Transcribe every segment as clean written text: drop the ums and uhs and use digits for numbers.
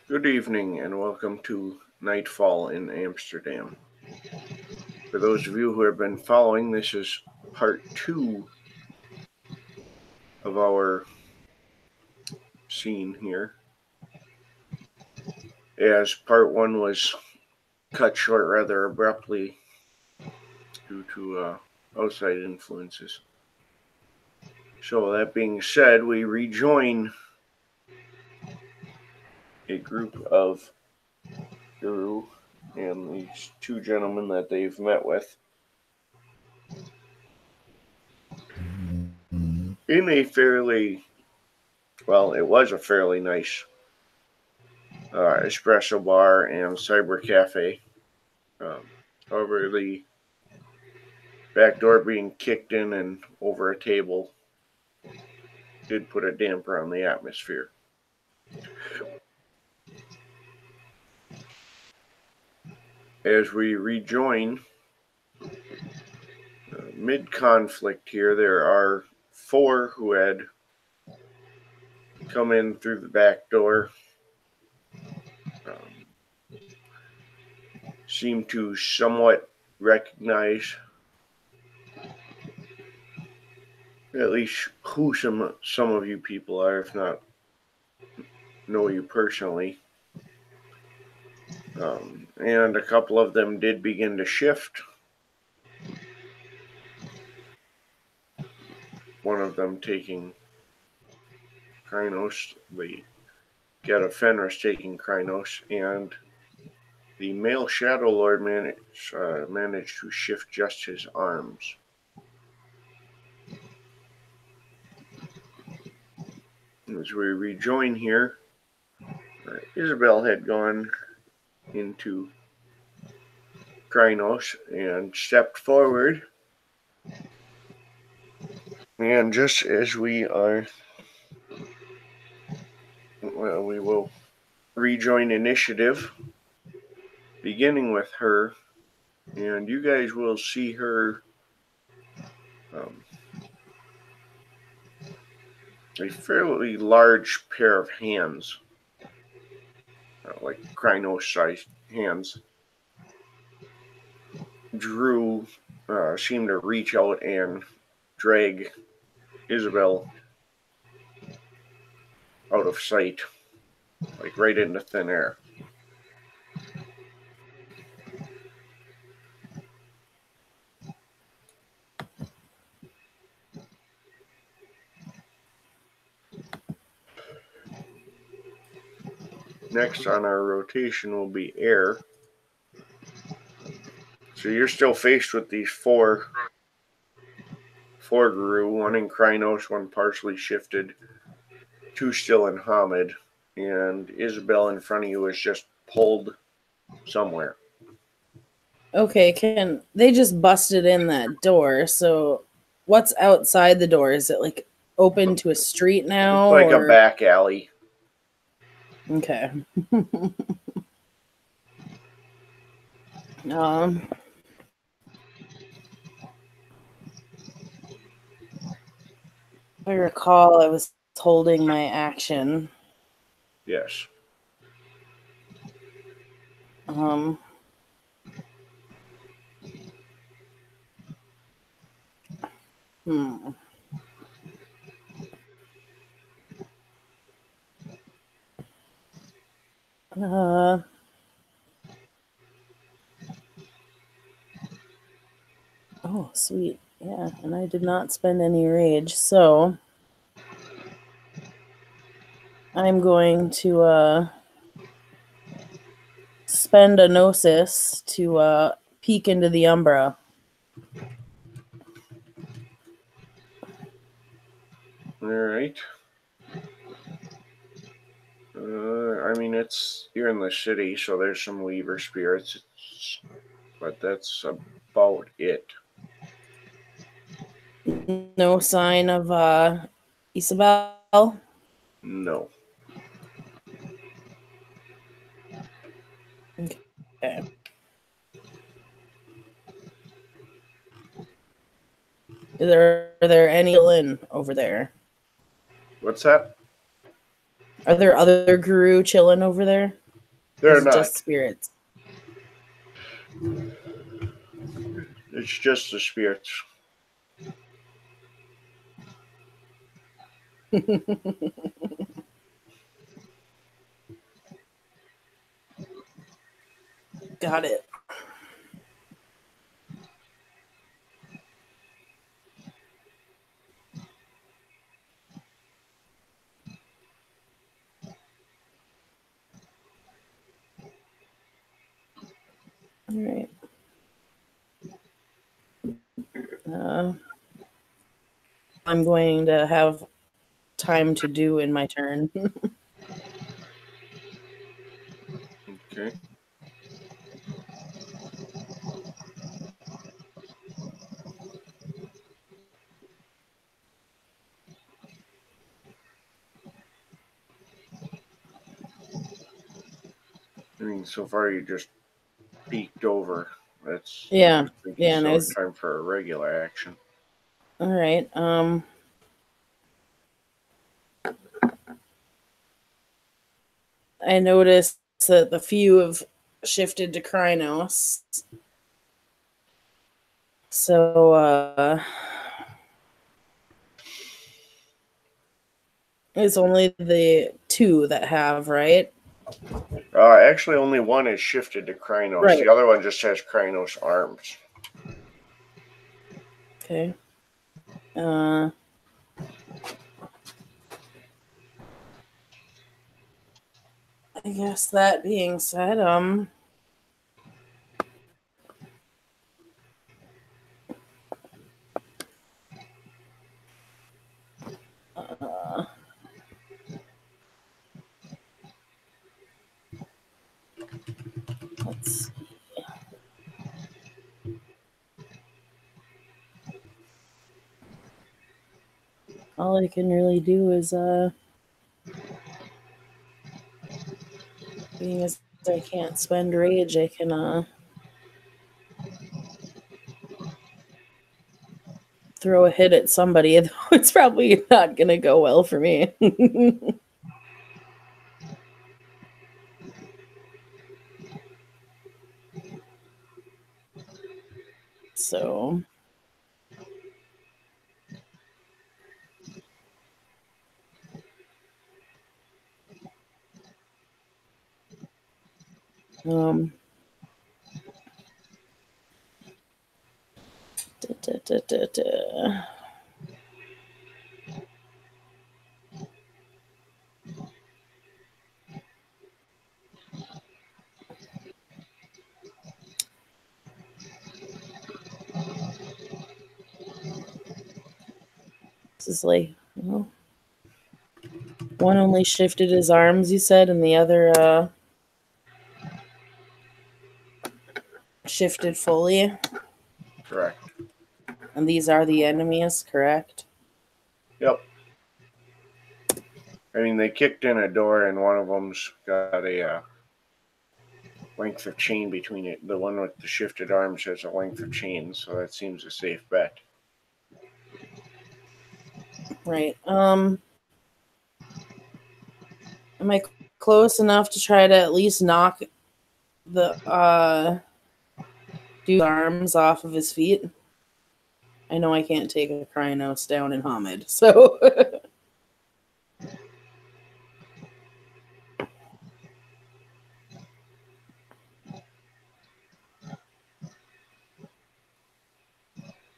Good evening and welcome to Nightfall in Amsterdam. For those of you who have been following, this is part 2 of our scene here. As part 1 was cut short rather abruptly due to outside influences. So, that being said, we rejoin a group of Guru and these two gentlemen that they've met with in a it was a fairly nice espresso bar and cyber cafe. However, the back door being kicked in and over a table did put a damper on the atmosphere. As we rejoin mid-conflict here, there are 4 who had come in through the back door. Seem to somewhat recognize at least who some of you people are, if not know you personally. And a couple of them did begin to shift. One of them taking Krynos, the Geta Fenris taking Krynos, and the male Shadow Lord managed to shift just his arms. As we rejoin here, Isabel had gone into Krynos and stepped forward. And just as we will rejoin initiative, beginning with her, and you guys will see her a fairly large pair of hands, like Krynos-sized hands, seemed to reach out and drag Isabel out of sight, like right into thin air. Next on our rotation will be air. So you're still faced with these four Guru, one in Krynos, one partially shifted, 2 still in Hamid, and Isabel in front of you is just pulled somewhere. Okay, they just busted in that door, so what's outside the door? Is it like open to a street now? It's like a back alley. Okay. I recall I was holding my action. Yes. Oh, sweet. Yeah, and I did not spend any rage, so I'm going to spend a Gnosis to peek into the Umbra. All right. You're in the city, so there's some Weaver spirits, but that's about it. No sign of Isabel? No. Okay. Are there any in over there? What's that? Are there other guru chilling over there? Or They're is it not. just spirits? It's just the spirits. Got it. All right. I'm going to have time to do in my turn. Okay. I mean, so far you just peeked over. That's Yeah. think you Yeah, and still I have was time for a regular action. all right. I noticed that the few have shifted to Krynos. So it's only the two that have, right? Actually, only one is shifted to Krynos. Right. The other one just has Krynos arms. Okay. Uh I guess that being said, uh, let's see. All I can really do is being as I can't spend rage, I can throw a hit at somebody. Though it's probably not gonna go well for me. So um da, da, da, da, da. This is like, well, one only shifted his arms, you said, and the other shifted fully. Correct. And these are the enemies, correct? Yep. I mean, they kicked in a door, and one of them's got a length of chain between it. The one with the shifted arms has a length of chain, so that seems a safe bet. Right. Am I close enough to try to at least knock the dude's arms off of his feet? I know I can't take a Krynos down in Hamid, so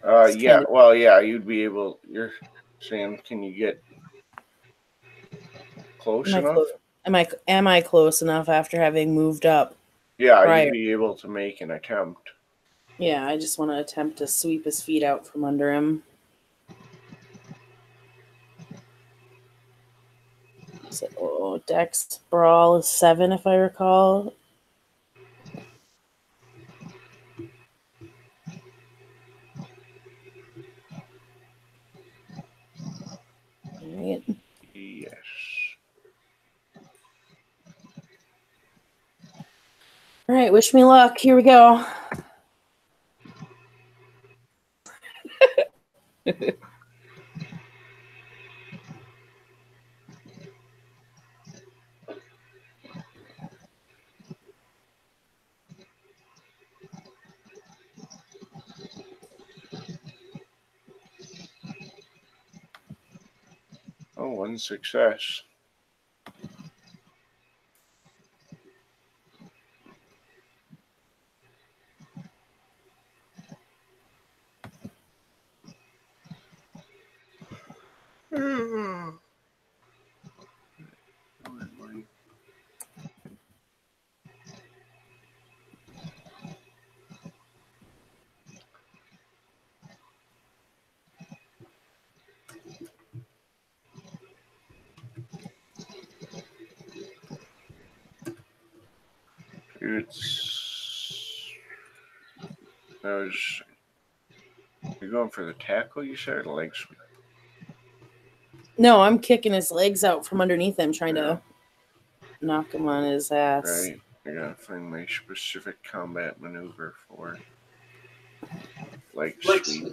it's Yeah. kind of. Well, yeah. You'd be able. You're saying, can you get Am close I close? enough? Am I close enough after having moved up Yeah, you'd prior? be able to make an attempt. Yeah, I just want to attempt to sweep his feet out from under him. So Dex Brawl is 7, if I recall. All right. Yes. All right, wish me luck. Here we go. Oh, one success. You're going for the tackle, you said, or the leg sweep? No, I'm kicking his legs out from underneath him, trying to knock him on his ass. Right. I gotta find my specific combat maneuver for leg sweep.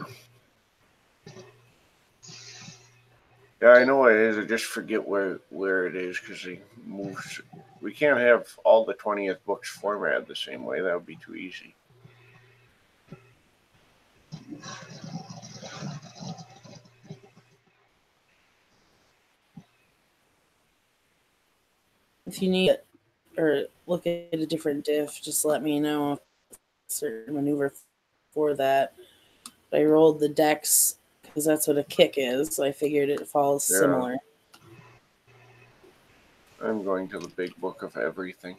Yeah, I know what it is. I just forget where it is because he moves. We can't have all the 20th books formatted the same way. That would be too easy. If you need or look at a different diff, just let me know if certain maneuver for that. I rolled the dex because that's what a kick is. So I figured it falls similar. I'm going to the big book of everything.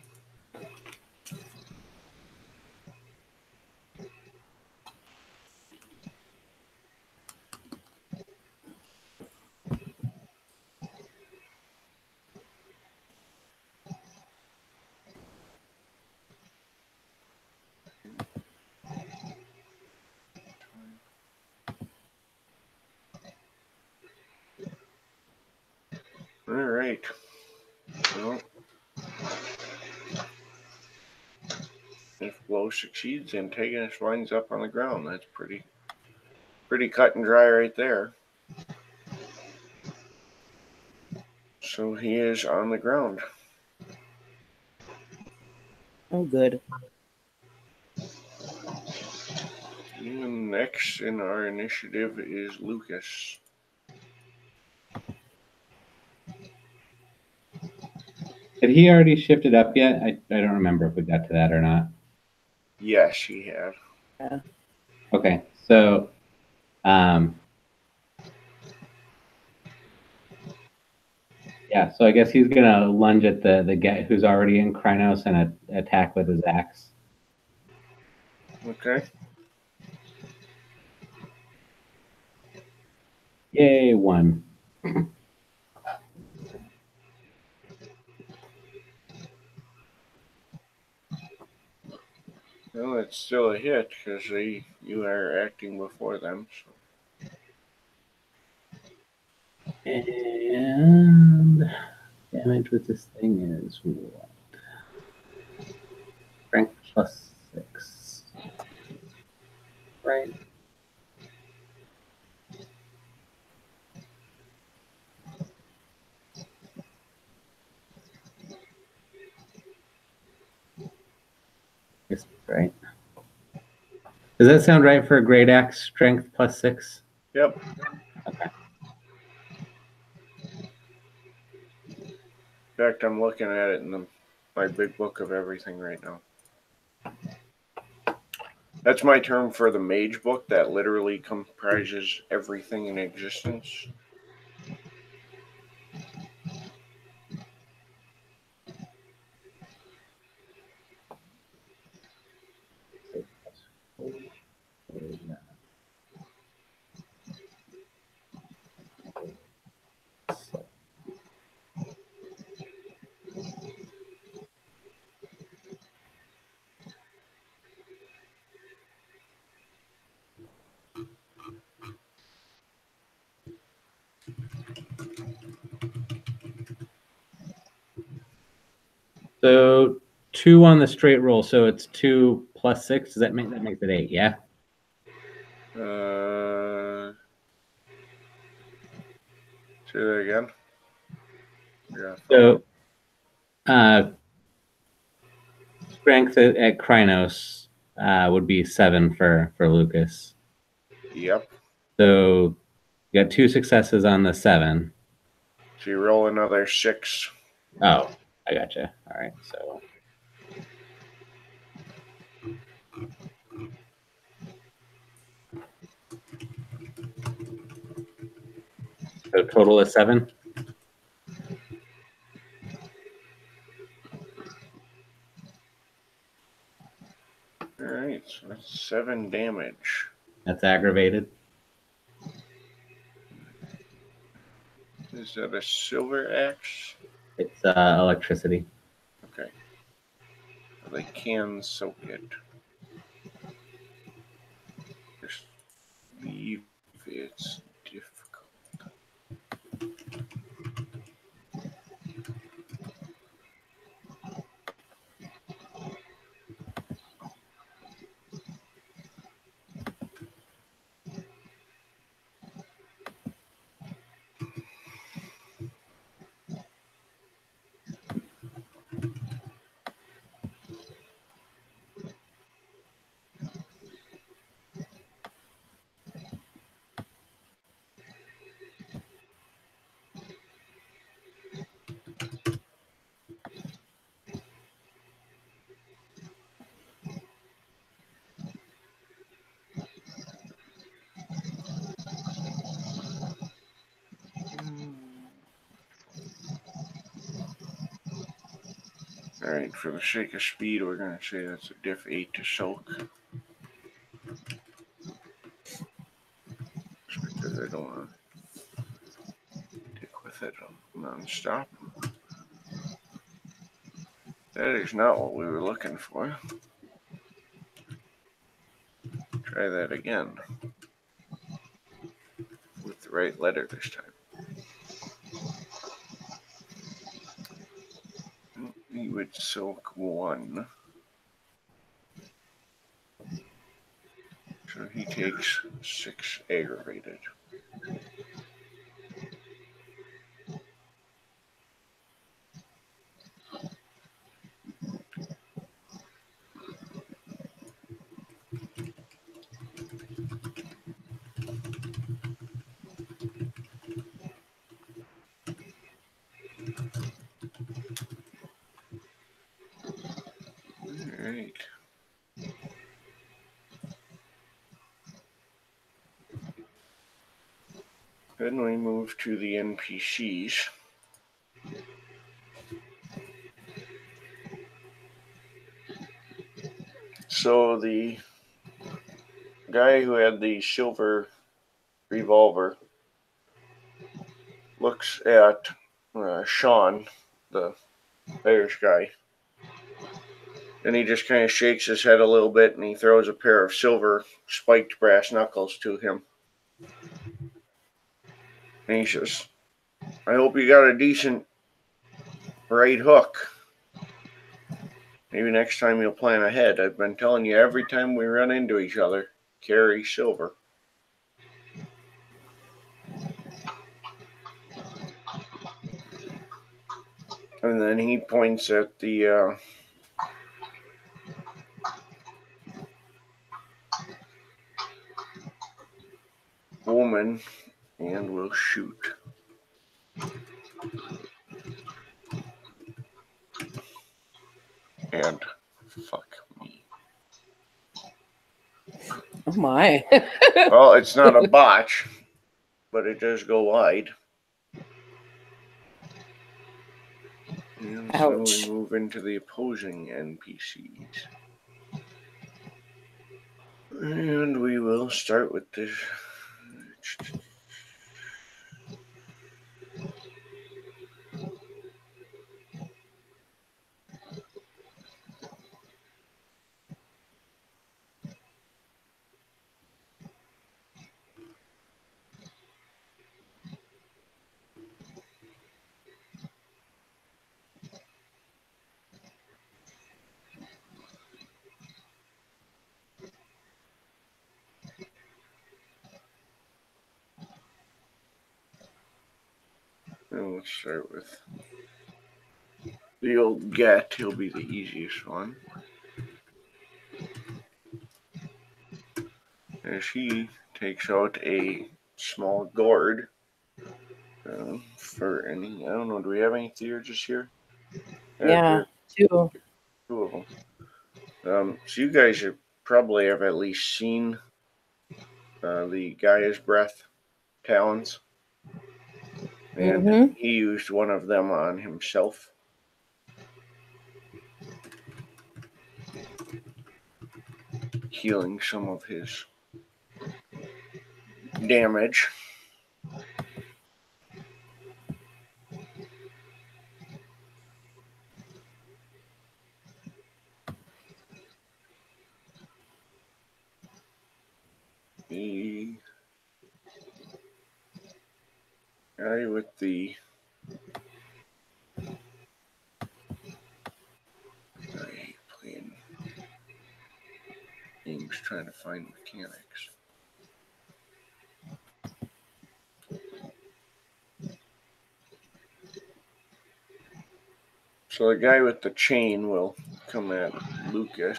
All right. Well, if blow succeeds, antagonist winds up on the ground. That's pretty cut and dry right there. So he is on the ground. Oh, good. And next in our initiative is Lucas. Had he already shifted up yet? I don't remember if we got to that or not. Yes, he had. Yeah. Okay, so yeah, so I guess he's gonna lunge at the guy who's already in Krynos and attack with his axe. Okay. Yay, 1. Well, it's still a hit because you are acting before them. So. And damage with this thing is what? Strength plus 6. Right. Yes, right. Does that sound right for a great axe? Strength plus 6? Yep. Okay. In fact, I'm looking at it in my big book of everything right now. That's my term for the mage book that literally comprises everything in existence. So 2 on the straight roll, so it's 2 plus 6. Does that makes it 8? Yeah. Say that again. Yeah. So strength at Krynos would be 7 for Lucas. Yep. So you got 2 successes on the 7. So you roll another 6. Oh, I gotcha. All right, so. So total is 7? Alright, so that's 7 damage. That's aggravated. Is that a silver axe? It's electricity. Okay. They can soak it. Just leave it's difficult. Alright, for the sake of speed, we're going to say that's a diff 8 to soak. Just because I don't want to stick with it non-stop. That is not what we were looking for. Try that again. With the right letter this time. He would soak 1. So he takes 6 aggravated. Alright. Then we move to the NPCs. So the guy who had the silver revolver looks at Sean, the Irish guy, and he just kind of shakes his head a little bit and he throws a pair of silver spiked brass knuckles to him. And he says, I hope you got a decent right hook. Maybe next time you'll plan ahead. I've been telling you every time we run into each other, carry silver. And then he points at the woman and will shoot. And fuck me. Oh my. Well, it's not a botch, but it does go wide. And Ouch. so we move into the opposing NPCs. And we will start with this. And we'll start with the old Get. He'll be the easiest one. As he takes out a small gourd For any, I don't know, do we have any theurges here? Yeah, two. Two of them. So you guys probably have at least seen the Gaia's Breath talons. And he used one of them on himself. Healing some of his damage. The guy with the I hate playing games trying to find mechanics. So the guy with the chain will come at Lucas.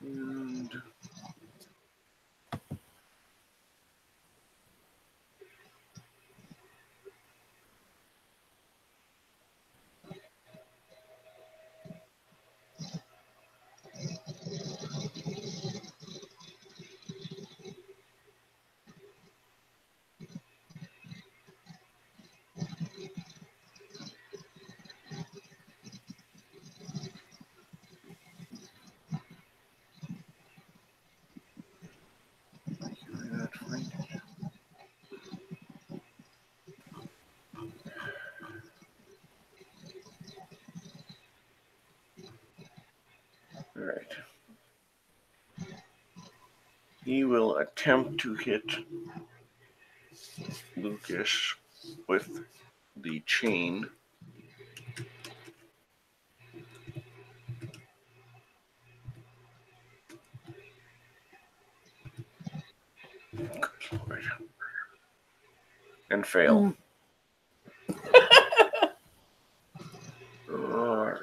And all right. He will attempt to hit Lucas with the chain. And fail. All right.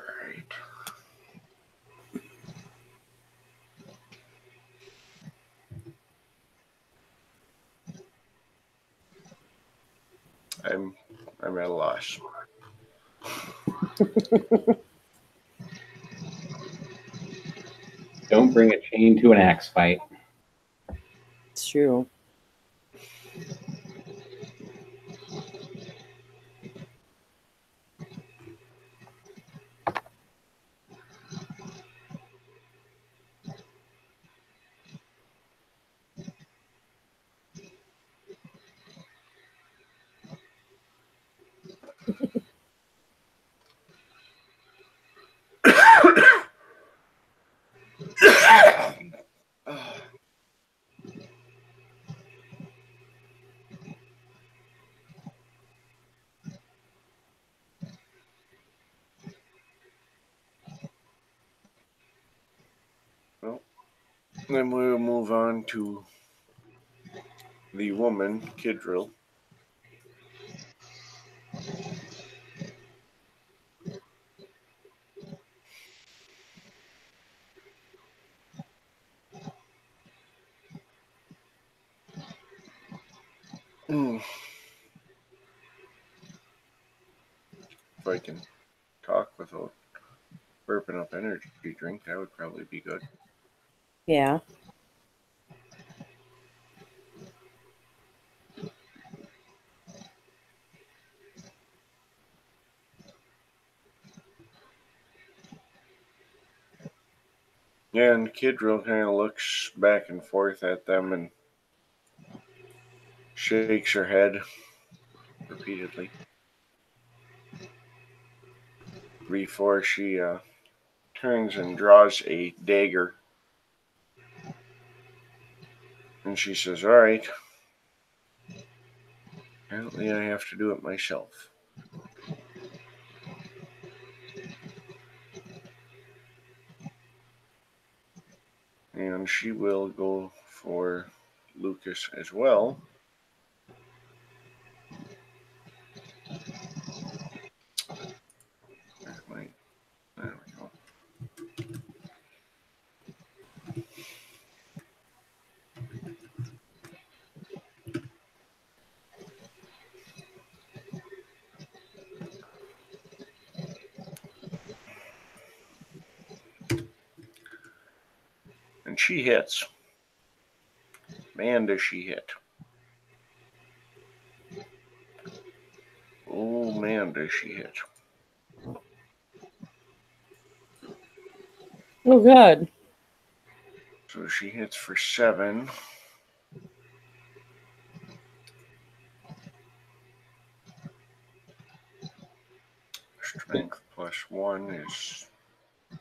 I'm at a loss. Don't bring a chain to an axe fight. It's true. Well, then we'll move on to the woman, Kidrill. If I can talk without burping up energy drink, that would probably be good. Yeah. And Kidrill kind of looks back and forth at them and shakes her head repeatedly before she turns and draws a dagger. And she says, all right, apparently I have to do it myself. And she will go for Lucas as well. There we go. she hits. Man, does she hit. Oh, man, does she hit. Oh, God. So she hits for 7. Strength plus 1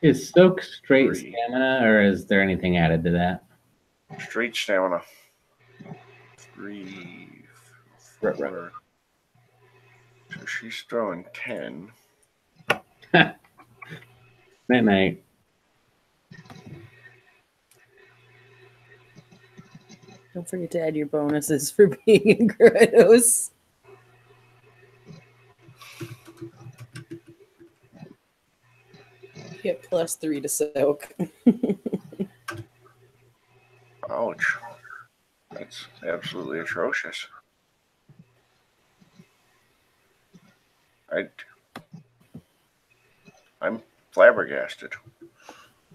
Is soak straight 3. stamina, or is there anything added to that? Straight stamina. 3, 4. So she's throwing 10. Night. Don't forget to add your bonuses for being in Kratos. Get +3 to soak. Ouch. That's absolutely atrocious. I'm flabbergasted.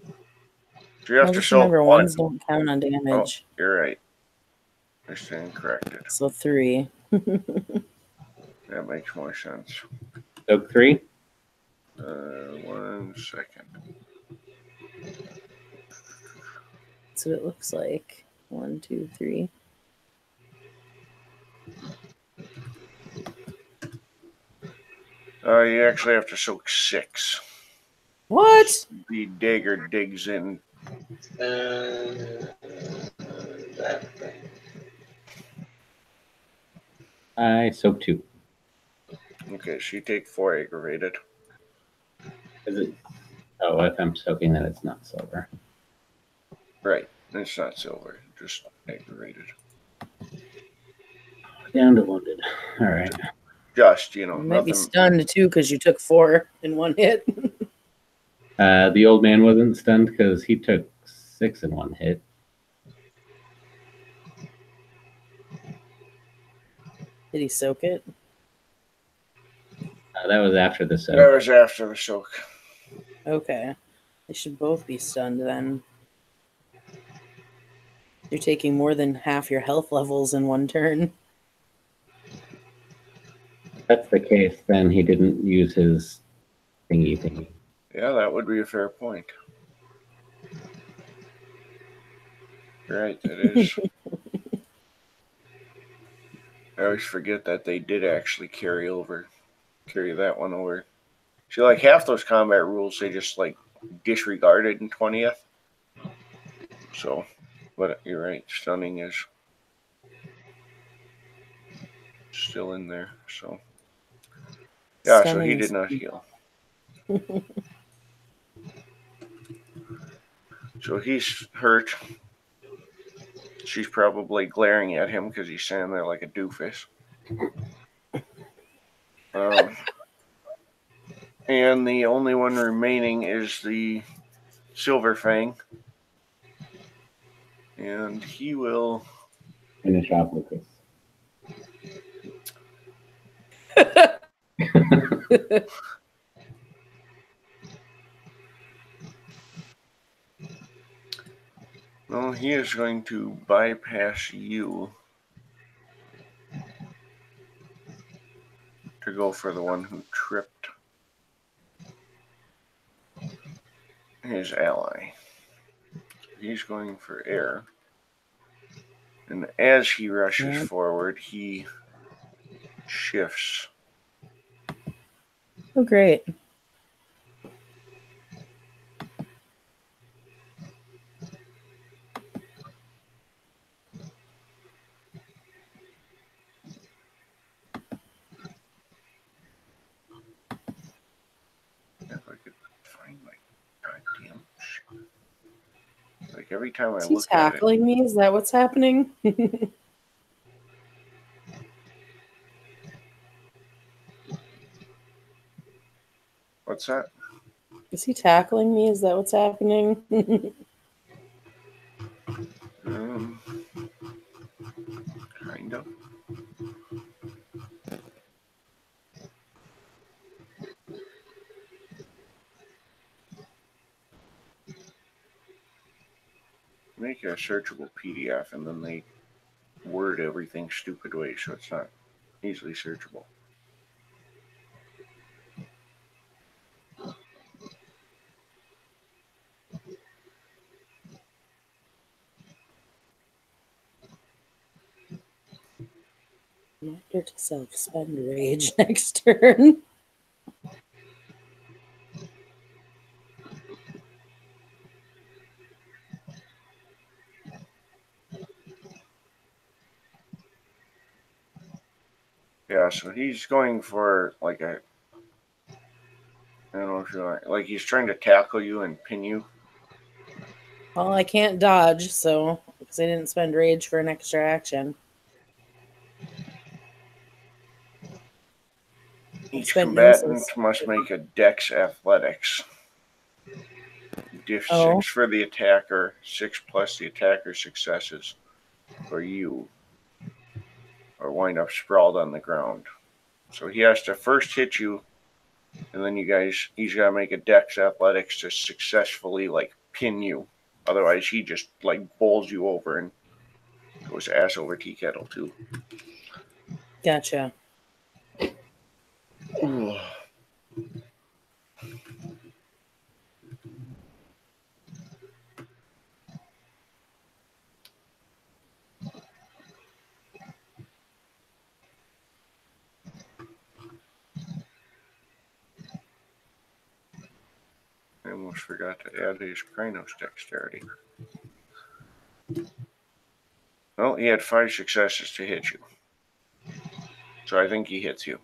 So you have Well, to just soak remember, 1. ones don't count on damage. Oh, you're right. I stand corrected. So 3. That makes more sense. Soak 3? 1 second. That's what it looks like. 1, 2, 3. You actually have to soak 6. What? The dagger digs in. That thing. I soak 2. Okay, so you take 4 aggravated. Is it? Oh, if I'm soaking, then it's not silver. Right. It's not silver, just aggravated. Down to wounded. All right. Just, You might nothing. be stunned too because you took 4 in one hit. The old man wasn't stunned because he took 6 in one hit. Did he soak it? That was after the soak. That was after the soak. Okay. They should both be stunned then. You're taking more than half your health levels in one turn. If that's the case, then he didn't use his thingy. Yeah, that would be a fair point. Right, that is. I always forget that they did actually carry that one over. See, like half those combat rules, they just like disregarded in 20th. So, but you're right, stunning is still in there. So, yeah, so he did not heal. So he's hurt. She's probably glaring at him because he's standing there like a doofus. And the only one remaining is the Silver Fang. And he will Finish off Lucas. Well, he is going to bypass you to go for the one who tripped his ally. He's going for air. And as he rushes forward, he shifts. Oh, great. If I could find my goddamn shit. Like every time I Is he look at it. tackling me? Is that what's happening? What's that? Is he tackling me? Is that what's happening? Kind of. make a searchable PDF, and then they word everything stupid ways, so it's not easily searchable. Reminder to self, spend rage next turn. Yeah, so he's going for like a, I don't know if you're like he's trying to tackle you and pin you. Well, I can't dodge, so because I didn't spend rage for an extra action. Each spent combatant Gnosis. must make a Dex Athletics. Diff Oh. 6 for the attacker, 6 plus the attacker's successes for you, or wind up sprawled on the ground. So he has to first hit you, and then he's got to make a Dex Athletics to successfully like pin you. Otherwise, he just like bowls you over and goes ass over tea kettle too. Gotcha. Ooh. I almost forgot to add his Krynos dexterity. Well, he had 5 successes to hit you. So I think he hits you.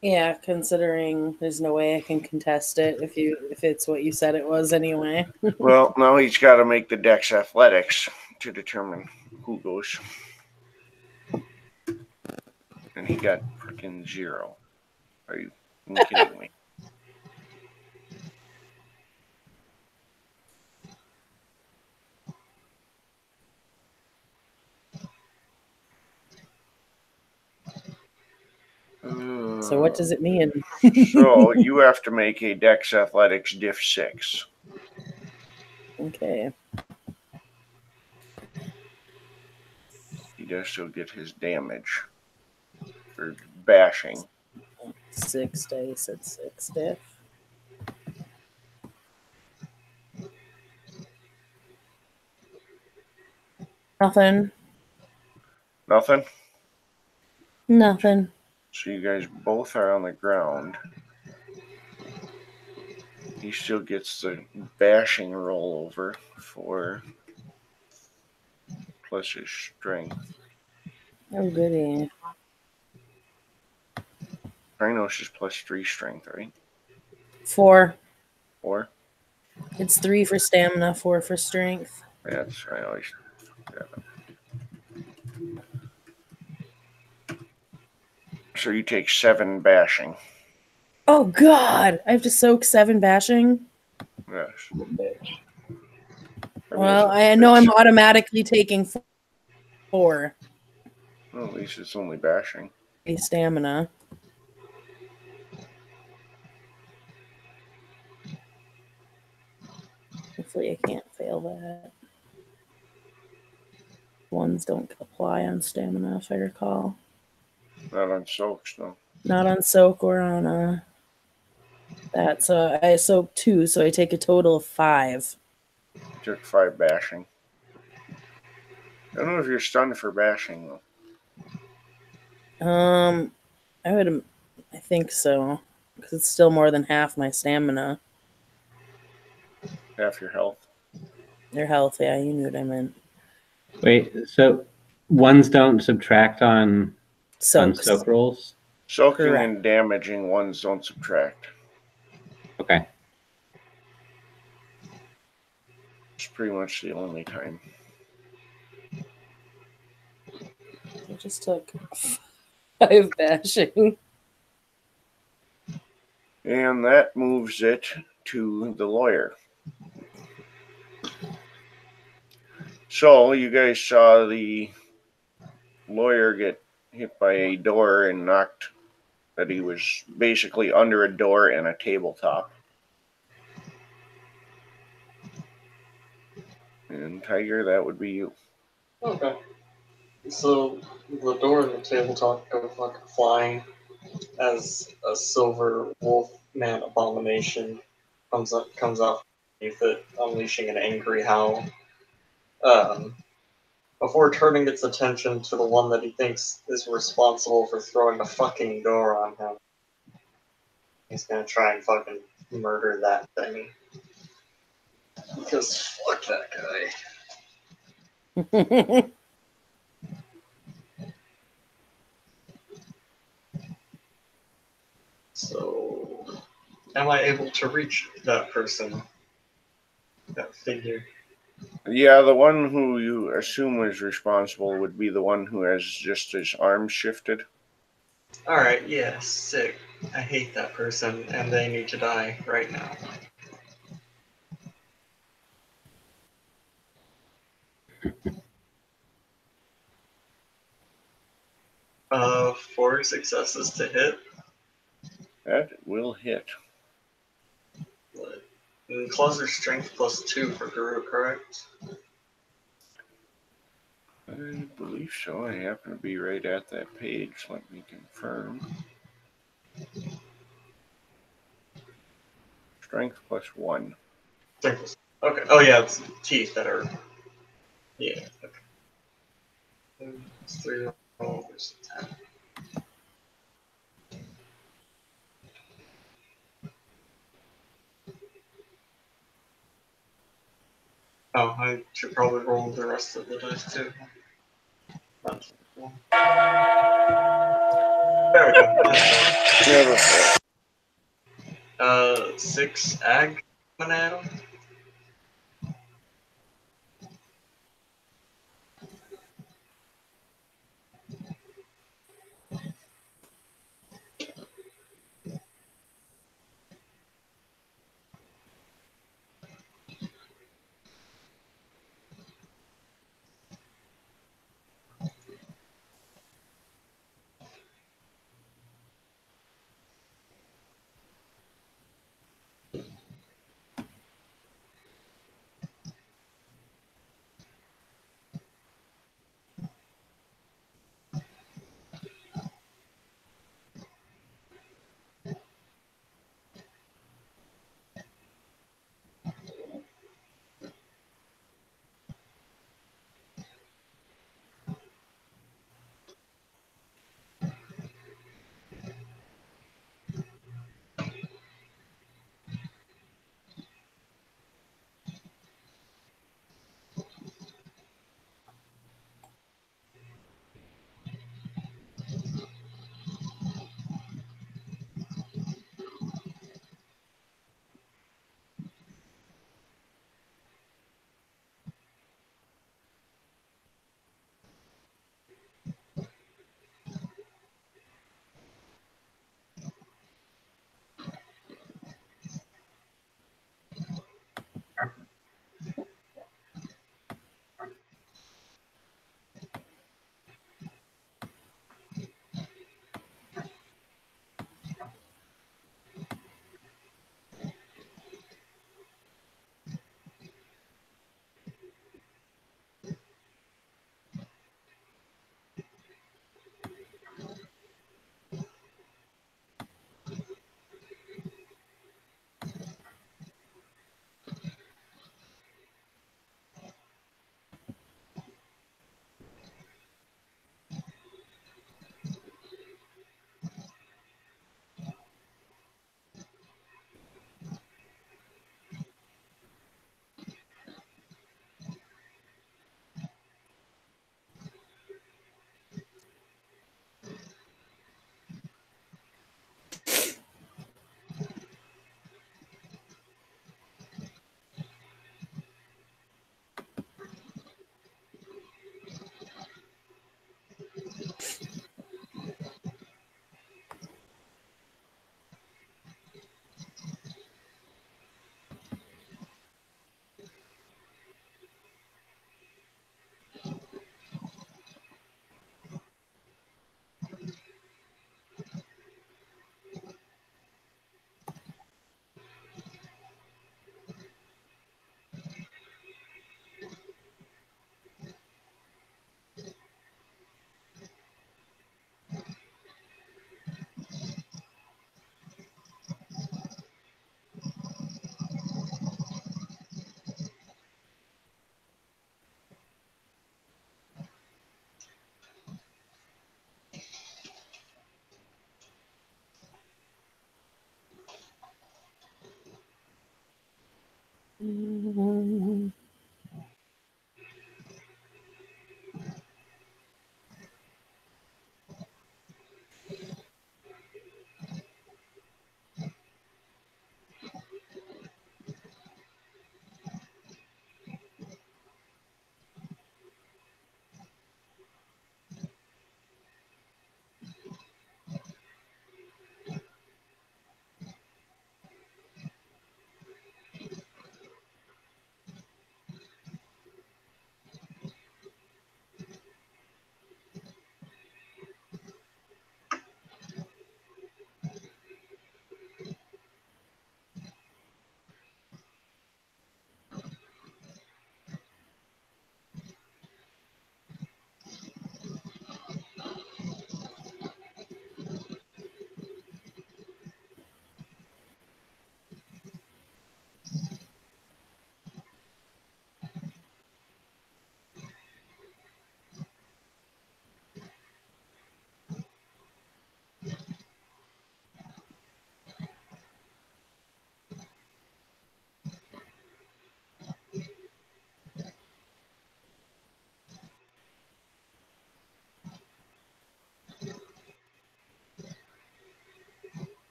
Yeah, considering there's no way I can contest it if it's what you said it was anyway. Well, now he's got to make the Dex Athletics to determine who goes. And he got freaking 0. Are you kidding me? So what does it mean? So you have to make a Dex Athletics Diff 6. Okay. He does still get his damage for bashing. 6 dice at 6 diff. Nothing. Nothing? Nothing. So you guys both are on the ground. He still gets the bashing rollover for plus his strength. Oh, goody. Krynos is plus 3 strength, right? 4. 4? It's 3 for stamina, 4 for strength. Yeah, I always. Yeah. So you take 7 bashing. Oh, God! I have to soak 7 bashing? Yes. Well, I know I'm automatically taking 4. Well, at least it's only bashing. Stamina. Hopefully I can't fail that. Ones don't apply on stamina, if I recall. Not on soaks, no. Not on soak or on that. So I soak 2, so I take a total of 5. You took 5 bashing. I don't know if you're stunned for bashing, though. I think so. Because it's still more than half my stamina. Half your health. Your health, yeah, you knew what I meant. Wait, so ones don't subtract on Soaks. soak rolls? Soaking Correct. and damaging ones don't subtract. Okay. It's pretty much the only time. I just took 5 bashing. And that moves it to the lawyer. So you guys saw the lawyer get hit by a door and knocked, that he was basically under a door and a tabletop. And Tiger, that would be you. Okay. So the door and the tabletop go fucking flying as a silver wolf man abomination comes out underneath it, unleashing an angry howl. Before turning its attention to the one that he thinks is responsible for throwing the fucking door on him. He's gonna try and fucking murder that thing. Because fuck that guy. So, am I able to reach that person? That figure? Yeah, the one who you assume is responsible would be the one who has just his arm shifted. Alright, yeah, sick. I hate that person, and they need to die right now. Four successes to hit. That will hit. And closer strength +2 for Guru, correct? I believe so. I happen to be right at that page. Let me confirm. Strength +1. Strength. Okay. Oh yeah, it's teeth that are. Yeah. Okay. It's 3 roll versus 10. Oh, I should probably roll the rest of the dice too. That's cool. There we go. That's better. 6 ag coming at him.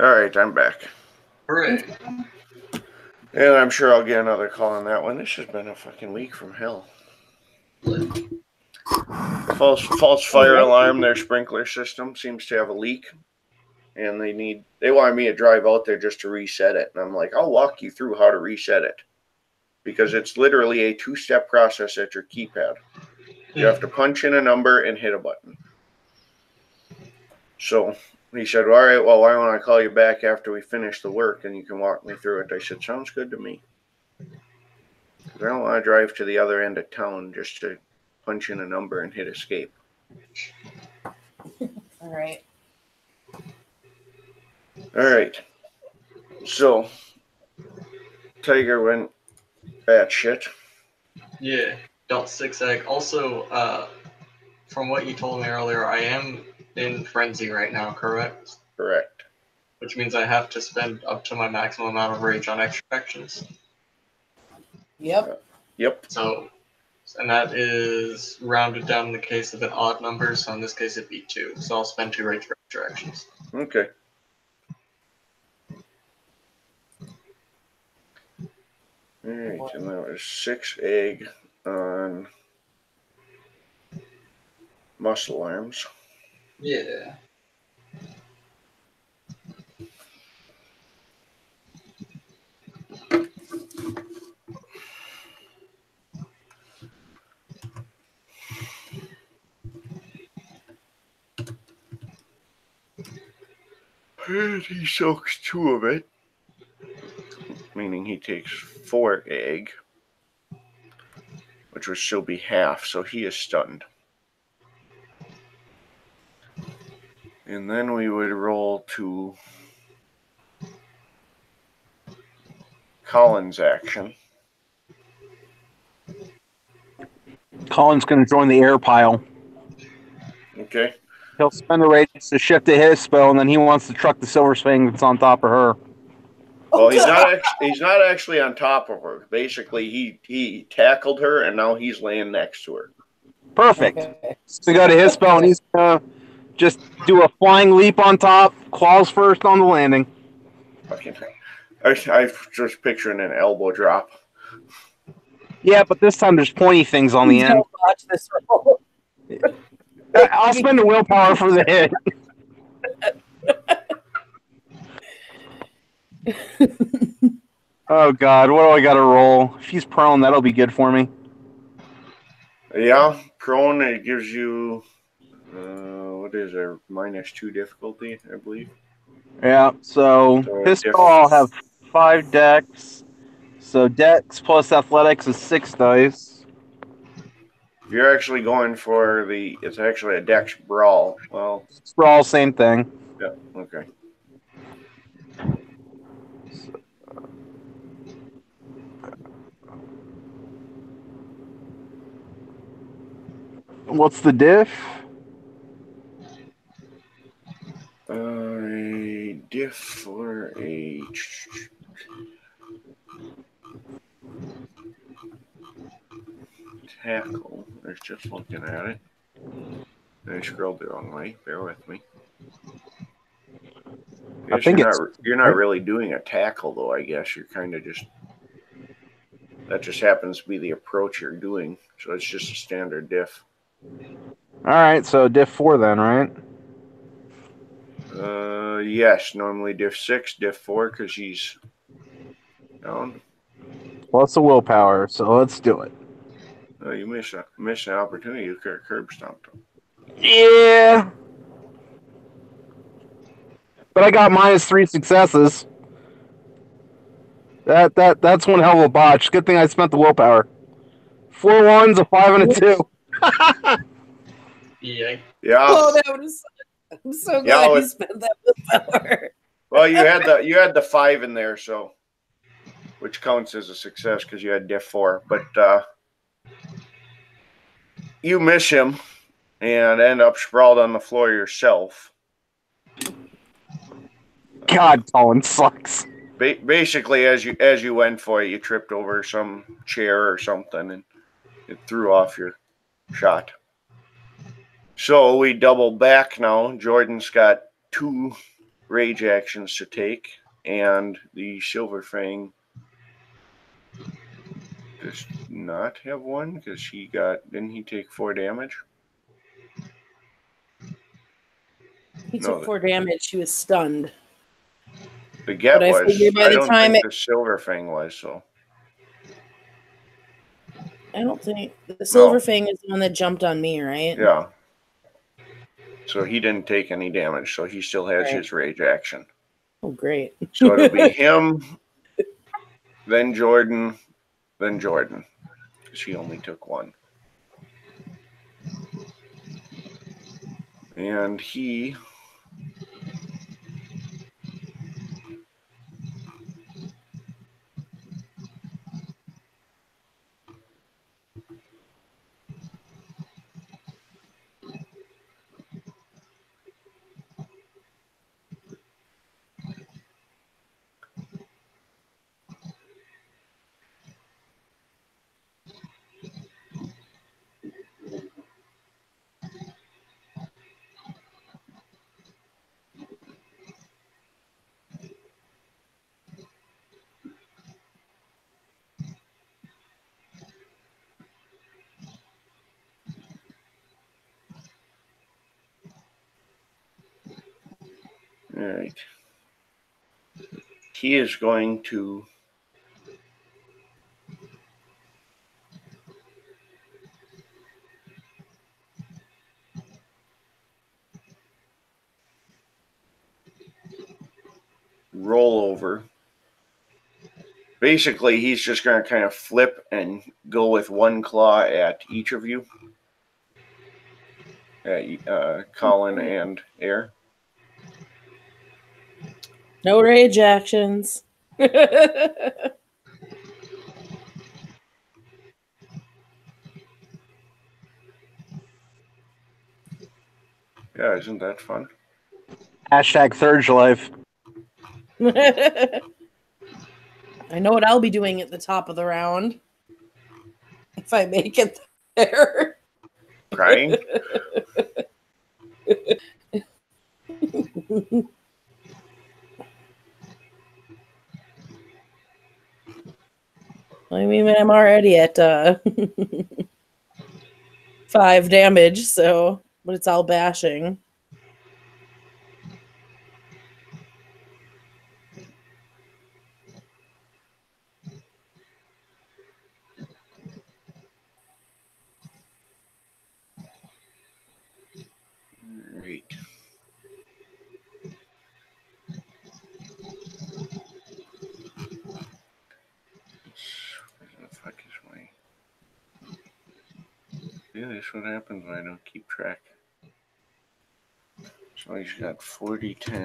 All right, I'm back. Hooray. And I'm sure I'll get another call on that one. This has been a fucking week from hell. False fire alarm. Their sprinkler system seems to have a leak, and they wanted me to drive out there just to reset it. And I'm like, I'll walk you through how to reset it, because it's literally a 2-step process at your keypad. You have to punch in a number and hit a button. So he said, all right, well, why don't I call you back after we finish the work and you can walk me through it? I said, sounds good to me. Because I don't want to drive to the other end of town just to punch in a number and hit escape. All right. All right. So Tiger went batshit. Yeah, dealt 6 egg. Also, from what you told me earlier, I am in frenzy right now, correct? Correct. Which means I have to spend up to my maximum amount of rage on extra actions. Yep. Yep. So, and that is rounded down in the case of an odd number, so in this case it'd be 2. So I'll spend 2 rage for extra actions. Okay. All right, and that was 6 egg on muscle arms. Yeah. And he soaks 2 of it, meaning he takes 4 egg, which would still be half, so he is stunned. And then we would roll to Colin's action. Colin's going to join the air pile. Okay. He'll spend a rage to shift to his spell, and then he wants to truck the silver swing that's on top of her. Well, he's not actually on top of her. Basically, he tackled her, and now he's laying next to her. Perfect. Okay. So go to his spell, and he's going to just do a flying leap on top, claws first on the landing. Fucking, I'm just picturing an elbow drop. Yeah, but this time there's pointy things on the Please end. don't watch this roll. I'll spend a willpower for the hit. Oh, God. What do I got to roll? If he's prone, that'll be good for me. Yeah, prone, it gives you, what is it, -2 difficulty, I believe. Yeah, so his spell I'll have 5 dex. So dex plus athletics is 6 dice. You're actually going for it's actually a dex brawl. Well, Sprawl, same thing. yeah, okay. What's the diff? A diff for a tackle. I was just looking at it. I scrolled the wrong way. Bear with me. I think you're not really doing a tackle though. I guess you're kind of just that just happens to be the approach you're doing. So it's just a standard diff. All right, so diff 4 then, right? Yes. Normally diff 6, diff 4 because he's down. Plus the willpower, so let's do it. You miss an opportunity to curb stomp him. Yeah. But I got -3 successes. That's one hell of a botch. Good thing I spent the willpower. 4 ones, a 5, and a 2. Yeah. Yeah. Oh, that was. I'm so glad you spent that willpower. Well, you had the 5 in there, so which counts as a success because you had diff 4. But you miss him and end up sprawled on the floor yourself. God, Colin sucks. Basically, as you went for it, you tripped over some chair or something, and it threw off your shot. So we double back now. Jordan's got 2 rage actions to take, and the Silver Fang does not have one because didn't he take 4 damage? He took 4 damage. He was stunned. The get I was. by the don't time think the Silver Fang was so. I don't think the Silver Fang is the one that jumped on me, right? Yeah. So he didn't take any damage, so he still has his rage action. Oh, great. So it'll be him, then Jordan, because he only took 1. And he all right. He is going to roll over. Basically, he's just going to kind of flip and go with 1 claw at each of you, at Colin and Air. No rage actions. Yeah, isn't that fun? Hashtag Third Life. I know what I'll be doing at the top of the round if I make it there. Crying? I mean, I'm already at 5 damage, so but it's all bashing. Right. Where the fuck is my... Yeah, that's what happens when I don't keep track. So he's got 40, 10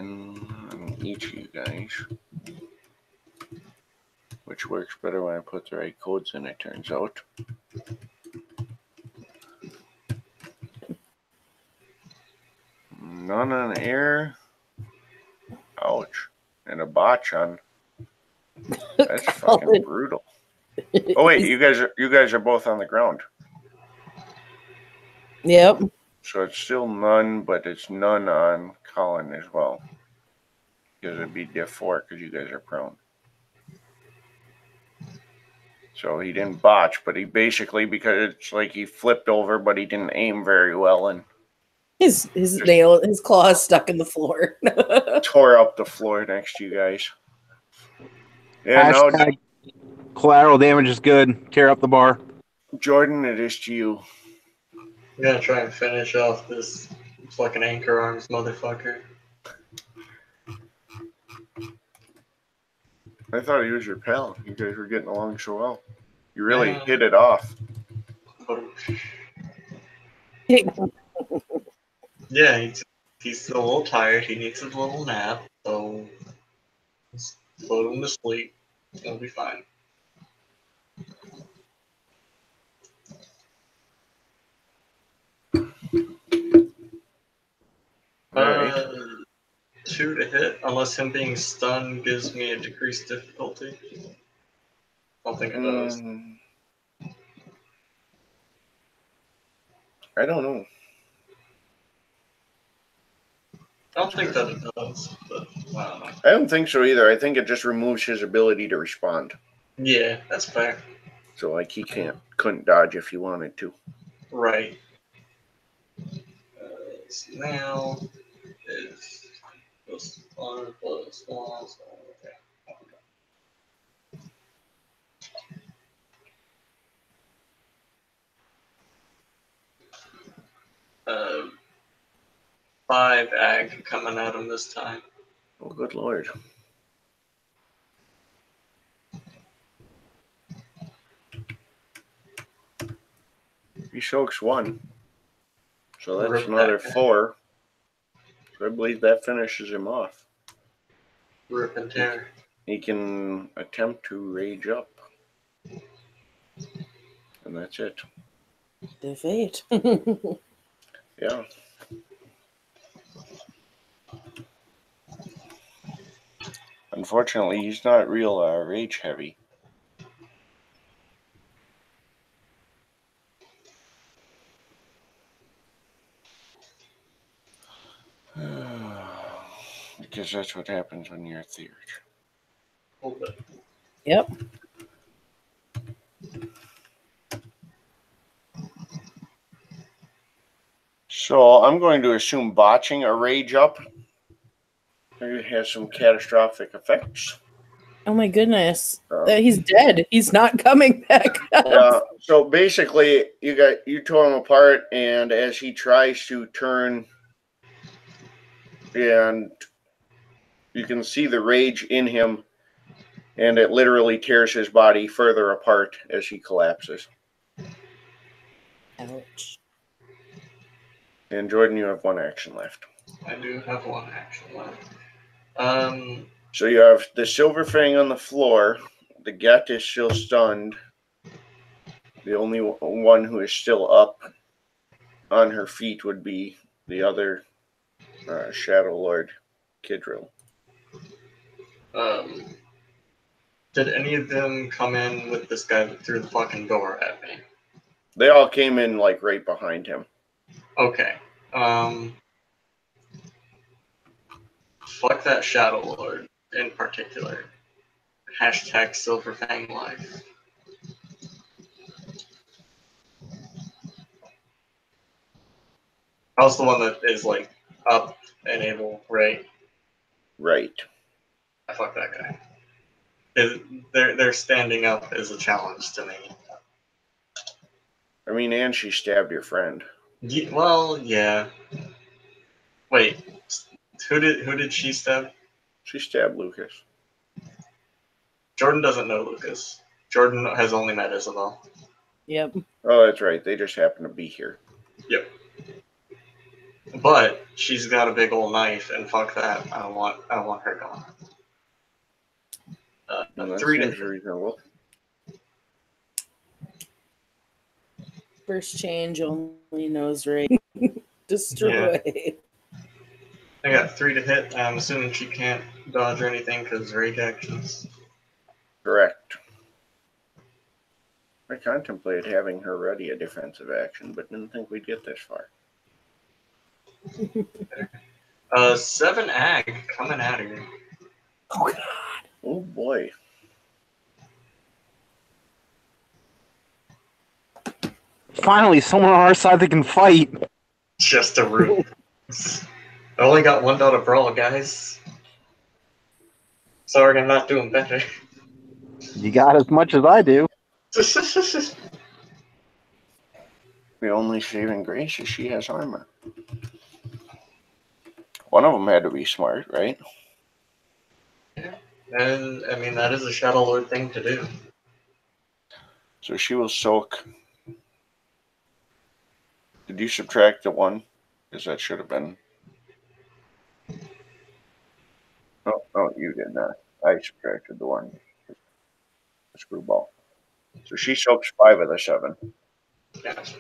on each of you guys. Which works better when I put the right codes in, it turns out. none on air. Ouch. And a botch on. That's fucking brutal. Oh wait, you guys are both on the ground. Yep. So it's still none, but it's none on Colin as well. Because it'd be diff 4 because you guys are prone. So he didn't botch, but he basically, because it's like he flipped over, but he didn't aim very well and his claw is stuck in the floor. tore up the floor next to you guys. Yeah, now Hashtag collateral damage is good. Tear up the bar. Jordan, it is to you. I'm gonna try and finish off this fucking anchor arms motherfucker. I thought he was your pal. You guys were getting along so well. You really hit it off. Yeah, he's a little tired. He needs a little nap, so just put him to sleep. He'll be fine. Alright. 2 to hit, unless him being stunned gives me a decreased difficulty. I don't think it does. I don't know. I don't think that it does, but I don't know. I don't think so either. I think it just removes his ability to respond. Yeah, that's fair. So like he couldn't dodge if he wanted to. Right. So now it's +1 +1. So okay. 5 ag coming at him this time. Oh, good lord. He soaks 1. So that's Rip another that guy. 4. So I believe that finishes him off. Rip and tear. He can attempt to rage up. And that's it. Defeat. Yeah. Unfortunately, he's not real rage heavy. Because that's what happens when you're a theurge. Hold it. Yep. So I'm going to assume botching a rage up has some catastrophic effects. Oh my goodness. He's dead. He's not coming back up. Yeah. So basically, you tore him apart, and as he tries to turn, and you can see the rage in him, and it literally tears his body further apart as he collapses. Ouch. And Jordan, you have 1 action left. I do have 1 action left. So you have the Silver Fang on the floor. The Get is still stunned. The only one who is still up on her feet would be the other Shadow Lord, Kidrill. Did any of them come in with this guy that threw the fucking door at me? They all came in like right behind him. Okay. Fuck that Shadow Lord in particular. Hashtag Silver Fang Life. I was the one that is like up and able, right? Right. I fuck that guy. They're standing up is a challenge to me. I mean, and she stabbed your friend. Well, yeah. Wait, who did she stab? She stabbed Lucas. Jordan doesn't know Lucas. Jordan has only met Isabel. Yep. Oh, that's right. They just happen to be here. Yep. But she's got a big old knife, and fuck that. I want her gone. That 3 to seems reasonable. First change only knows rage. Destroy. Yeah. I got 3 to hit. I'm assuming she can't dodge or anything because rage actions. Correct. I contemplated having her ready a defensive action, but didn't think we'd get this far. 7 ag coming at her. Oh god. Oh boy. Finally, someone on our side that can fight. Just a root. I only got 1 dot of brawl, guys. Sorry, I'm not doing better. You got as much as I do. The only saving grace is she has armor. One of them had to be smart, right? And I mean, that is a Shadow Lord thing to do. So she will soak. Did you subtract the 1? Because that should have been. Oh, you did not. I subtracted the 1. Screwball. So she soaks 5 of the 7. Gotcha.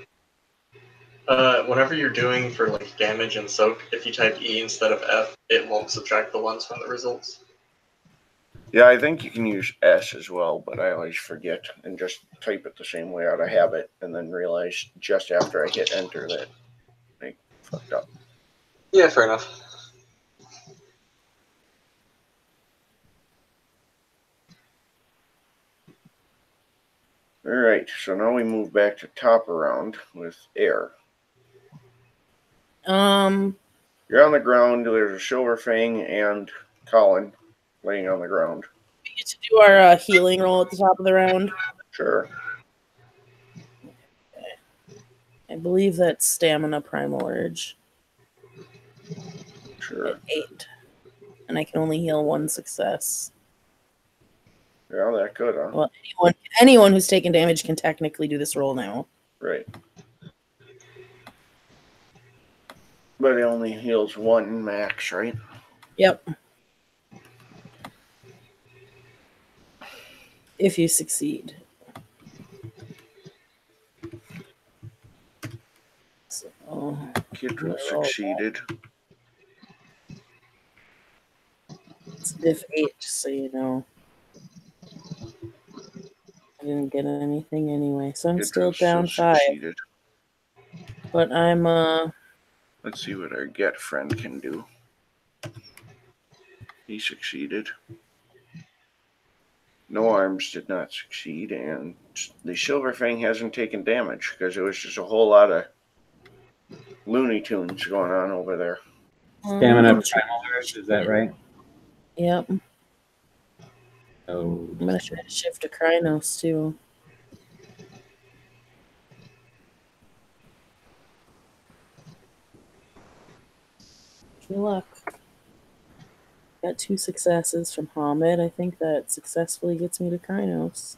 Whenever you're doing for like damage and soak, if you type E instead of F, it won't subtract the ones from the results. Yeah, I think you can use S as well, but I always forget and just type it the same way out of habit, and then realize just after I hit enter that I fucked up. Yeah, fair enough. Alright, so now we move back to top around with air. You're on the ground, there's a Silver Fang and Colin laying on the ground. We get to do our healing roll at the top of the round. Sure. I believe that's stamina primal urge. Sure. At 8. And I can only heal 1 success. Yeah, that could, huh? Well, anyone who's taken damage can technically do this roll now. Right. But it only heals 1 max, right? Yep. If you succeed. So, Kidra succeeded. it's diff 8, just so you know. I didn't get anything anyway, so I'm Kidra still down 5. succeeded. But I'm Let's see what our get friend can do. He succeeded. No arms did not succeed, and the Silver Fang hasn't taken damage because it was just a whole lot of Looney Tunes going on over there. Stamina primal urge, is that right? Yep. So I'm gonna try to shift to Krynos too. Good luck. Got 2 successes from Hamid. I think that successfully gets me to Krynos.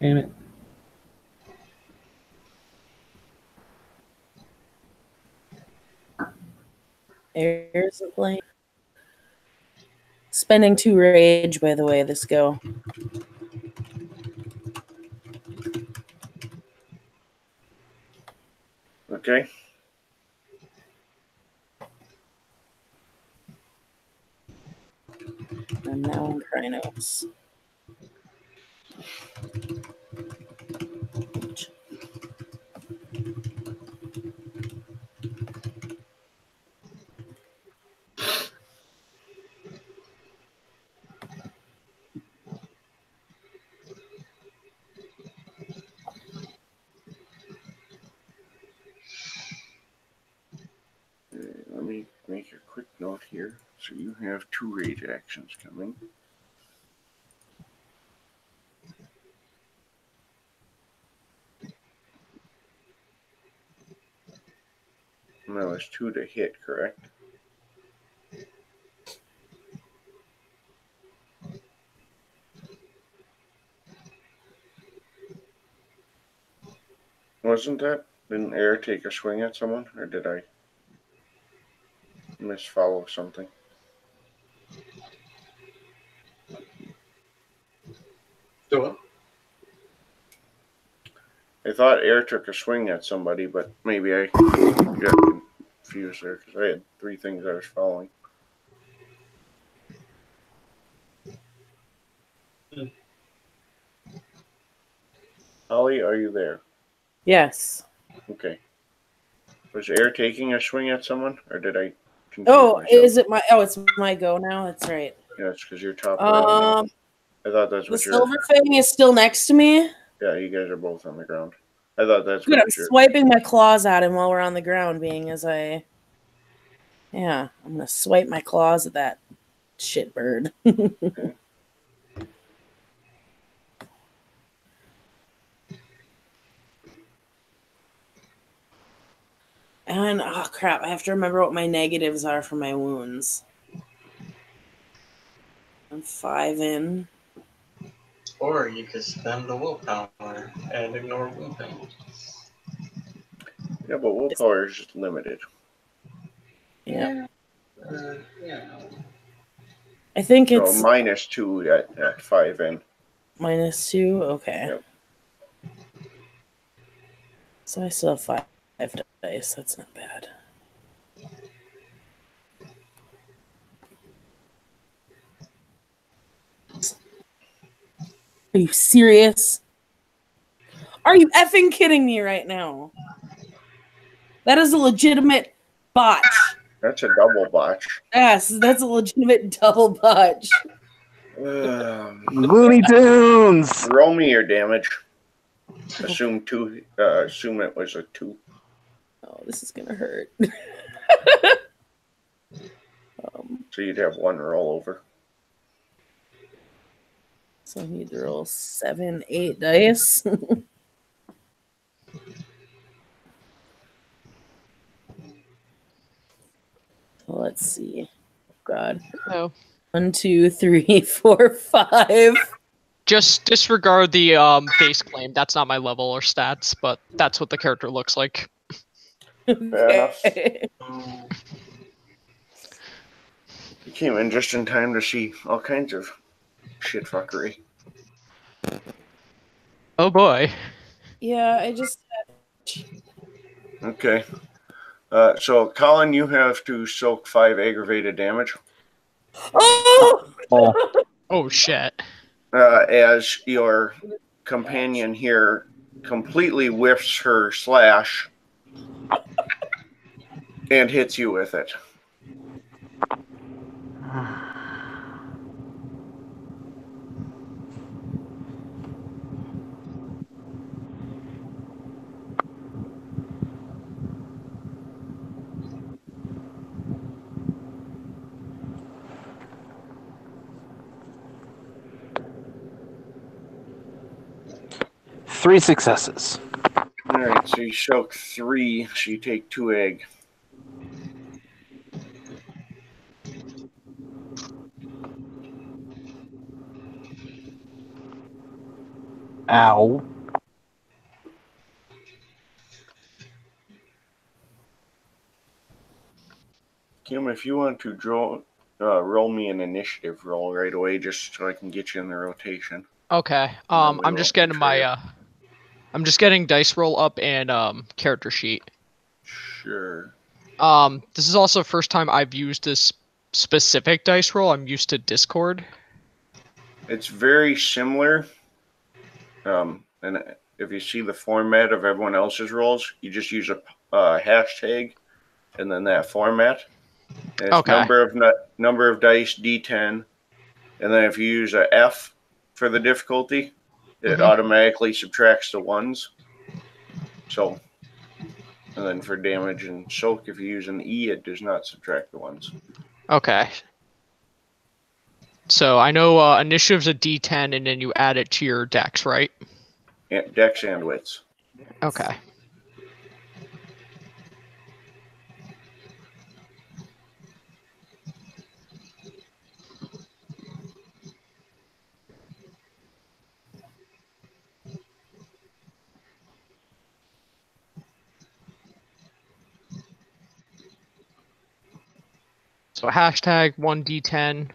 damn it. Airs of Blame. Spending 2 rage, by the way, this go. Okay. I'm now in Krynos. Let me make a quick note here. So you have 2 rage actions coming. And that was 2 to hit, correct? Wasn't that? Didn't air take a swing at someone? Or did I misfollow something? Do it. I thought Air took a swing at somebody, but maybe I got confused there because I had 3 things I was following. Holly, are you there? Yes. Okay. Was Air taking a swing at someone, or did I confuse Oh, myself? is it my? Oh, it's my go now. That's right. Yeah, it's because you're top right. I thought that's The what you're. silver thing is still next to me. Yeah, you guys are both on the ground. I thought that's Good. what I'm you're. swiping my claws at him while we're on the ground, being as I. Yeah, I'm gonna swipe my claws at that shitbird. Okay. And oh crap, I have to remember what my negatives are for my wounds. I'm 5 in. Or you could spend the willpower and ignore wounding. Yeah, but willpower is just limited. Yeah. Yeah. I think So it's -2 at 5 in. -2. Okay. Yep. So I still have 5 dice. That's not bad. Are you serious? Are you effing kidding me right now? That is a legitimate botch. That's a double botch. Yes, that's a legitimate double botch. Looney Tunes. Roll me your damage. Assume it was a 2. Oh, this is gonna hurt. So you'd have 1 rollover. So I need to roll 7, 8 dice. Let's see. God. Oh. 1, 2, 3, 4, 5. Just disregard the base claim. That's not my level or stats, but that's what the character looks like. Fair enough. Okay. You came in just in time to see all kinds of shit fuckery. Oh boy. Yeah, I just. Okay. So, Colin, you have to soak 5 aggravated damage. Oh! Oh shit. As your companion here completely whiffs her slash and hits you with it. Three successes. All right, so you soak 3, so you take 2 egg. Ow. Kim, if you want to roll me an initiative roll right away, just so I can get you in the rotation. Okay. I'm just getting my I'm just getting dice roll up and character sheet. Sure. This is also the first time I've used this specific dice roll. I'm used to Discord. It's very similar. And if you see the format of everyone else's rolls, you just use a hashtag and then that format. And it's Okay. number of dice D10, and then if you use a F for the difficulty, it automatically subtracts the 1s. So, and then for damage and soak, if you use an E, it does not subtract the 1s. Okay. So I know initiative's a D10, and then you add it to your dex, right? Yeah, dex and wits. Okay. So hashtag 1D10.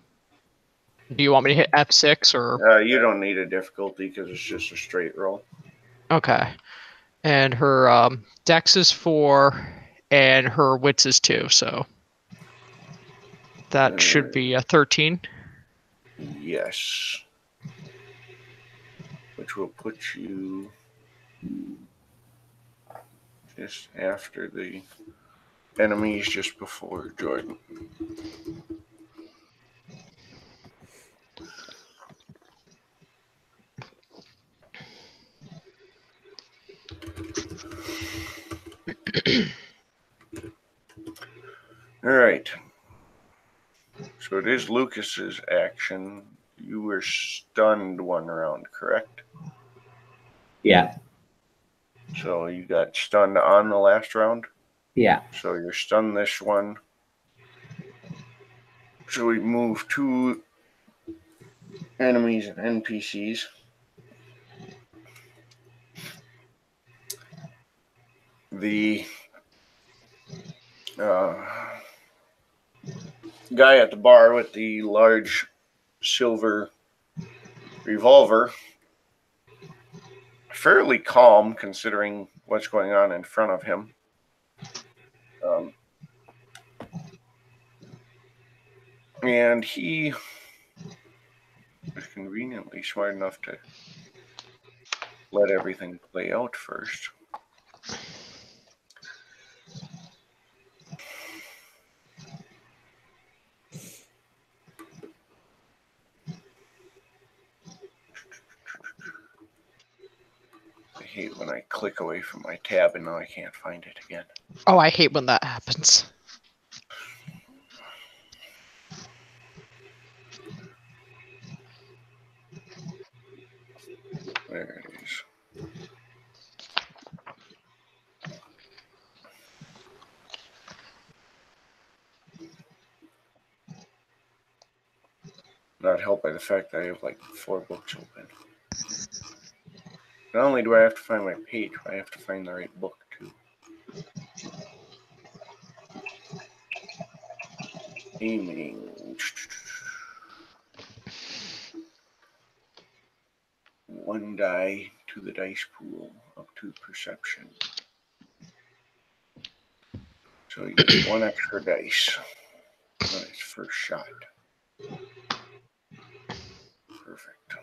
Do you want me to hit F6 or? You don't need a difficulty because it's just a straight roll. Okay. And her dex is 4, and her wits is 2, so that should be a 13. Yes. Which will put you just after the enemies, just before Jordan. All right. So it is Lucas's action. You were stunned one round, correct? Yeah. So you got stunned on the last round? Yeah. So you're stunned this one. So we move 2 enemies and NPCs. The guy at the bar with the large silver revolver, fairly calm considering what's going on in front of him. And he was conveniently smart enough to let everything play out first. I hate when I click away from my tab and now I can't find it again. Oh, I hate when that happens. There it is. Not helped by the fact that I have like 4 books open. Not only do I have to find my page, but I have to find the right book too. Aiming. 1 die to the dice pool, up to perception. So you get 1 extra dice on his first shot. Perfect.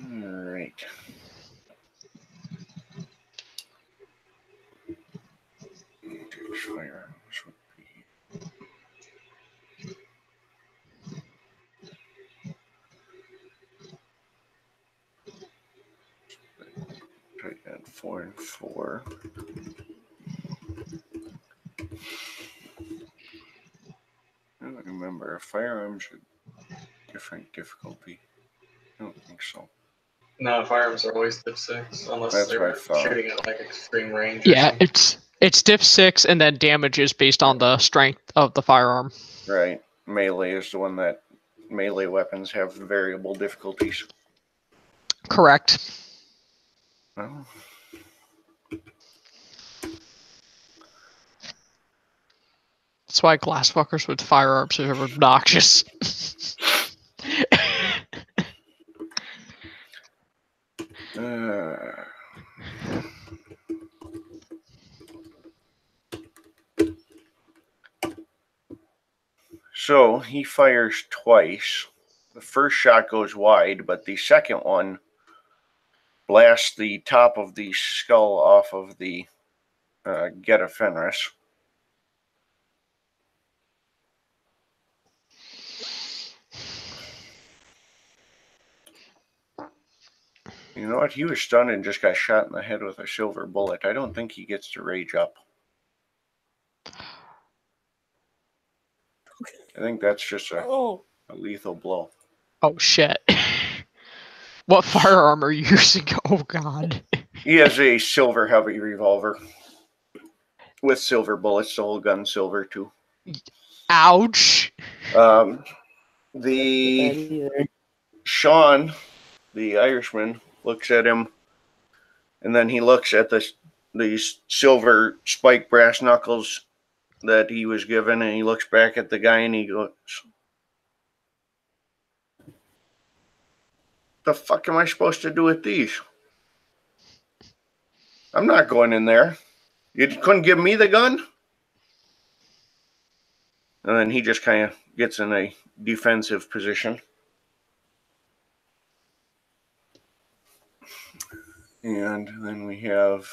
All right. Firearms would be. Try to add 4 and 4. I don't remember. Firearms are different difficulty. I don't think so. No, firearms are always diff 6 unless That's what I they're thought. shooting at like extreme range. Yeah, it's diff 6, and then damage is based on the strength of the firearm. Right. Melee is the one that melee weapons have variable difficulties. Correct. Well, That's why glassfuckers with firearms are obnoxious. So he fires twice. The first shot goes wide, but the second one blasts the top of the skull off of the Geta Fenris. You know what? He was stunned and just got shot in the head with a silver bullet. I don't think he gets to rage up. I think that's just a lethal blow. Oh shit. What firearm are you using? Oh god. He has a silver heavy revolver with silver bullets. The whole gun silver too. Ouch. Sean, the Irishman, looks at him, and then he looks at these silver spiked brass knuckles that he was given, and he looks back at the guy and he goes, The fuck am I supposed to do with these? I'm not going in there. You couldn't give me the gun? And then he just kind of gets in a defensive position. And then we have,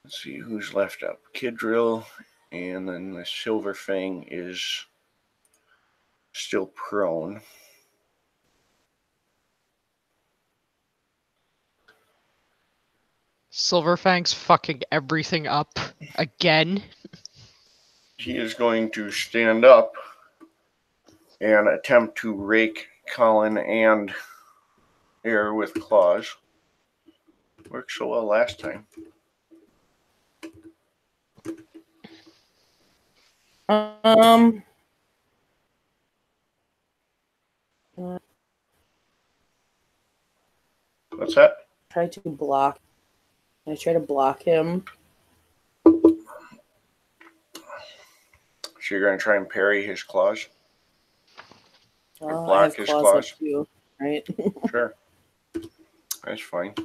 let's see who's left up. Kid Drill, and then the Silver Fang is still prone. Silverfang's fucking everything up again. He is going to stand up and attempt to rake Colin and Air with claws. Worked so well last time. What's that? Try to block. I try to block him. So you're going to try and parry his claws? Oh, block I have his claws, claws. up too, right? Sure. That's fine.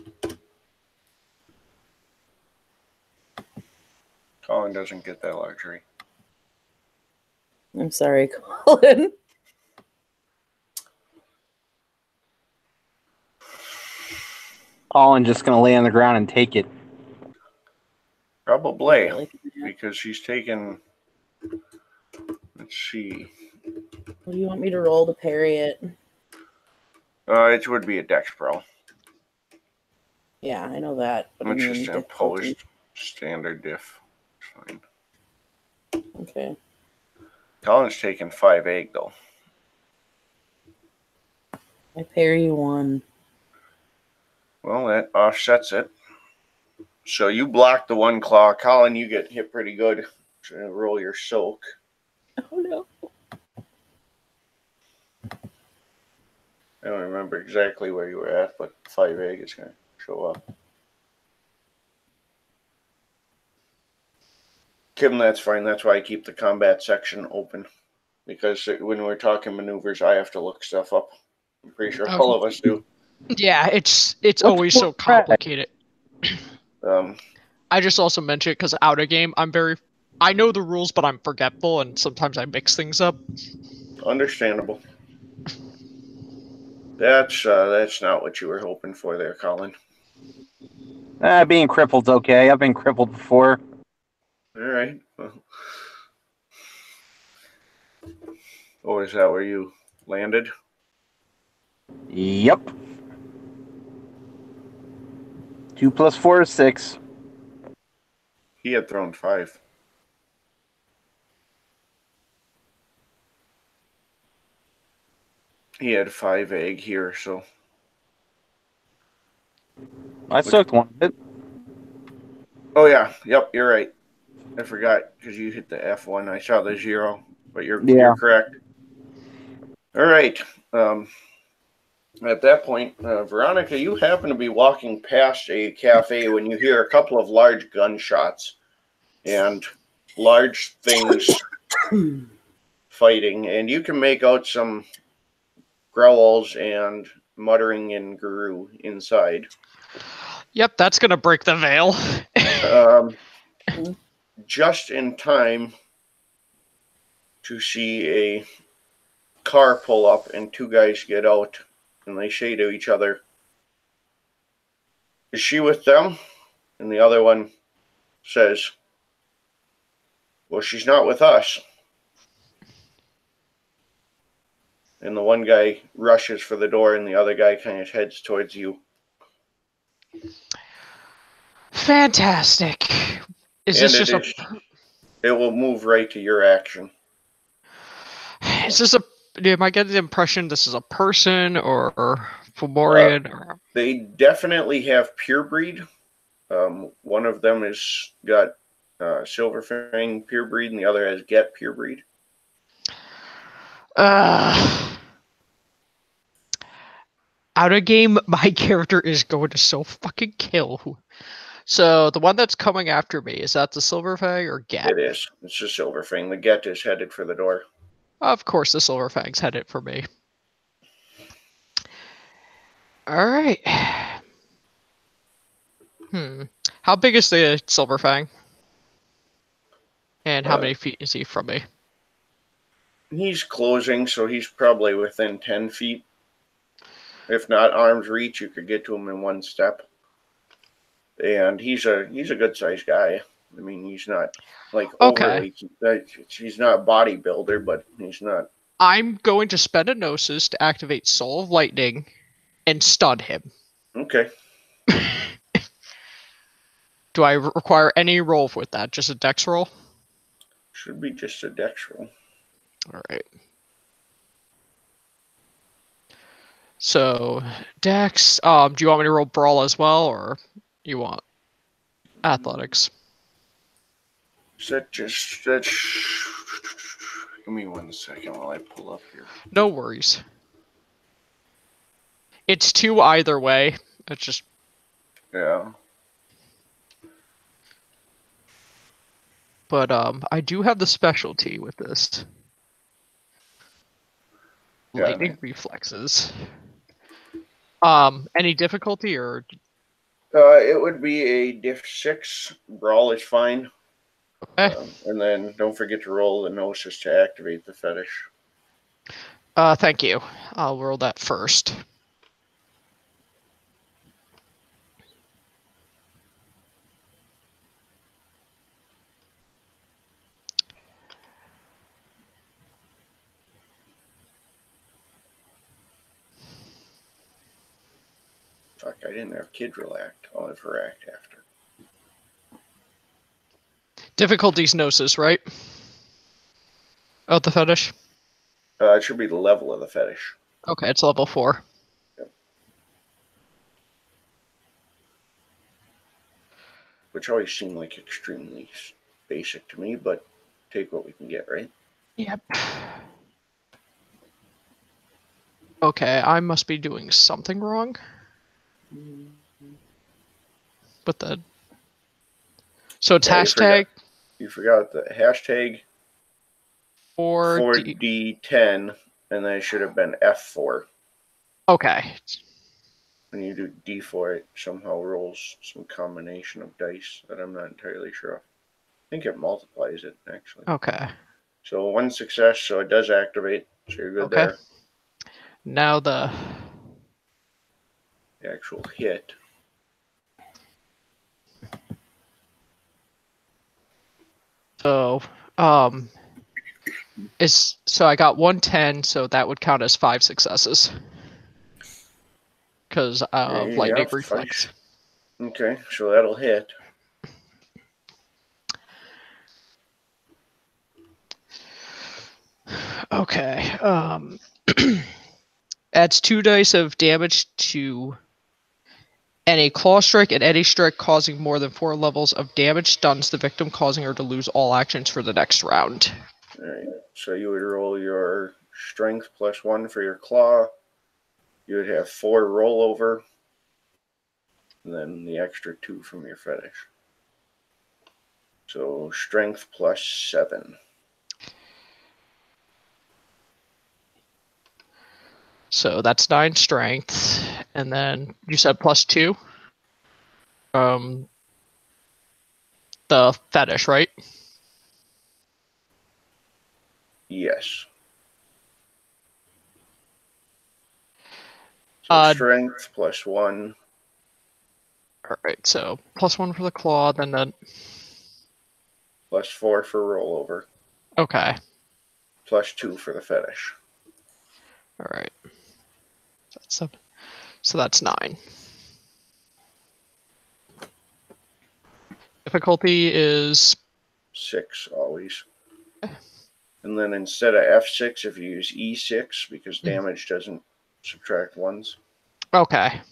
Colin doesn't get that luxury. I'm sorry, Colin. Colin just gonna lay on the ground and take it. Probably, because he's taken. Let's see. What do you want me to roll to parry it? It would be a dex brawl. Yeah, I know that. But It's I mean, just an difficulty. opposed standard diff. It's fine. Okay. Colin's taken 5 egg though. I parry 1. Well, that offsets it. So you block the 1 claw. Colin, you get hit pretty good. So roll your soak. Oh no. I don't remember exactly where you were at, but 5 egg is going to show up. Kim, that's fine. That's why I keep the combat section open. Because when we're talking maneuvers, I have to look stuff up. I'm pretty sure all of us do. Yeah, it's always so complicated. I just also mentioned because out of game, I know the rules, but I'm forgetful, and sometimes I mix things up. Understandable. That's not what you were hoping for there, Colin. Being crippled's okay. I've been crippled before. All right. Well, oh, is that where you landed? Yep. 2 + 4 is 6. He had thrown 5. He had 5 egg here, so. I soaked one of it. Oh yeah, yep, you're right. I forgot because you hit the F1. I saw the 0, but you're correct. All right. At that point, Veronica, you happen to be walking past a cafe when you hear a couple of large gunshots and large things fighting, and you can make out some growls and muttering in Guru inside. Yep, that's gonna break the veil. Just in time to see a car pull up and 2 guys get out, and they say to each other, "Is she with them?" And the other one says, "Well, she's not with us." And the one guy rushes for the door, and the other guy kind of heads towards you. Fantastic. It will move right to your action. Am I getting the impression this is a person or Fomorian? They definitely have pure breed. One of them has got Silver Fang pure breed, and the other has Get pure breed. Out of game, my character is going to so fucking kill. So the one that's coming after me, is that the Silver Fang or Get? It is. It's the Silver Fang. The Get is headed for the door. Of course the Silver Fang's headed for me. All right. How big is the Silver Fang? And how many feet is he from me? He's closing, so he's probably within 10 feet. If not arm's reach, you could get to him in one step. And he's a good sized guy. I mean, he's not like overly. He's not a bodybuilder, but he's not. I'm going to spend a Gnosis to activate Soul of Lightning and stun him. Okay. Do I require any roll with that? Just a dex roll? Should be just a dex roll. All right. So, dex. Do you want me to roll brawl as well, or you want athletics? Give me 1 second while I pull up here. No worries. It's 2 either way. It's just Yeah. But I do have the specialty with this. Yeah, Lightning reflexes. Any difficulty or? It would be a diff 6. Brawl is fine. Okay. And then don't forget to roll the Gnosis to activate the fetish. Thank you. I'll roll that first. Fuck, I didn't have Kidril act. I'll have her act after. Difficulty's Gnosis, right? Oh, the fetish? It should be the level of the fetish. Okay, it's level 4. Yep. Which always seemed like extremely basic to me, but take what we can get, right? Yep. Okay, I must be doing something wrong. But the... So it's hashtag... You forgot the hashtag 4D... 4D10, and then it should have been F4. Okay. When you do D4, it somehow rolls some combination of dice that I'm not entirely sure of. I think it multiplies it, actually. Okay. So 1 success, so it does activate. So you're good there. Now the actual hit. So, so I got 110, so that would count as 5 successes. Because of lightning reflex. Okay, so that'll hit. Okay. Adds 2 dice of damage to any claw strike, and any strike causing more than 4 levels of damage stuns the victim, causing her to lose all actions for the next round. Alright, so you would roll your strength plus 1 for your claw. You would have 4 rollover, and then the extra 2 from your fetish. So strength plus 7. So that's 9 strength, and then you said plus 2? The fetish, right? Yes. So strength plus 1. Alright, so plus 1 for the claw, then plus 4 for rollover. Okay. Plus 2 for the fetish. Alright. So that's 9. Difficulty is 6 always. And then instead of F6, if you use E6, because damage doesn't subtract 1s. Okay.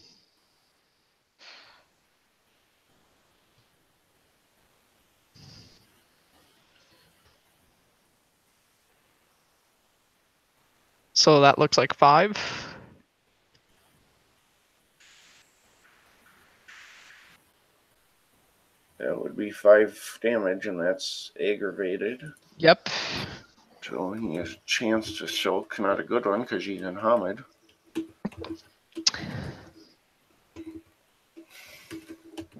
So that looks like 5. That would be 5 damage, and that's aggravated. Yep. So he has a chance to soak. Not a good one, because he's in Hamid.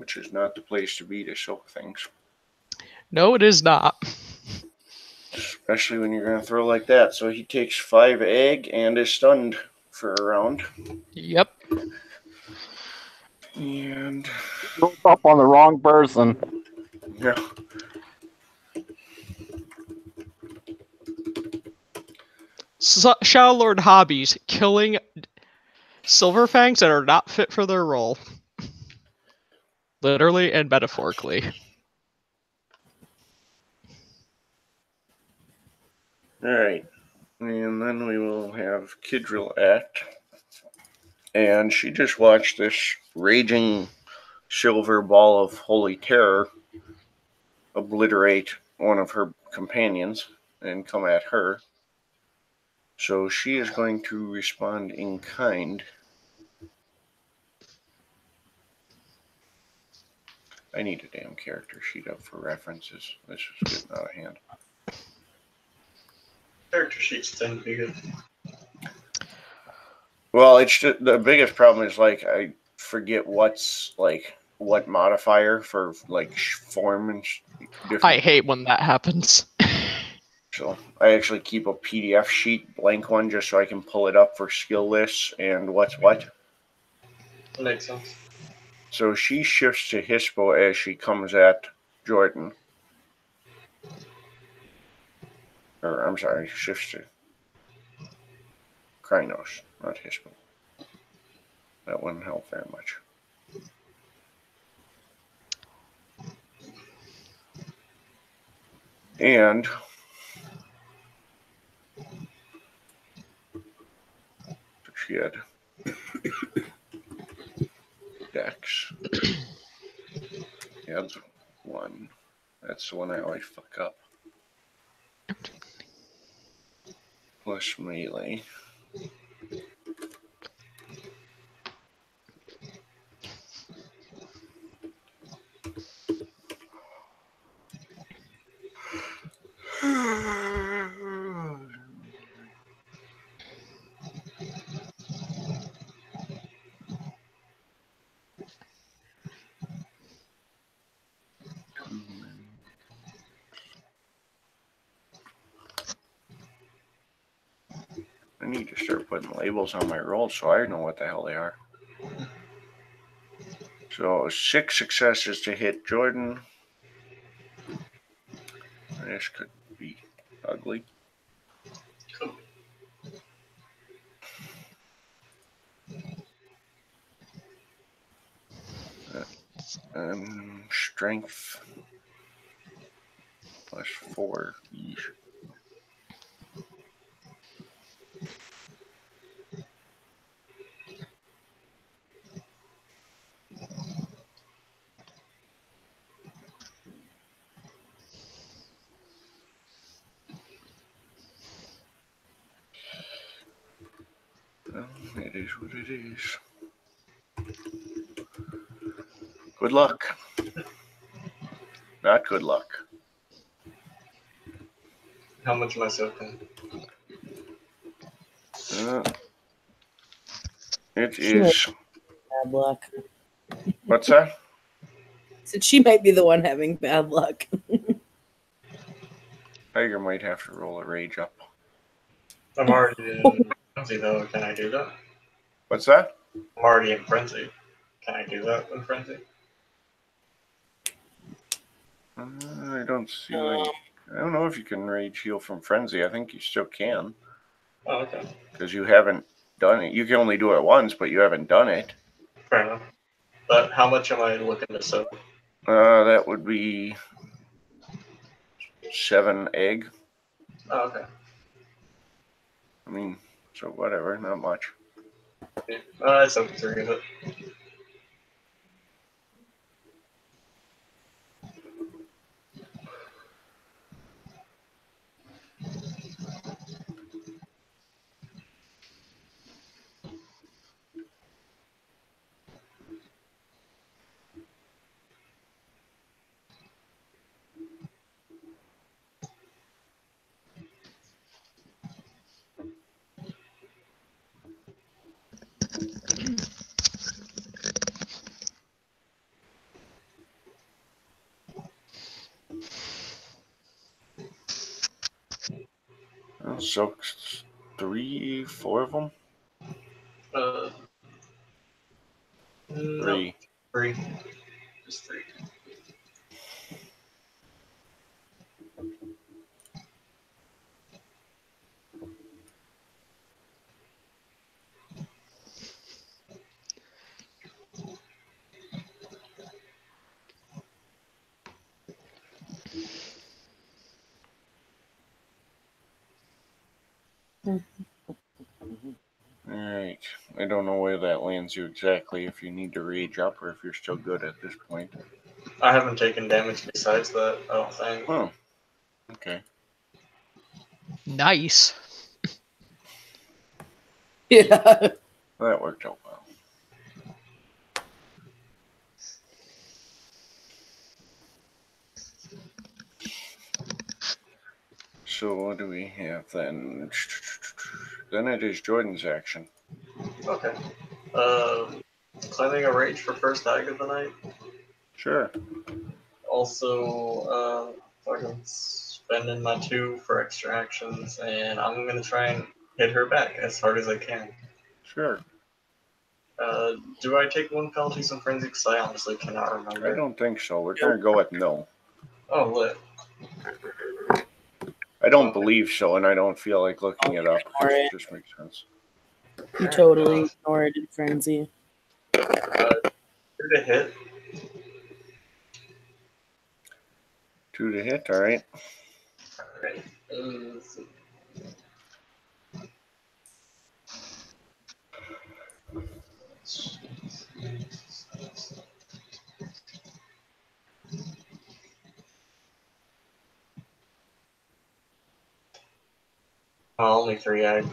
which is not the place to be to soak things. No, it is not. Especially when you're going to throw like that. So he takes 5 egg and is stunned for a round. Yep. And Rolled up on the wrong person. yeah. Shadow Lord hobbies: killing Silverfangs that are not fit for their role. Literally and metaphorically. Alright. And then we will have Kidril act. And she just watched this raging silver ball of holy terror obliterate one of her companions and come at her. So she is going to respond in kind. I need a damn character sheet up for references. This is getting out of hand. Character sheets tend to be good. Well, it's just, the biggest problem is like I forget what's like what modifier for like form and different. I hate when that happens. So I actually keep a PDF sheet, blank one, just so I can pull it up for skill lists and what's what. That makes sense. So she shifts to Hispo as she comes at Jordan. Or I'm sorry, shifts to Krynos, not Hispo. That wouldn't help very much. And she had Dex. Adds 1. That's the one I always fuck up. Plus melee. I need to start putting labels on my rolls so I know what the hell they are. So 6 successes to hit Jordan. This could be ugly. Cool. Strength plus 4 each. Well, it is what it is. Good luck. Not good luck. How much am I soaking? It She is. Bad luck. What's that? So she might be the one having bad luck. Tiger might have to roll a rage up. I'm already in frenzy though. Can I do that? What's that? I'm already in frenzy. Can I do that in frenzy? I don't see. I don't know if you can rage heal from frenzy. I think you still can. Oh, okay. Because you haven't done it. You can only do it once, but you haven't done it. Fair enough. But how much am I looking to soak? That would be 7 egg. Oh, okay. I mean, so whatever, not much. Yeah. I soaked 3 of it. Soaks 3, 4 of them? No, 3. 3. Just 3. Alright. I don't know where that lands you exactly, if you need to rage up or if you're still good at this point. I haven't taken damage besides that, I don't think. Oh. Okay. Nice. Yeah. That worked out well. So what do we have then? Then it is Jordan's action. Okay. Claiming a rage for first ag of the night. Sure. Also, fucking spending my 2 for extra actions, and I'm gonna try and hit her back as hard as I can. Sure. Do I take 1 penalty from frenzy? Because I honestly cannot remember. I don't think so. We're gonna go with no. Oh, lit. I don't believe so, and I don't feel like looking it up. Ignore it. It just makes sense. You totally ignored it in frenzy. 2 to hit. 2 to hit, alright. Alright. Let's see. Oh, only 3 ag.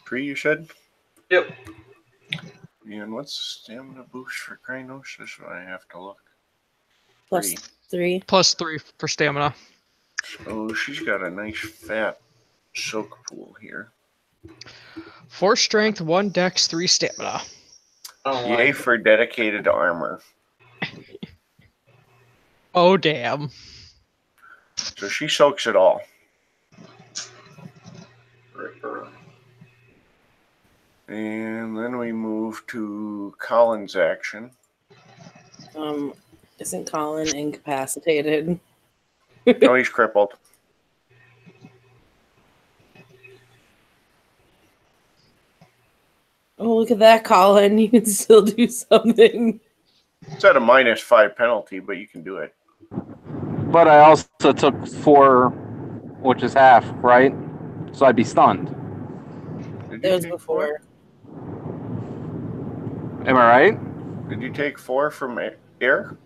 Three, you said? Yep. And what's stamina boost for Krynos? This one I have to look. Plus 3. Plus 3 for stamina. Oh, she's got a nice fat soak pool here. 4 strength, 1 dex, 3 stamina. Oh, Yay for dedicated armor. Oh, damn. So she soaks it all. Ripper. And then we move to Colin's action. Isn't Colin incapacitated? No, he's crippled. Oh, look at that, Colin. You can still do something. It's at a -5 penalty, but you can do it. But I also took 4, which is half, right? So I'd be stunned. Did That you was take before. 4? Am I right? Did you take 4 from air?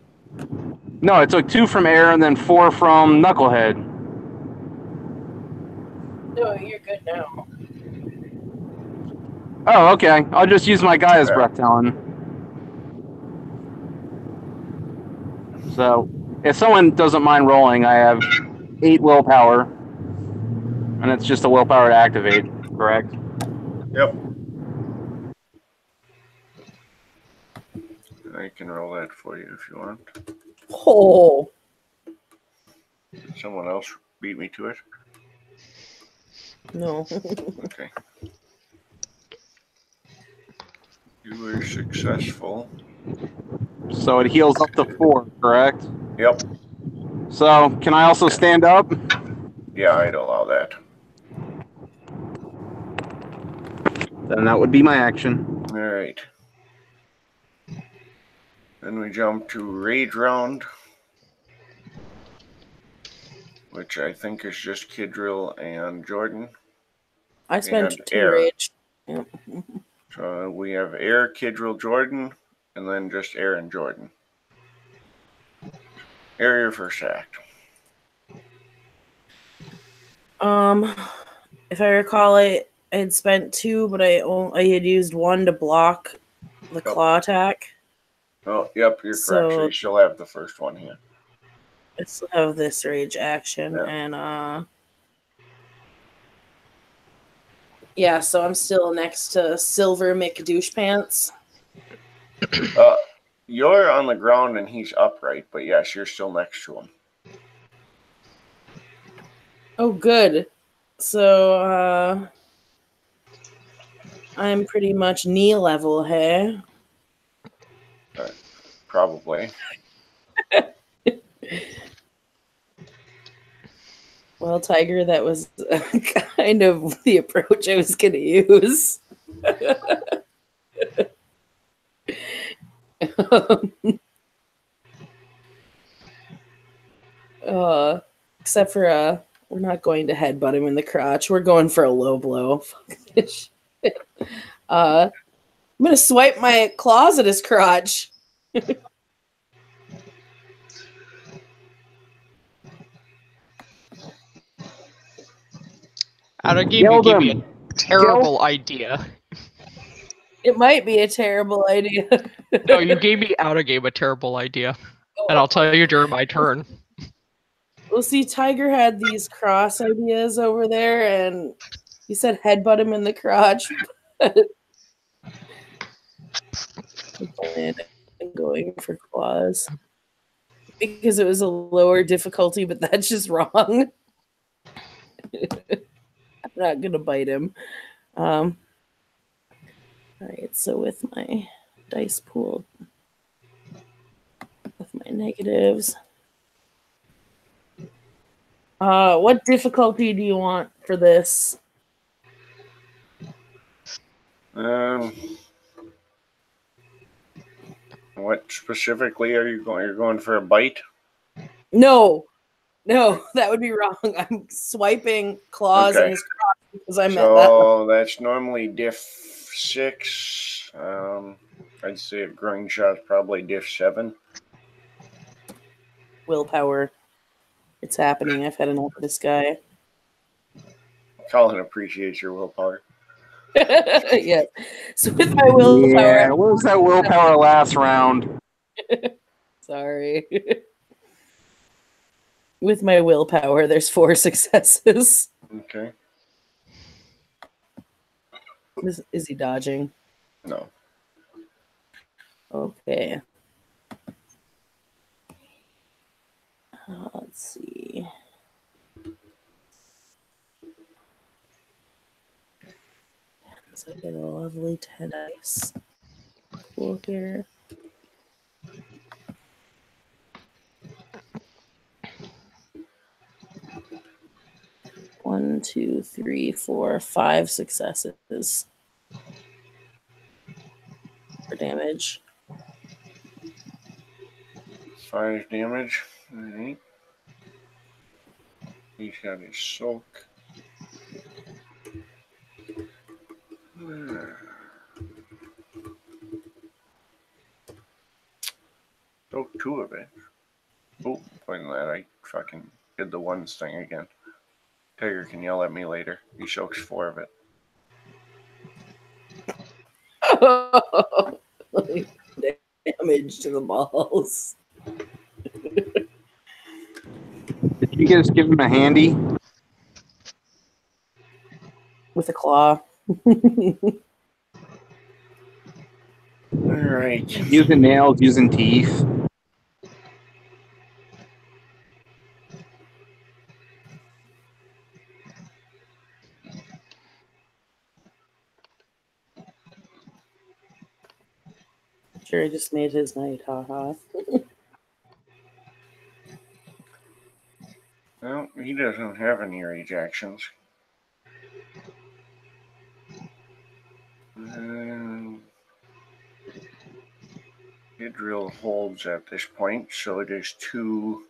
No, I took 2 from air and then 4 from Knucklehead. No, you're good now. Oh, okay. I'll just use my Gaia's Breath Talon. So, if someone doesn't mind rolling, I have 8 willpower. And it's just a willpower to activate, correct? Yep. I can roll that for you if you want. Oh. Did someone else beat me to it? No. Okay. You were successful. So it heals up to 4, correct? Yep. So, can I also stand up? Yeah, I'd allow that. Then that would be my action. All right. Then we jump to Rage Round, which I think is just Kidrill and Jordan. I spent And 2 air. rage. Yep. So we have Air, Kidrill, Jordan, and then just Air and Jordan. Air, your first act. If I recall, I had spent 2, but I had used 1 to block the claw attack. Oh, yep, you're correct. So you still have the first one here. I still have this rage action, Yeah. and Yeah, so I'm still next to Silver McDouchepants. You're on the ground and he's upright, but yes, you're still next to him. Oh, good. So, I'm pretty much knee level, hey? Probably. Well, Tiger, that was kind of the approach I was going to use. Except for, we're not going to headbutt him in the crotch. We're going for a low blow. Fuck this shit. I'm going to swipe my claws at his crotch. Out of game, you gave me a terrible idea. It might be a terrible idea. No, you gave me out of game a terrible idea. And I'll tell you during my turn. Well, see, Tiger had these cross ideas over there, and he said headbutt him in the crotch. I'm going for claws. Because it was a lower difficulty, but that's just wrong. I'm not going to bite him. All right, so with my dice pool, with my negatives. What difficulty do you want for this? What specifically are you going? You're going for a bite? No, that would be wrong. I'm swiping claws in his crotch because I meant that. So that's normally diff 6. I'd say a growing shot is probably diff 7. Willpower. It's happening. I've had enough of this guy. Colin appreciates your willpower. Yeah. So with my willpower. Yeah, what was that willpower last round? Sorry. With my willpower, there's 4 successes. Okay. Is he dodging? No. Okay. Let's see. So I get a lovely 10 dice. Cool here. One, 2, 3, 4, 5 successes for damage. 5 damage. Alright. He's got his soak. Soak 2 of it. Oh, finally I fucking did the ones thing again. Tiger can yell at me later. He soaks 4 of it. Damage to the balls. Did you guys give him a handy? With a claw. Alright. Using nails, using teeth. Sure, I just made his night, haha. Well, he doesn't have any rage actions. Hidril holds at this point, so it is to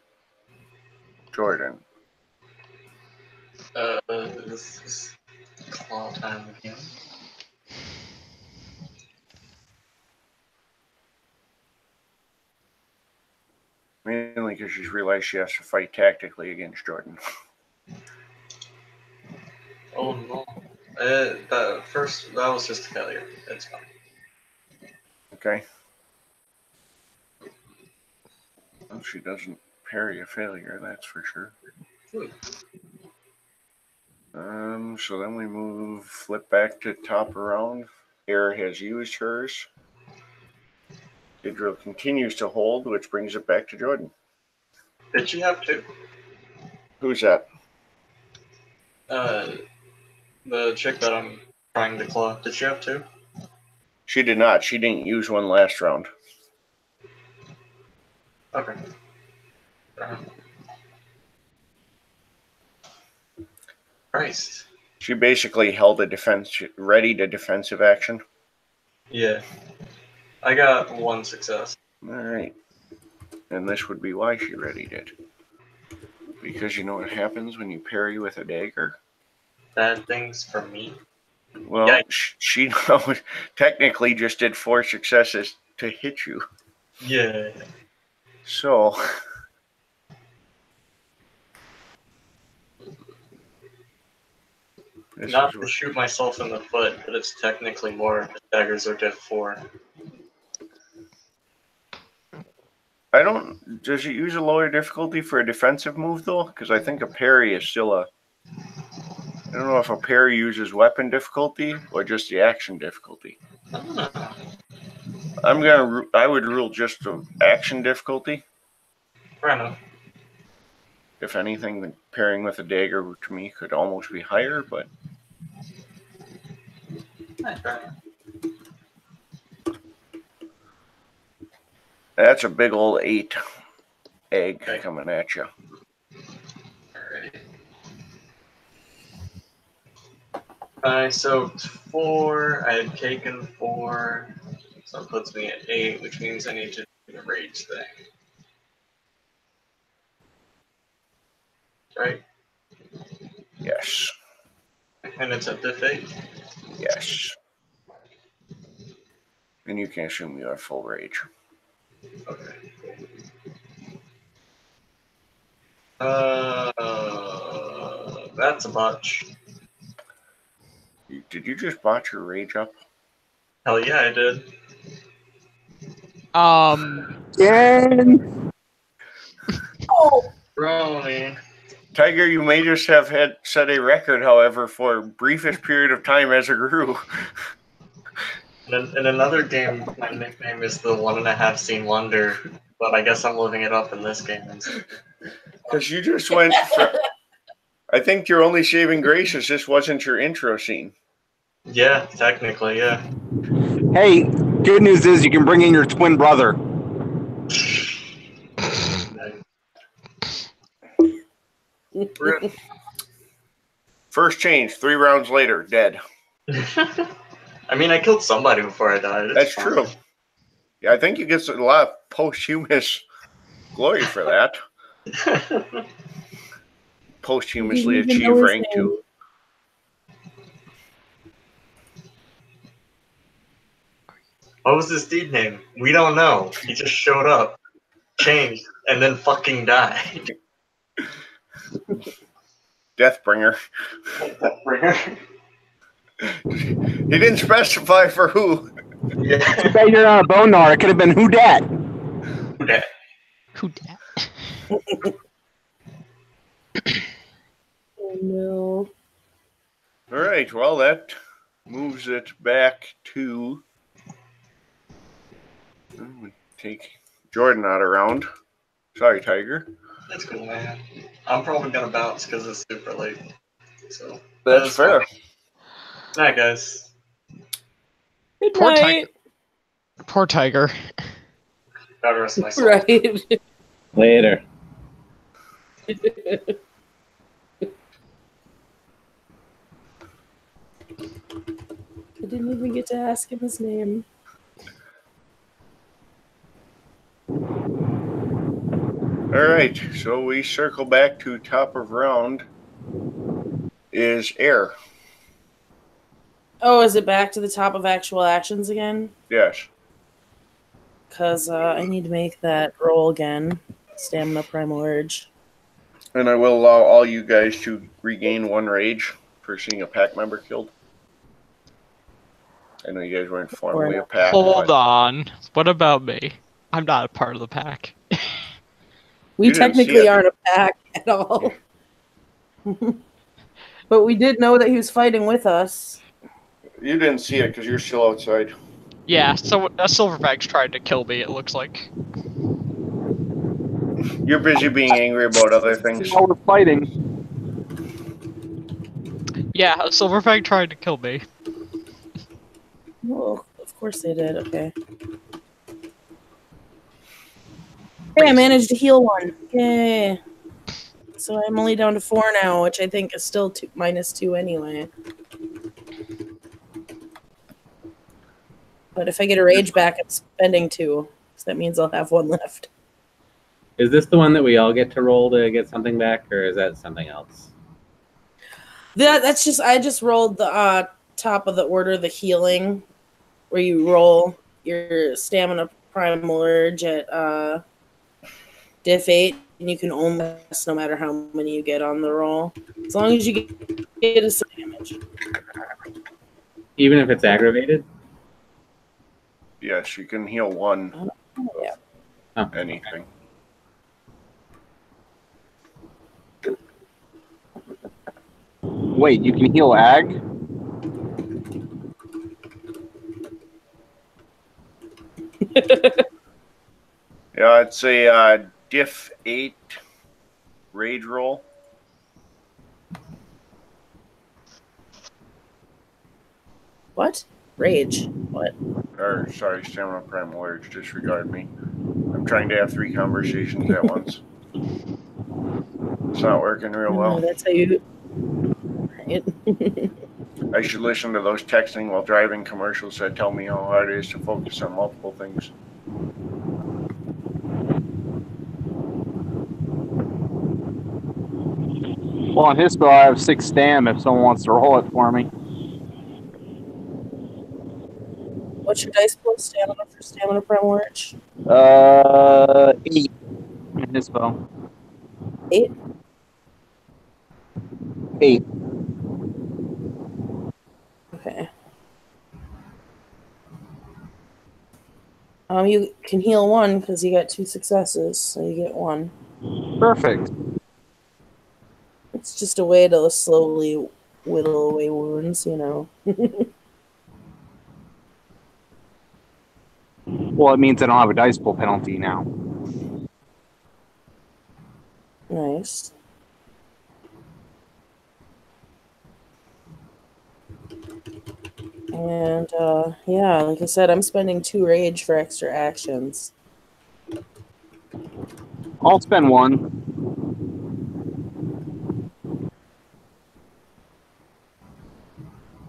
Jordan. This is claw time again. Mainly because she's realized she has to fight tactically against Jordan. Oh no. That was just a failure. It's fine. Okay. Well, she doesn't parry a failure, that's for sure. So then we flip back to top around. Air has used hers. Idril continues to hold, which brings it back to Jordan. Did she have two? Who's that? The chick that I'm trying to claw. Did she have two? She did not. She didn't use one last round. Okay. Christ. She basically held a ready to defensive action. Yeah. I got one success. All right. And this would be why she readied it. Because you know what happens when you parry with a dagger? Bad things for me. Well, Yeah. she technically just did 4 successes to hit you. Yeah. So, Not to shoot myself in the foot, but it's technically more. Daggers are diff 4. I don't. Does it use a lower difficulty for a defensive move though? Because I think a parry is still a. I don't know if a parry uses weapon difficulty or just the action difficulty. I would rule just the action difficulty. Fair enough. If anything, parrying with a dagger to me could almost be higher, but. That's a big old 8 egg coming at you. I soaked 4, I had taken 4, so it puts me at 8, which means I need to do the rage thing. Right? Yes. And it's at diff 8? Yes. And you can assume you have full rage. Okay. That's a botch. Did you just botch your rage up? Hell yeah, I did. Oh, Brony. Tiger, you may just have set a record, however, for briefest period of time as a guru. In another game, my nickname is the 1.5 Scene Wonder, but I guess I'm living it up in this game. Because you just went for... I think your only saving grace is this wasn't your intro scene. Yeah, technically, yeah. Hey, good news is you can bring in your twin brother. First change, 3 rounds later, dead. I mean, I killed somebody before I died. That's true. Yeah, I think you get a lot of posthumous glory for that. Posthumously achieve rank 2. What was his deed name? We don't know. He just showed up, changed, and then fucking died. Deathbringer. Deathbringer. He didn't specify for who. Yeah. Too bad you're not a bonar. It could have been who dat. Who dat? Who dat? oh no. All right, well, that moves it back to... Take Jordan out of round. Sorry, Tiger. That's cool, man. I'm probably gonna bounce because it's super late. So That's fair. Night, guys. Good Poor night. Poor Tiger. Gotta rest my soul. Right. Later. I didn't even get to ask him his name. All right, so we circle back to top of round is air. Oh, is it back to the top of actual actions again? Yes. Because I need to make that roll again. Stamina Primal Urge. And I will allow all you guys to regain 1 rage for seeing a pack member killed. I know you guys weren't formally a pack. Hold on. What about me? I'm not a part of the pack. We technically aren't a pack at all. But we did know that he was fighting with us. You didn't see it because you're still outside. Yeah, so a silverbag's trying to kill me, it looks like. You're busy being angry about other things. While we're fighting, Yeah, a silverbag tried to kill me. Oh, of course they did. Okay. Hey, I managed to heal one. Yay. So I'm only down to 4 now, which I think is still -2 anyway. But if I get a rage back, I'm spending 2. So that means I'll have 1 left. Is this the one that we all get to roll to get something back, or is that something else? That's just I just rolled the top of the order, the healing, where you roll your stamina primal urge at diff 8, and you can only miss no matter how many you get on the roll, as long as you get a damage. Even if it's aggravated? Yes, you can heal 1. Yeah. Oh. Anything. wait, you can heal ag? Yeah, it's a diff 8 rage roll. What? Rage? What? Or, sorry, stamina primal urge. Disregard me. I'm trying to have 3 conversations at once. It's not working real well. That's how you. Right. I should listen to those texting while driving commercials that tell me how hard it is to focus on multiple things. Well, on his spell, I have 6 stam if someone wants to roll it for me. What's your dice plus stamina for stamina primal urge? 8 in his spell. 8? 8. Okay. You can heal 1 because you got 2 successes, so you get 1. Perfect. It's just a way to slowly whittle away wounds, you know. Well, it means I don't have a dice pool penalty now. Nice. And yeah, like I said, I'm spending 2 rage for extra actions. I'll spend 1.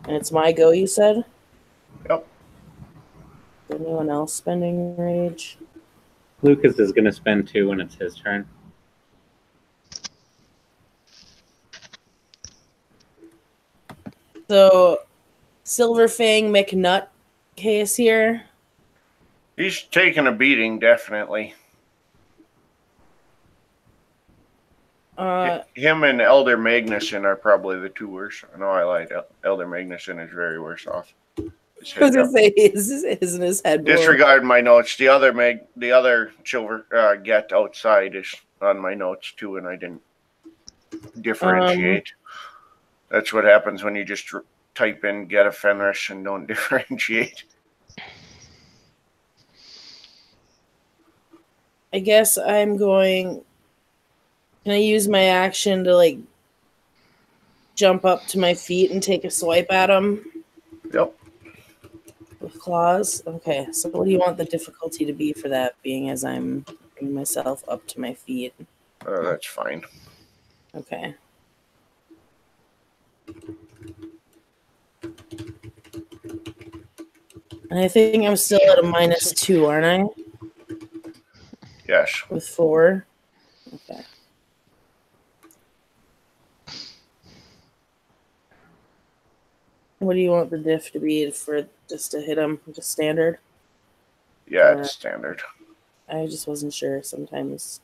And it's my go, you said? Yep. Is anyone else spending rage? Lucas is going to spend 2 when it's his turn. So, Silver Fang McNut case here. He's taking a beating, definitely. Him and Elder Magnuson are probably the 2 worst. No, I lied. Elder Magnuson is very worse off. I was gonna say, isn't his head blown? Disregard my notes. The other silver get outside is on my notes too, and I didn't differentiate. That's what happens when you just type in "get a Fenris" and don't differentiate. I guess I'm going. Can I use my action to like jump up to my feet and take a swipe at him? Yep. With claws? Okay, so what do you want the difficulty to be for that, being as I'm bringing myself up to my feet? That's fine. Okay. And I think I'm still at a -2, aren't I? Yes. With 4? Okay. What do you want the diff to be for just to hit him? Just standard? Yeah, it's standard. I just wasn't sure. Sometimes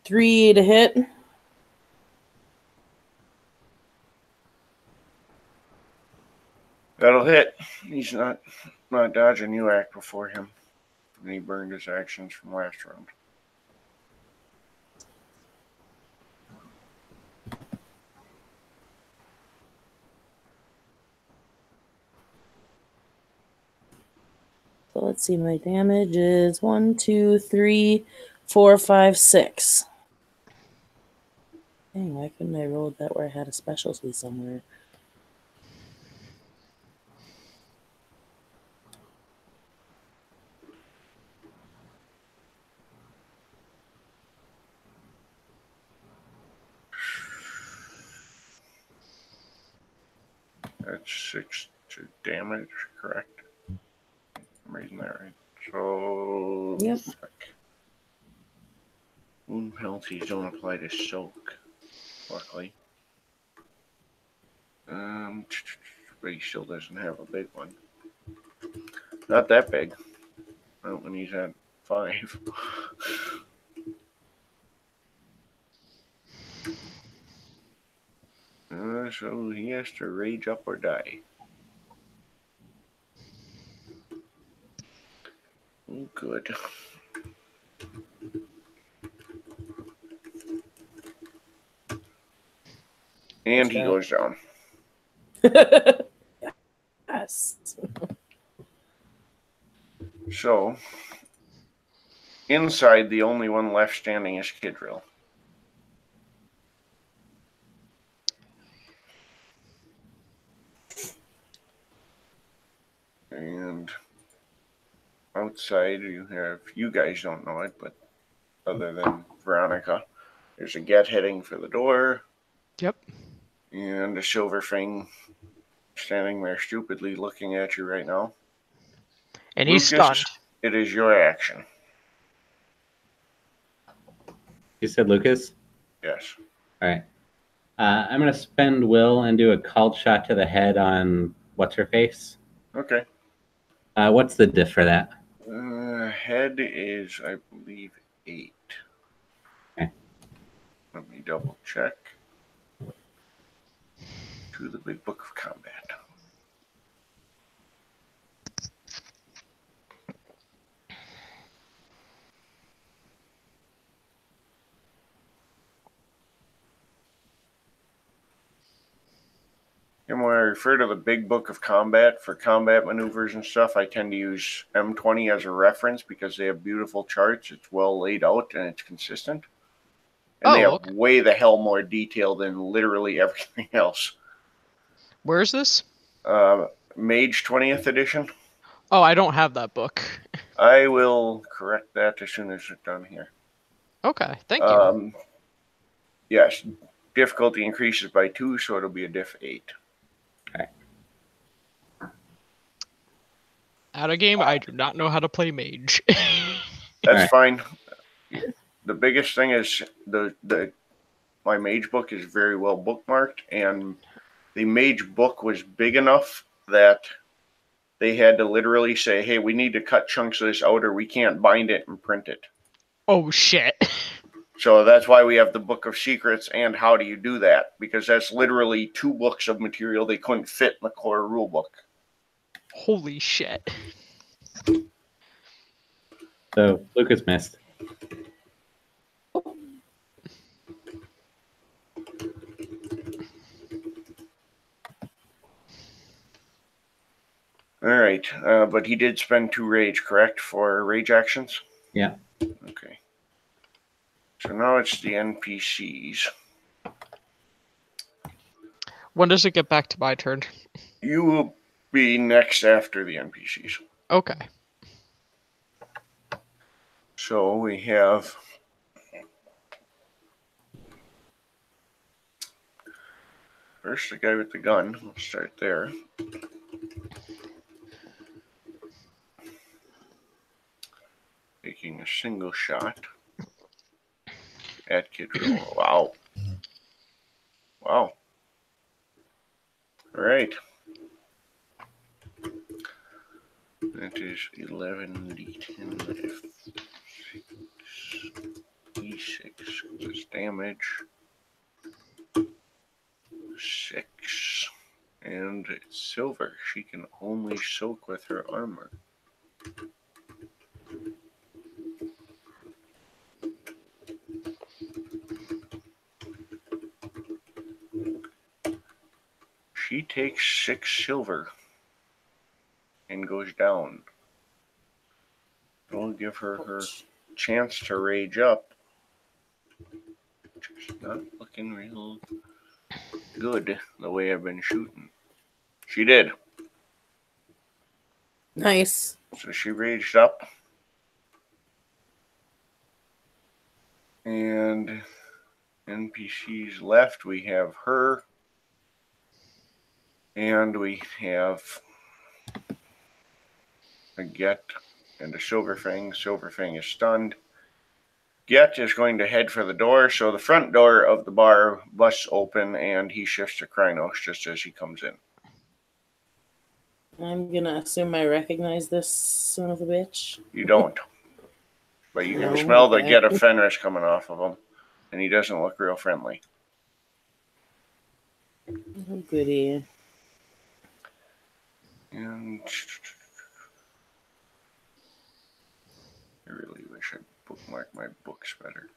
3 to hit. That'll hit. He's not dodging. You act before him. And he burned his actions from last round. let's see. My damage is 1, 2, 3, 4, 5, 6. Dang, why couldn't I roll that where I had a specialty somewhere? That's 6 to damage, correct? I'm reading that right. So, Yep. fuck. Wound penalties don't apply to soak, luckily. But he still doesn't have a big one. Not that big. Not when he's at 5. So he has to rage up or die. Oh, good. And he goes down. Yes. So, inside, the only one left standing is Kidrill. And outside, you guys don't know it, but other than Veronica, there's a Get heading for the door. Yep. And a Silver Fang standing there stupidly looking at you right now. And Lucas, he's stunned. it is your action. You said Lucas? Yes. All right. I'm going to spend will and do a called shot to the head on what's-her-face. Okay. What's the diff for that? Head is, I believe, 8. Okay. Let me double check. To the big book of combat. And when I refer to the big book of combat for combat maneuvers and stuff, I tend to use M20 as a reference because they have beautiful charts. It's well laid out and it's consistent. And they have way the hell more detail than literally everything else. Where is this? Mage 20th edition. Oh, I don't have that book. I will correct that as soon as it's done here. Okay, thank you. Yes, difficulty increases by 2, so it'll be a diff 8. Okay. Out of game, I do not know how to play mage. That's fine. The biggest thing is my mage book is very well bookmarked, and the mage book was big enough that they had to literally say, hey, we need to cut chunks of this out or we can't bind it and print it. Oh, shit. So that's why we have the Book of Secrets and How Do You Do That, because that's literally 2 books of material they couldn't fit in the core rulebook. Holy shit. So Lucas missed. All right, but he did spend 2 rage, correct, for rage actions? Yeah. Okay. So now it's the NPCs. When does it get back to my turn? You will be next after the NPCs. Okay. So we have first the guy with the gun. We'll start there. Taking a single shot at Kidrill. Wow. Wow. All right. That is 11d10 d6 plus damage. 6. And it's silver. She can only soak with her armor. She takes 6 silver and goes down. Don't give her chance to rage up. She's not looking real good the way I've been shooting. She did. Nice. So she raged up. And NPCs left. We have her. And we have a Get and a Silverfang. Silverfang is stunned. Get is going to head for the door, so the front door of the bar busts open and he shifts to Krynos just as he comes in. I'm gonna assume I recognize this son of a bitch. You don't. But you can No? smell the Okay. Get of Fenris coming off of him, and he doesn't look real friendly. Oh, goody. And I really wish I'd bookmark my books better.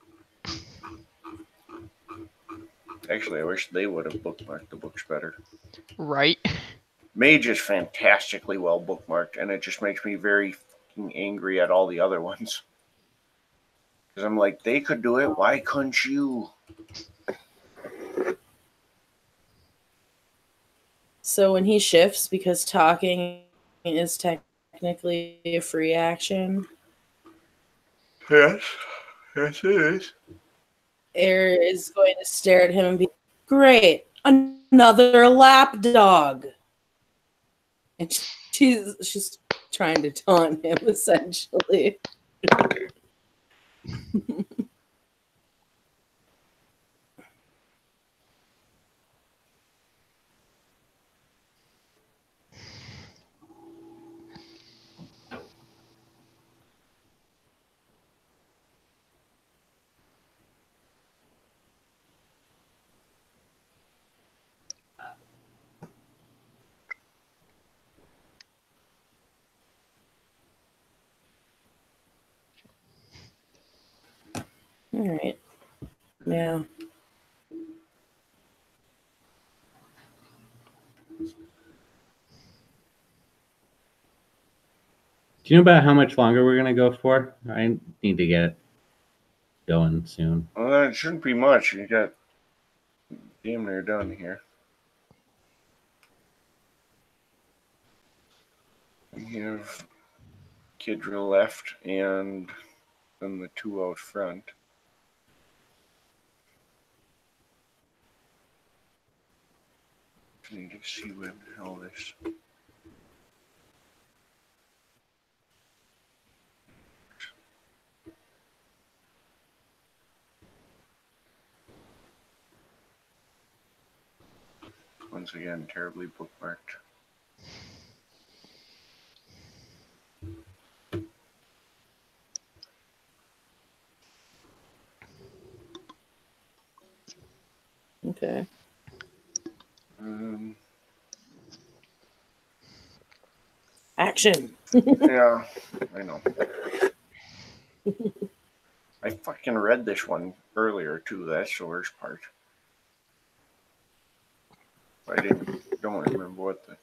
Actually, I wish they would have bookmarked the books better. Right? Mage is fantastically well bookmarked, and it just makes me very fucking angry at all the other ones. Because I'm like, they could do it, why couldn't you? So when he shifts, because talking is technically a free action, Yes, yes it is. Air is going to stare at him and be, great, another lap dog. And she's trying to taunt him, essentially. All right. Yeah. Do you know about how much longer we're gonna go for? I need to get going soon. Well, it shouldn't be much. You got damn near done here. We have Kidra left and then the two out front. I need to see where the hell this. Once again, terribly bookmarked. Okay. Action. Yeah, I know. I fucking read this one earlier too. That's the worst part. I don't remember what the.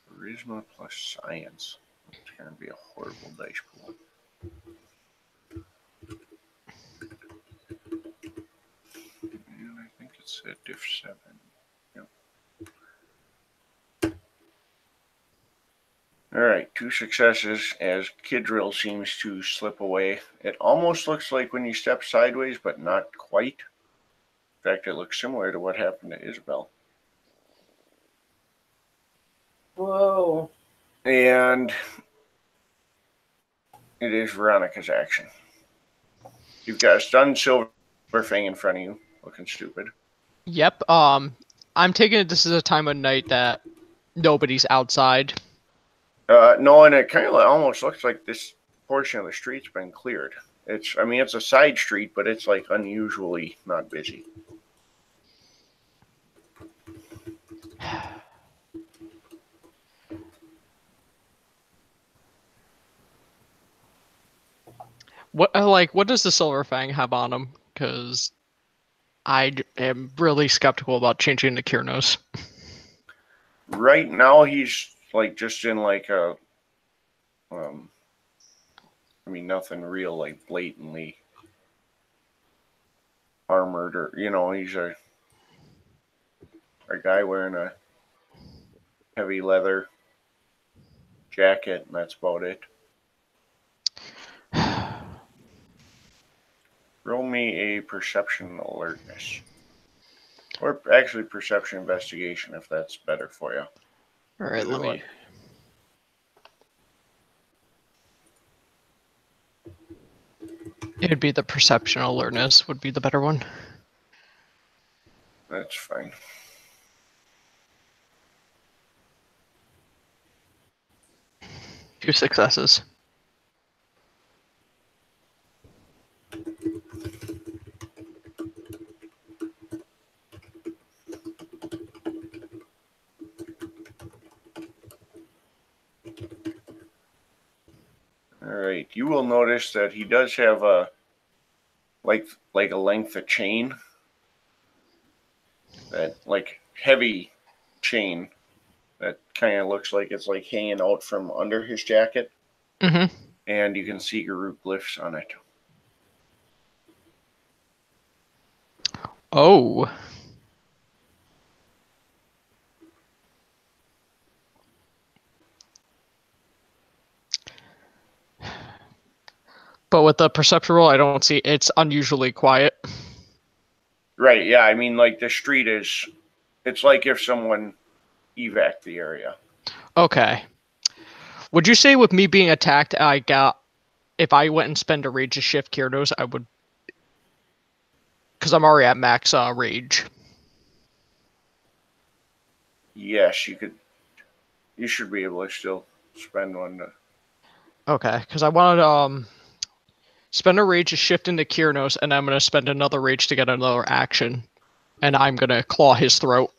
Charisma plus science. It's gonna be a horrible dice pool. And I think it's a diff 7. Yep. Alright, 2 successes as Kidrill seems to slip away. It almost looks like when you step sideways, but not quite. In fact, it looks similar to what happened to Isabel. Whoa. And it is Veronica's action. You've got a stunned Silverfang in front of you, looking stupid. Yep. I'm taking it this is a time of night that nobody's outside. No, and it kind of almost looks like this portion of the street's been cleared. It's a side street, but it's like unusually not busy. What what does the Silver Fang have on him? Because I am really skeptical about changing to Kyrnos. Right now, he's like just in like a, I mean, nothing real like blatantly armored or he's a guy wearing a heavy leather jacket, and that's about it. Roll me a perception alertness. Or actually perception investigation, if that's better for you. All right, Either let one. me. It'd be the perception alertness would be the better one. That's fine. Two successes. All right. You will notice that he does have a like a length of chain, that like heavy chain that kind of looks like it's like hanging out from under his jacket, Mm-hmm. and you can see Garuk glyphs on it. Oh. But with the perception roll, I don't see it's unusually quiet. Right, yeah, I mean, like, the street is, it's like if someone evac the area. Okay. Would you say with me being attacked, if I went and spend a rage to shift Kyrnos, I would, because I'm already at max rage. Yes, you should be able to still spend one to... Okay, because I want to spend a rage to shift into Kyrnos, and I'm going to spend another rage to get another action, and I'm going to claw his throat.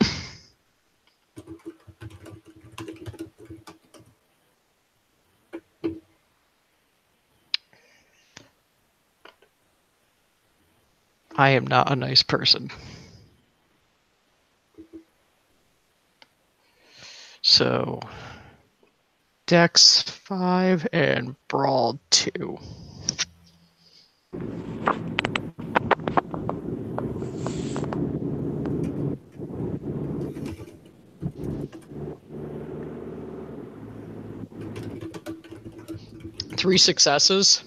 I am not a nice person. So, Dex 5 and Brawl 2. Three successes.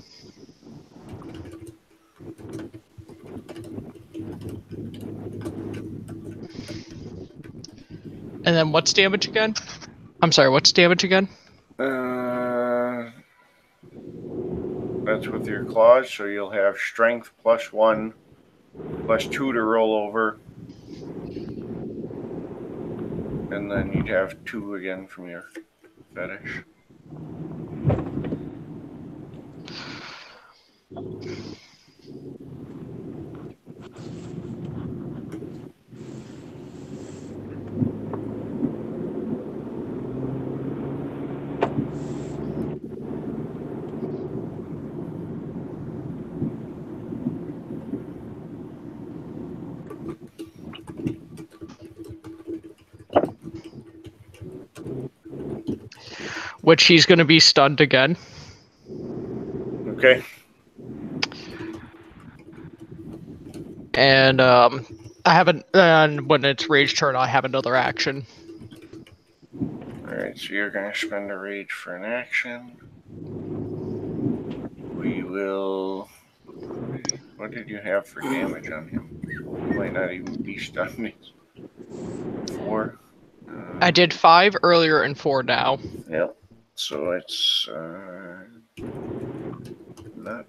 And then what's damage again? I'm sorry, what's damage again? That's with your claws, so you'll have strength +1, +2 to roll over, and then you'd have 2 again from your fetish. Which he's going to be stunned again. Okay. And I haven't. And when it's rage turn, I have another action. Alright, so you're going to spend a rage for an action. We will... What did you have for damage on him? He might not even be stunned. 4. I did 5 earlier and 4 now. Yep. So it's not...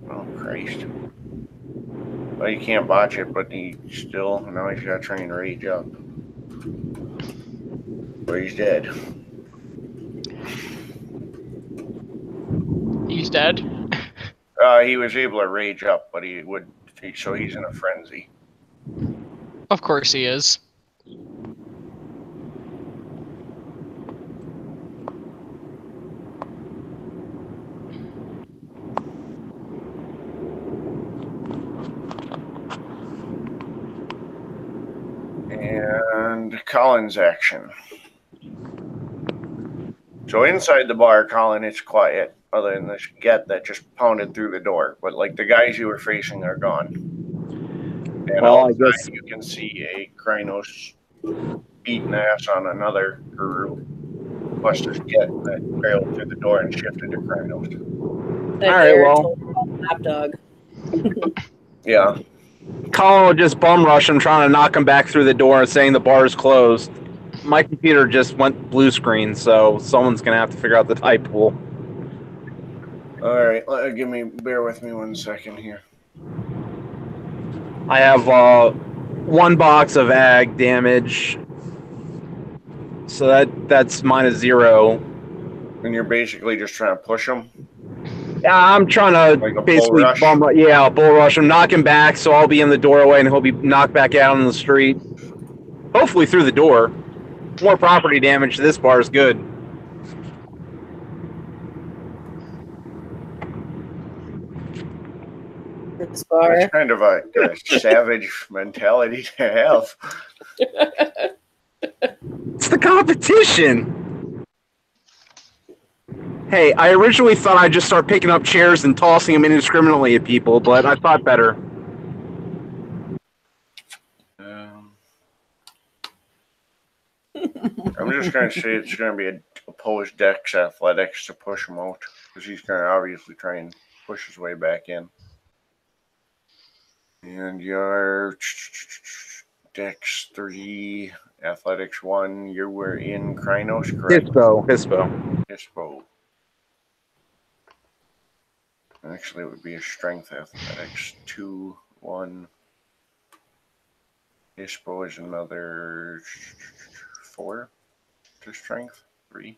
Oh, Christ. Well, you can't botch it, but now he's got to try and rage up. Or he's dead. He's dead? He was able to rage up, but so he's in a frenzy. Of course he is. And Colin's action. So inside the bar, Colin, it's quiet, other than this get that just pounded through the door. But like the guys you were facing are gone. And Well, I outside guess you can see a Krynos beating ass on another guru. Plus there's get that trailed through the door and shifted to Krynos. That All right, Garrett well. told me about Lapdog. Yeah. Colin will just bum rush him, trying to knock him back through the door and saying the bar is closed. My computer just went blue screen, so someone's gonna have to figure out the type pool. All right, bear with me 1 second here. I have 1 box of ag damage, so that's -0. And you're basically just trying to push them. Yeah, I'm trying to Like a basically bull rush? bull rush him, knock him back, so I'll be in the doorway and he'll be knocked back out on the street. Hopefully through the door. More property damage to this bar is good. This bar. That's kind of a savage mentality to have. It's the competition. Hey, I originally thought I'd just start picking up chairs and tossing them indiscriminately at people, but I thought better. I'm just going to say it's going to be a opposed Dex athletics to push him out, because he's going to obviously try and push his way back in. And your Dex 3, athletics 1, you were in Krynos, correct? Hispo. Actually, it would be a strength athletics 2, 1. Hispo is another 4 to strength 3.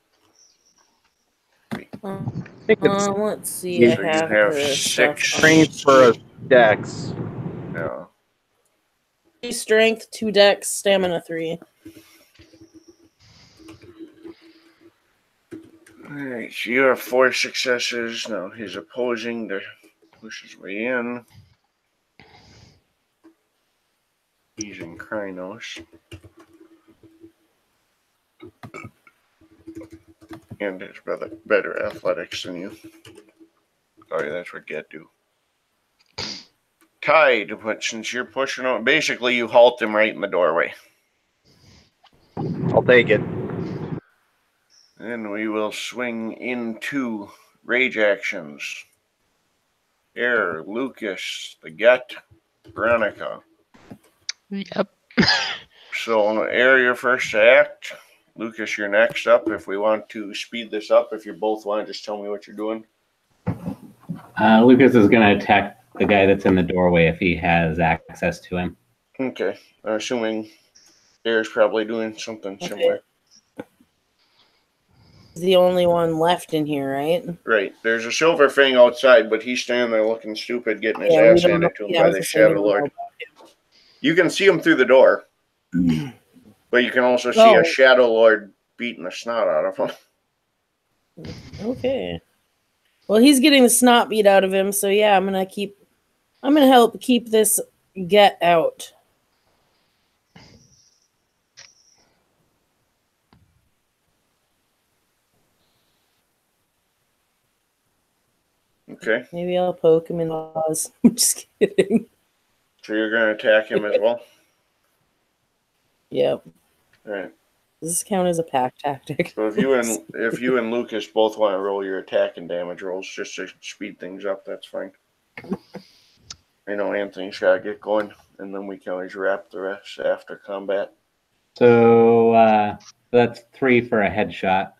Let's see. So I you have the 6 strength for a Dex. Yeah. 3 strength, 2 Dex, stamina 3. Alright, so you have 4 successes. Now he's opposing to push his way in. He's in Krynos. And has better athletics than you. Oh yeah, that's what get do. Tied, but since you're pushing on, basically you halt him right in the doorway. I'll take it. Then we will swing into rage actions. Air, Lucas, the Get, Veronica. Yep. So, Air, you're first to act. Lucas, you're next up. If we want to speed this up, if you both want to just tell me what you're doing. Lucas is going to attack the guy that's in the doorway if he has access to him. Okay. I'm assuming Air's probably doing something similar. He's the only one left in here, right? Right. There's a silver thing outside, but he's standing there looking stupid, getting his ass handed to him by the Shadow Lord. You can see him through the door, but you can also see a Shadow Lord beating the snot out of him. Okay. Well, he's getting the snot beat out of him, so yeah, I'm gonna help keep this Get out. Okay. Maybe I'll poke him in the paws. I'm just kidding. So you're going to attack him as well? Yep. All right. Does this count as a pack tactic? So if you and Lucas both want to roll your attack and damage rolls just to speed things up, that's fine. I know Anthony's got to get going, and then we can always wrap the rest after combat. So that's 3 for a headshot.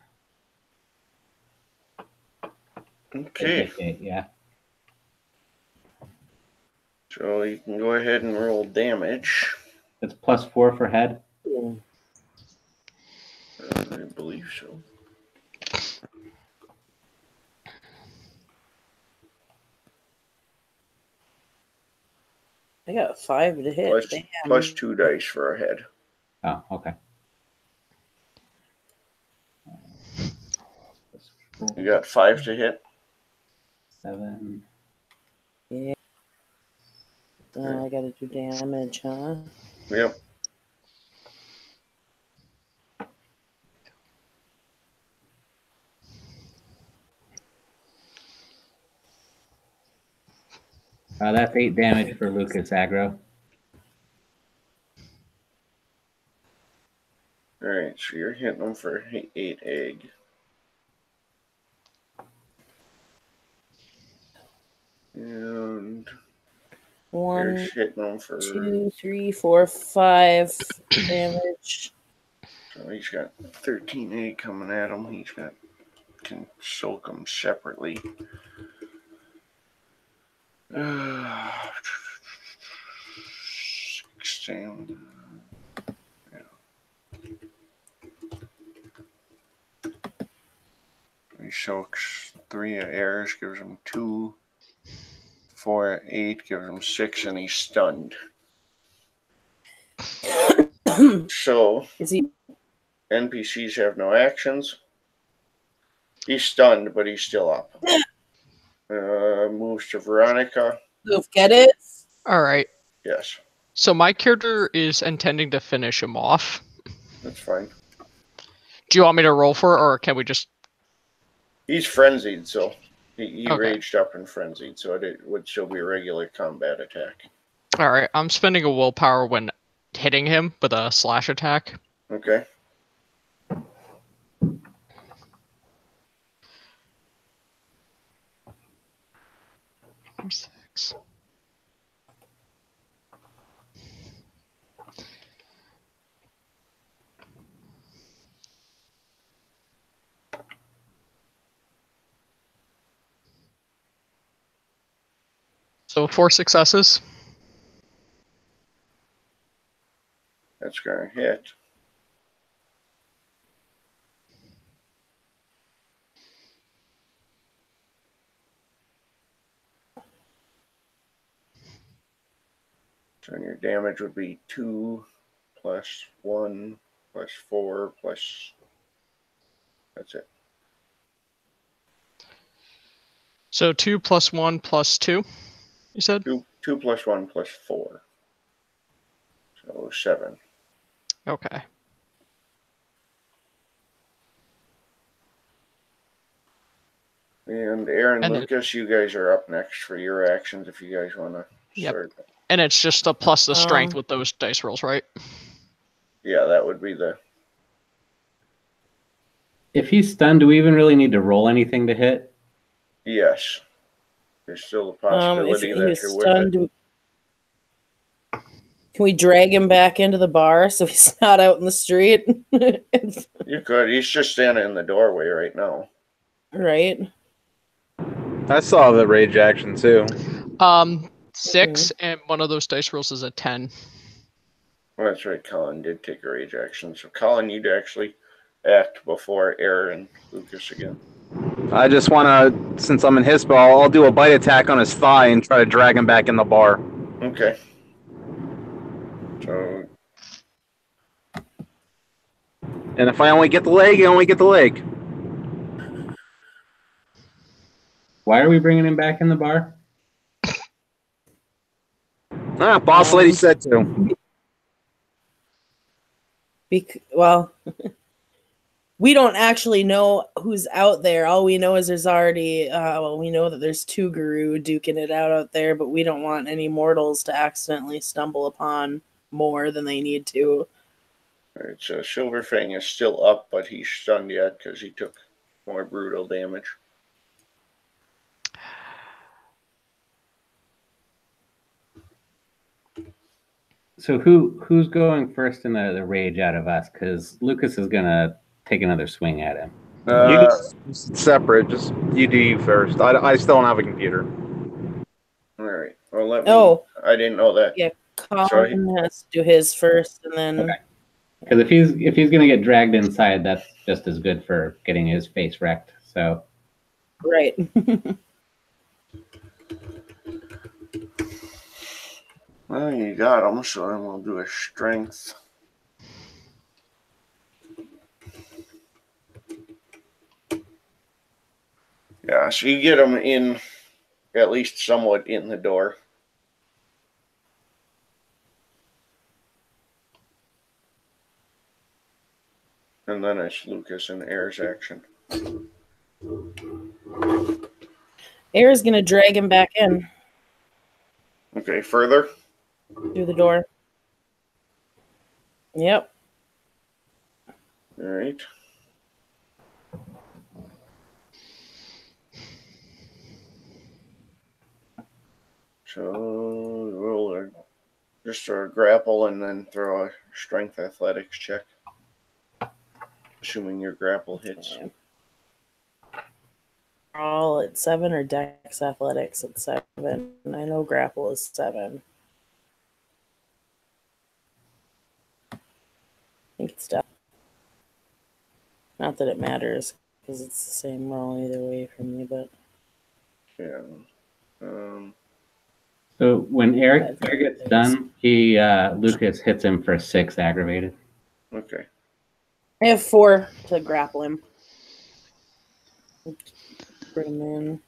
Okay. Yeah. So you can go ahead and roll damage. It's +4 for head. Yeah. I believe so. I got 5 to hit. Plus 2 dice for a head. Oh, okay. You got 5 to hit? 7. Yeah. I gotta do damage, huh? Yep. That's 8 damage for Lucas aggro. Alright, so you're hitting him for 8 egg. And One, you're hitting him for 2, 3, 4, 5 damage. So he's got 13 egg coming at him. He's got can soak them separately. 16. He soaks 3 of airs, gives him 2. 4 of 8 gives him 6, and he's stunned. So Is he? NPCs have no actions. He's stunned, but he's still up. Moves to Veronica. Get it? All right. Yes, So my character is intending to finish him off. that's fine. Do you want me to roll for it, or can we just? He's frenzied, so he Okay. raged up and frenzied, so it would still be a regular combat attack. All right. I'm spending a willpower when hitting him with a slash attack. Okay. Six. So 4 successes. That's going to hit. So your damage would be 2 plus 1 plus 4 plus. That's it. So 2 plus 1 plus 2, you said? 2 plus 1 plus 4. So 7. Okay. And Aaron, And Lucas, you guys are up next for your actions if you guys want to start. And it's just a plus the strength Um, with those dice rolls, right? Yeah, that would be the. If he's stunned, do we even really need to roll anything to hit? Yes. There's still a If possibility he that was you're with stunned, it. can we drag him back into the bar so he's not out in the street? You could. He's just standing in the doorway right now. Right. I saw the rage action too. 6, and one of those dice rolls is a 10. Well, that's right. Colin did take a rage action. So, Colin, you'd actually act before Aaron and Lucas again. I just want to, since I'm in his ball, I'll do a bite attack on his thigh and try to drag him back in the bar. Okay. So, And if I only get the leg, I only get the leg. Why are we bringing him back in the bar? Boss lady said to. Well, we don't actually know who's out there. All we know is there's already, we know that there's 2 Guru duking it out there, but we don't want any mortals to accidentally stumble upon more than they need to. Alright, so Silverfang is still up, but he's stunned yet because he took more brutal damage. So who's going first in the rage out of us? Because Lucas is gonna take another swing at him. You just separate. Just you do you first. I still don't have a computer. Alright. Well, let me. Oh. I didn't know that. Yeah, Colin has to do his first, and then... Okay. Because if he's gonna get dragged inside, that's just as good for getting his face wrecked. So. Right. Well, you got him, so then we'll do a strength. Yeah, so you get him in, at least somewhat in the door. And then it's Lucas and Air's action. Air's gonna drag him back in. Okay, further. Through the door. Yep. All right. So roll just a grapple and then throw a strength athletics check, assuming your grapple hits. Okay. All at 7 or Dex Athletics at 7. I know grapple is 7. I think it's Dex. Not that it matters, because it's the same roll either way for me, but Yeah. So when Eric gets done, Lucas hits him for 6 aggravated. Okay. I have 4 to grapple him. Bring him in.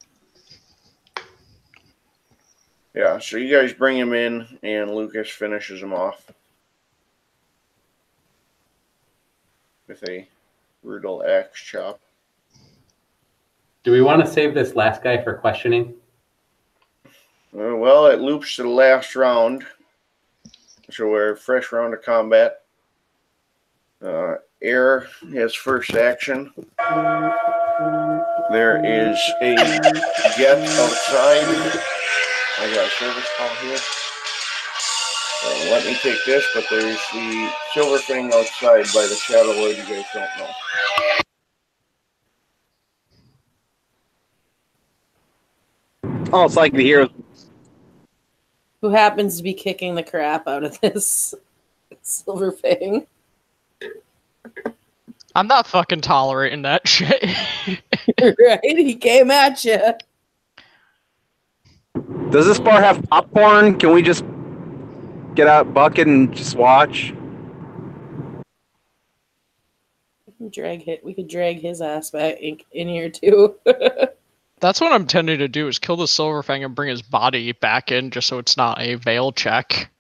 Yeah, so you guys bring him in, and Lucas finishes him off with a brutal axe chop. Do we want to save this last guy for questioning? Well, it loops to the last round, so we're a fresh round of combat. Air has first action. There is a get outside. I got a service call here. Let me take this, but there's the silver thing outside by the Shadow Lord you guys don't know. Oh, it's like the hero. Who happens to be kicking the crap out of this silver fang? I'm not fucking tolerating that shit. Right? He came at you. Does this bar have popcorn? Can we just get out a bucket and just watch? We could drag his ass back in here too. That's what I'm tending to do, is kill the Silverfang and bring his body back in just so it's not a veil check.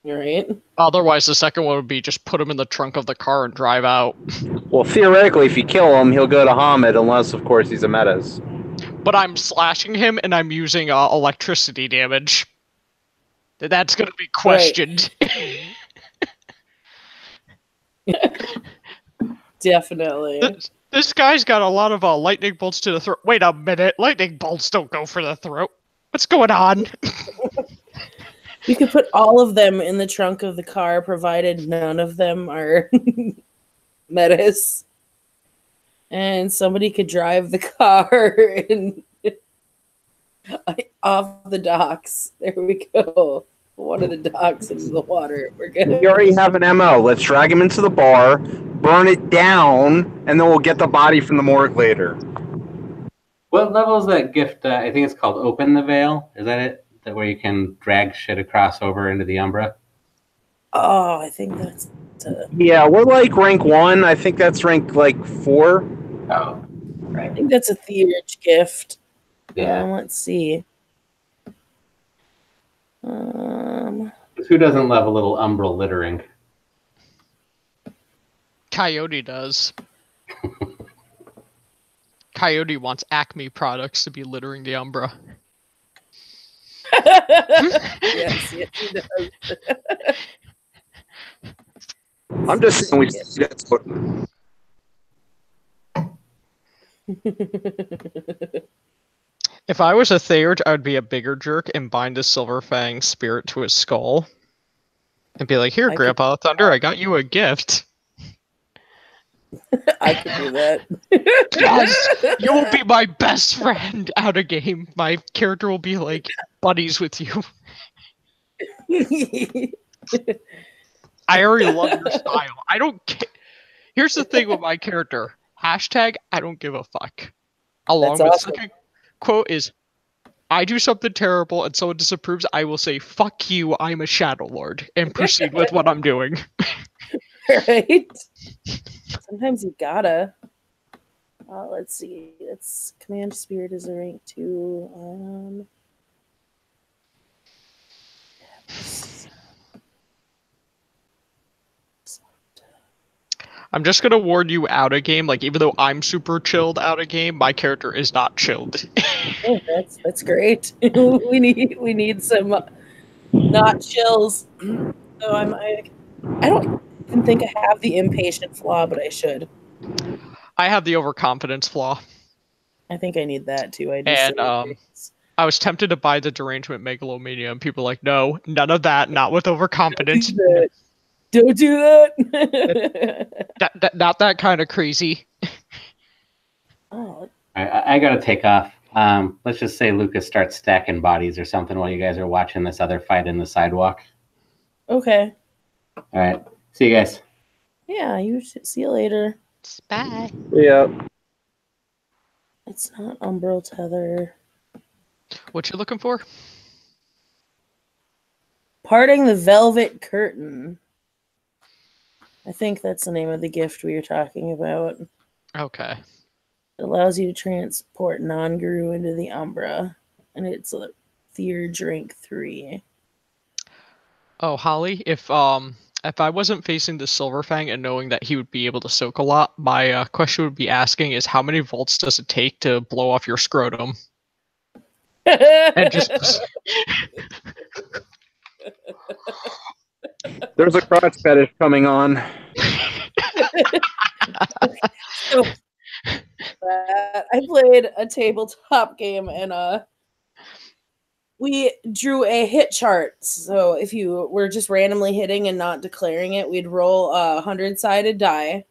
Right? Otherwise, the second one would be just put him in the trunk of the car and drive out. Well, theoretically, if you kill him, he'll go to Hamid, unless, of course, he's a metas. But I'm slashing him and I'm using electricity damage. That's going to be questioned. Definitely. This guy's got a lot of lightning bolts to the throat. Wait a minute. Lightning bolts don't go for the throat. What's going on? You could put all of them in the trunk of the car, provided none of them are metas. And somebody could drive the car and off the docks. There we go. One of the docks into the water. We're good. We already have an MO. Let's drag him into the bar, burn it down, and then we'll get the body from the morgue later. What level is that gift? I think it's called Open the Veil. Is that it? That where you can drag shit across over into the Umbra? Oh, I think that's... Yeah, we're like rank 1. I think that's rank like 4. Oh, right. I think that's a theurge gift. Yeah. Let's see. Who doesn't love a little umbral littering? Coyote does. Coyote wants Acme products to be littering the Umbra. yes, he does. I'm just saying we see that's what. If I was a Theurge, I would be a bigger jerk and bind a Silverfang spirit to his skull. And be like, here, Grandpa Thunder, I got you a gift. I could do that. Yes! You will be my best friend out of game. My character will be like buddies with you. I already love your style. I don't care. Here's the thing with my character. Hashtag, I don't give a fuck. Along That's with awesome. second quote is, I do something terrible and someone disapproves, I will say, fuck you, I'm a Shadow Lord, and proceed with what I'm doing. Right? Sometimes you gotta. Let's see. It's Command Spirit is a rank 2. I'm just gonna warn you out of game, like even though I'm super chilled out of game, my character is not chilled. Oh, that's great. we need some not chills. So I don't even think I have the impatient flaw, but I should. I have the overconfidence flaw, I think I need that too. I do. and I was tempted to buy the derangement megalomania, and people are like, no, none of that, not with overconfidence. Don't do that. Not that kind of crazy. Oh, I gotta take off. Let's just say Lucas starts stacking bodies or something while you guys are watching this other fight in the sidewalk. okay. All right. See you guys. Yeah, you should see you later. Bye. Yeah. It's not Umbral Tether. What you looking for? Parting the Velvet Curtain. I think that's the name of the gift we were talking about. Okay. It allows you to transport non-guru into the Umbra, and it's a Theurge rank 3. Oh, Holly, if I wasn't facing the Silverfang and knowing that he would be able to soak a lot, my question would be asking is how many volts does it take to blow off your scrotum? And just There's a crotch fetish coming on. So, I played a tabletop game and we drew a hit chart. So if you were just randomly hitting and not declaring it, we'd roll a 100-sided die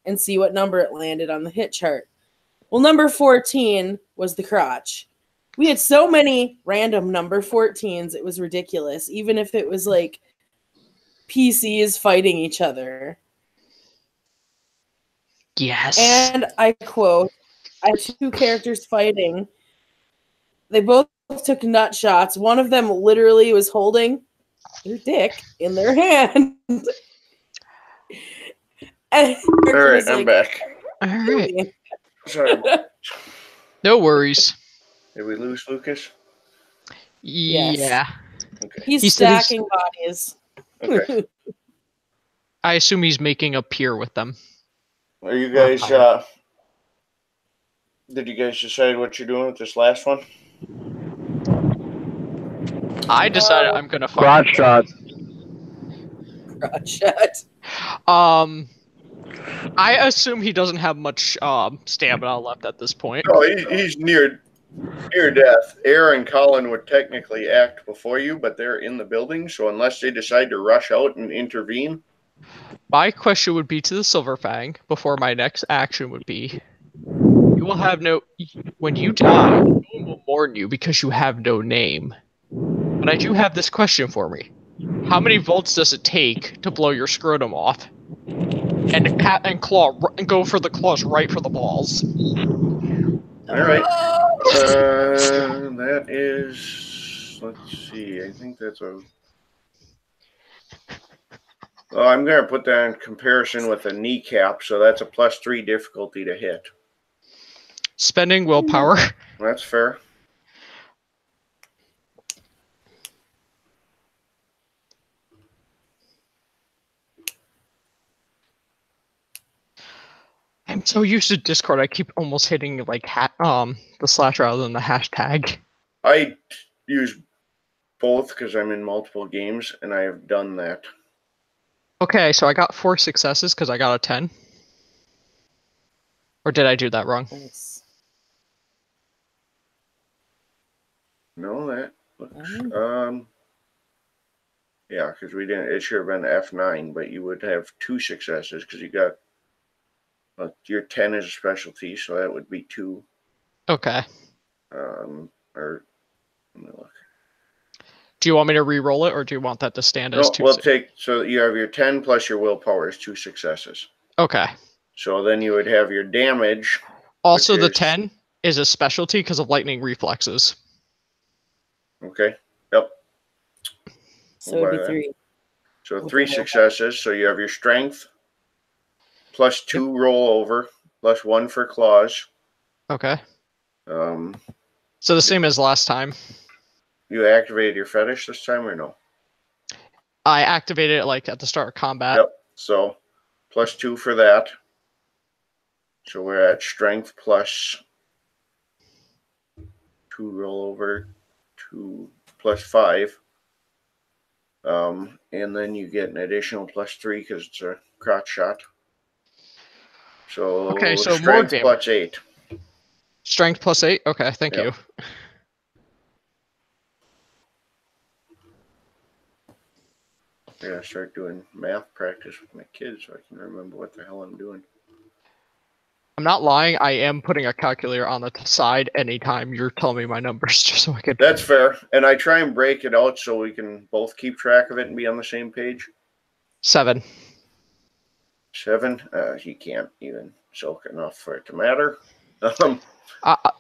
and see what number it landed on the hit chart. Well, number 14 was the crotch. We had so many random number 14s, it was ridiculous, even if it was like PCs fighting each other. yes. And I quote, I had 2 characters fighting. They both took nut shots. One of them literally was holding their dick in their hand. And All right, I'm back. All right. Sorry. No worries. Did we lose Lucas? Yes. Yeah. Okay. He's He said he's- stacking bodies. Okay. I assume he's making a pier with them. Are you guys? Did you guys decide what you're doing with this last one? I decided I'm gonna fuck Crotch shot. Crotch shot. I assume he doesn't have much stamina left at this point. No, he's near death. Air and Colin would technically act before you, but they're in the building, so unless they decide to rush out and intervene. My question would be to the Silverfang before my next action would be: you will have no. When you die, no one will mourn you because you have no name. But I do have this question for me: how many volts does it take to blow your scrotum off? And go for the claws right for the balls. All right. That is. Let's see. I think that's a. Oh, I'm going to put that in comparison with a kneecap, so that's a +3 difficulty to hit. Spending willpower. That's fair. I'm so used to Discord, I keep almost hitting like the slash rather than the hashtag. I use both because I'm in multiple games, and I have done that. Okay, so I got 4 successes because I got a 10. Or did I do that wrong? Nice. No, that looks, yeah, because we didn't. It should have been F9, but you would have 2 successes because you got. Your 10 is a specialty, so that would be 2. Okay. Or let me look. Do you want me to re-roll it, or do you want that to stand as 2? We'll take. So you have your 10 plus your willpower is 2 successes. Okay. So then you would have your damage. Also, the 10 is a specialty because of lightning reflexes. Okay. Yep. So it would be 3. So 3 successes. So you have your strength. Plus 2 roll over, plus 1 for claws. Okay. So the same as last time. You activated your fetish this time or no? I activated it like at the start of combat. Yep. So plus 2 for that. So we're at strength plus 2 roll over, 2 plus 5. And then you get an additional +3 because it's a crotch shot. So, Okay, so more strength damage. +8. Strength +8? Okay, thank Yep. you. I gotta start doing math practice with my kids so I can remember what the hell I'm doing. I'm not lying. I am putting a calculator on the side anytime you're telling me my numbers, just so I can. That's fair. And I try and break it out so we can both keep track of it and be on the same page. 7. 7. You can't even soak enough for it to matter.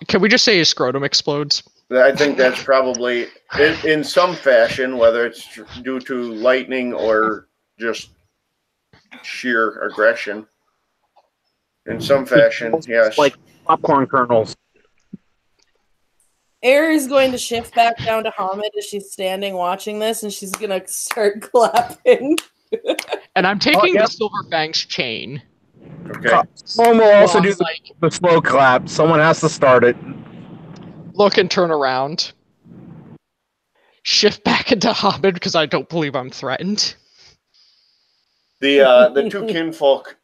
Can we just say his scrotum explodes? I think that's probably in some fashion, whether it's due to lightning or just sheer aggression. In some fashion, yes. Like popcorn kernels. Air is going to shift back down to Hamid as she's standing watching this, and she's going to start clapping. And I'm taking yep. the Silver Fang's chain. Okay. Someone will also do like, the slow clap. Someone has to start it. Look and turn around. Shift back into Hamid because I don't believe I'm threatened. The two kinfolk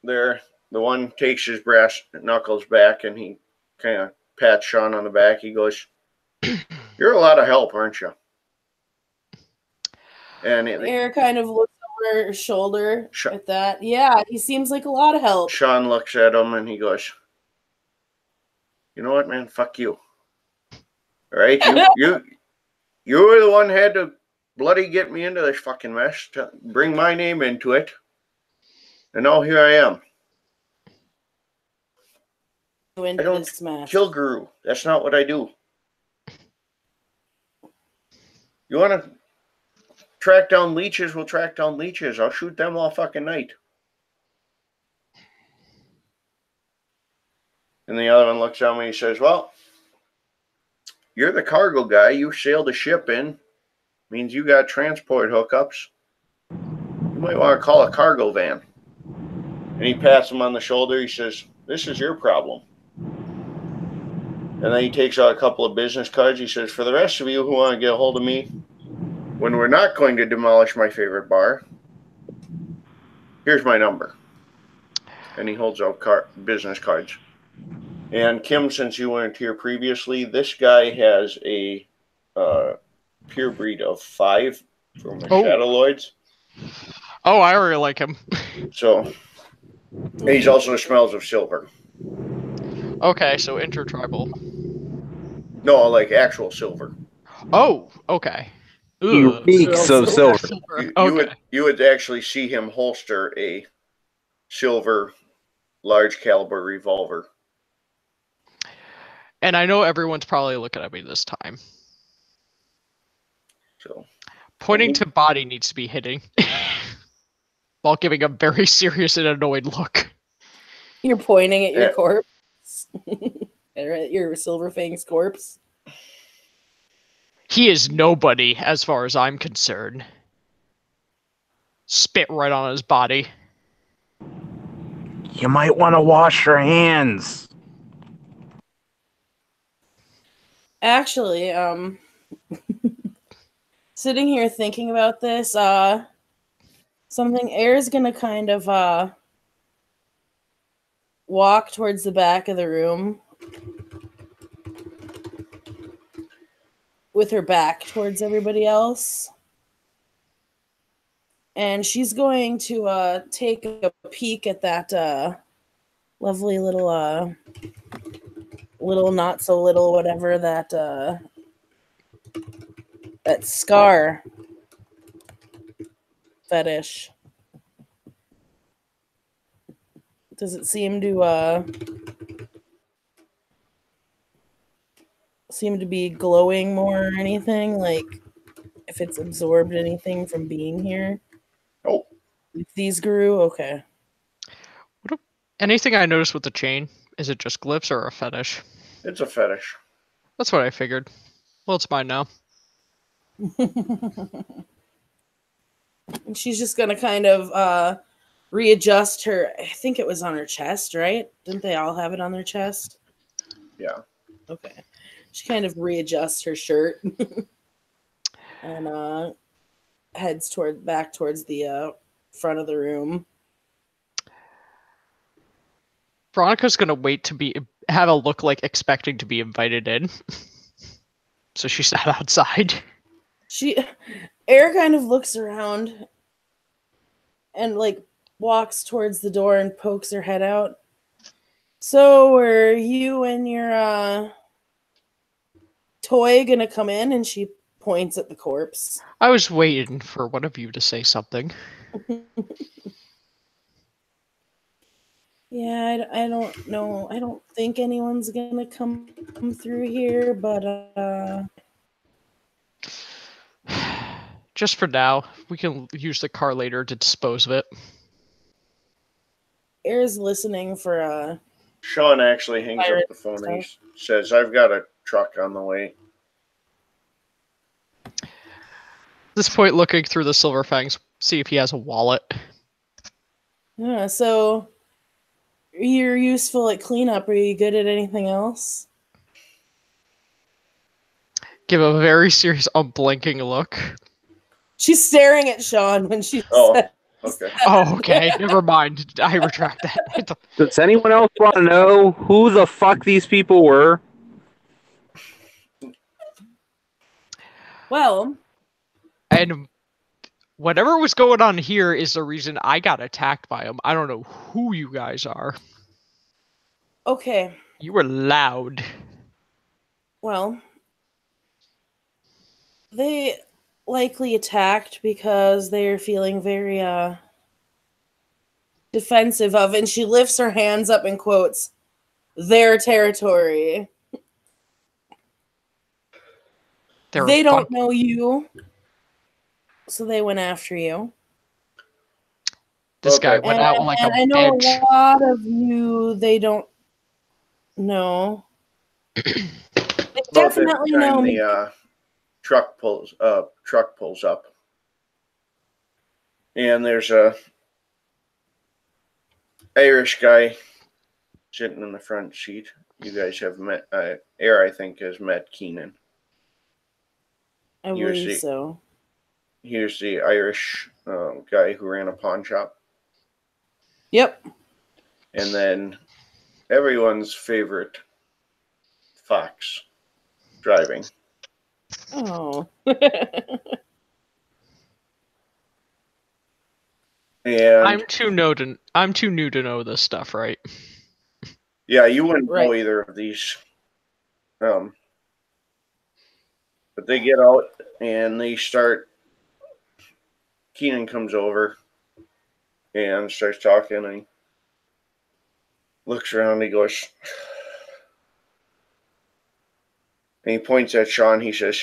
there, the one takes his brass knuckles back and he kind of pats Sean on the back. He goes, "You're a lot of help, aren't you?" And Air kind of looks over her shoulder at that. Yeah, he seems like a lot of help. Sean looks at him and he goes, "You know what, man? Fuck you. All right, you were the one who had to bloody get me into this fucking mess, to bring my name into it, and now here I am. I don't kill Guru. That's not what I do. You want to track down leeches? We'll track down leeches. I'll shoot them all fucking night." And the other one looks at me and he says, "Well, you're the cargo guy. You sailed a ship in. Means you got transport hookups. You might want to call a cargo van." And he pats him on the shoulder. He says, "This is your problem." And then he takes out a couple of business cards. He says, "For the rest of you who want to get a hold of me when we're not going to demolish my favorite bar, here's my number." And he holds out business cards. And Kim, since you weren't here previously, this guy has a pure breed of 5 from the Shadowlords. Oh, I really like him. So, he's also smells of silver. Okay, so intertribal. No, like actual silver. Oh, okay. He reeks of silver. You would actually see him holster a silver large caliber revolver. And I know everyone's probably looking at me this time. So pointing to body needs to be hitting. While giving a very serious and annoyed look. You're pointing at your corpse. At your Silver Fang's corpse. He is nobody as far as I'm concerned. Spit right on his body. You might want to wash your hands. Actually, sitting here thinking about this, something Air's gonna kind of walk towards the back of the room with her back towards everybody else. And she's going to take a peek at that lovely little not so little whatever that scar fetish. Does it seem to be glowing more or anything? Like if it's absorbed anything from being here? Oh. If these grew? Okay. Anything I noticed with the chain? Is it just glyphs or a fetish? It's a fetish. That's what I figured. Well, it's mine now. And she's just gonna kind of readjust her. I think it was on her chest, right? Didn't they all have it on their chest? Yeah. Okay. She kind of readjusts her shirt. and heads back towards the front of the room. Veronica's gonna wait to have a look like expecting to be invited in. So she sat outside. Air kind of looks around and like walks towards the door and pokes her head out. So are you and your toy gonna come in? And she points at the corpse. I was waiting for one of you to say something. Yeah, I don't know. I don't think anyone's gonna come through here, but Just for now, we can use the car later to dispose of it. Air's listening for Sean actually hangs up Pirate the phone and he stuff. says, I've got a truck on the way. At this point, looking through the Silver Fangs, see if he has a wallet. Yeah, so you're useful at cleanup. Are you good at anything else? Give a very serious, unblinking look. She's staring at Sean when she Oh, says okay. Oh, okay. Never mind. I retract that. Does anyone else want to know who the fuck these people were? Well, And whatever was going on here is the reason I got attacked by them. I don't know who you guys are. okay. You were loud. Well, they likely attacked because they're feeling very defensive of, and she lifts her hands up and quotes, their territory. They don't know you, so they went after you. This guy Okay. went out like a I know bitch. a lot of you, they don't know. They About this definitely time, know me. the truck pulls up, and there's a Irish guy sitting in the front seat. You guys have met Air, I think, has met Keenan. I believe so. Here's the Irish guy who ran a pawn shop. Yep. And then everyone's favorite Fox driving. Oh. And I'm too new to know this stuff, right? yeah, you wouldn't know Right. either of these. But they get out and they start. Keenan comes over and starts talking, and he looks around. And he goes, and he points at Sean. He says,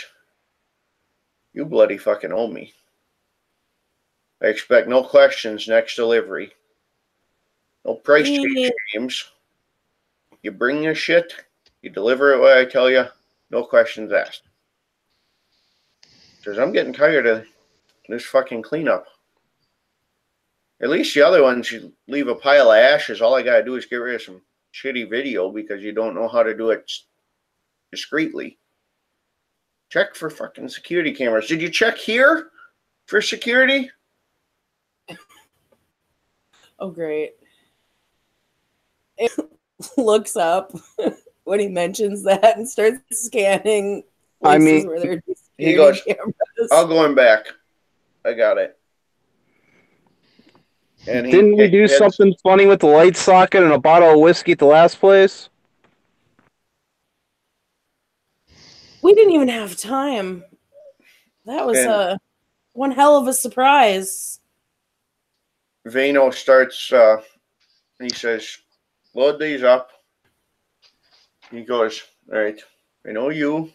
"You bloody fucking owe me. I expect no questions next delivery. No price change games. You bring your shit, you deliver it what I tell you, no questions asked." Says, I'm getting tired of this fucking cleanup. At least the other ones, you leave a pile of ashes. All I gotta do is get rid of some shitty video because you don't know how to do it discreetly. Check for fucking security cameras. Did you check here for security? Oh, great. It looks up when he mentions that and starts scanning places where there are he goes, cameras. I'll go in back. I got it. And Didn't we do something funny with the light socket and a bottle of whiskey at the last place? We didn't even have time. That was one hell of a surprise. Vano starts, he says, load these up. He goes, all right, I know you.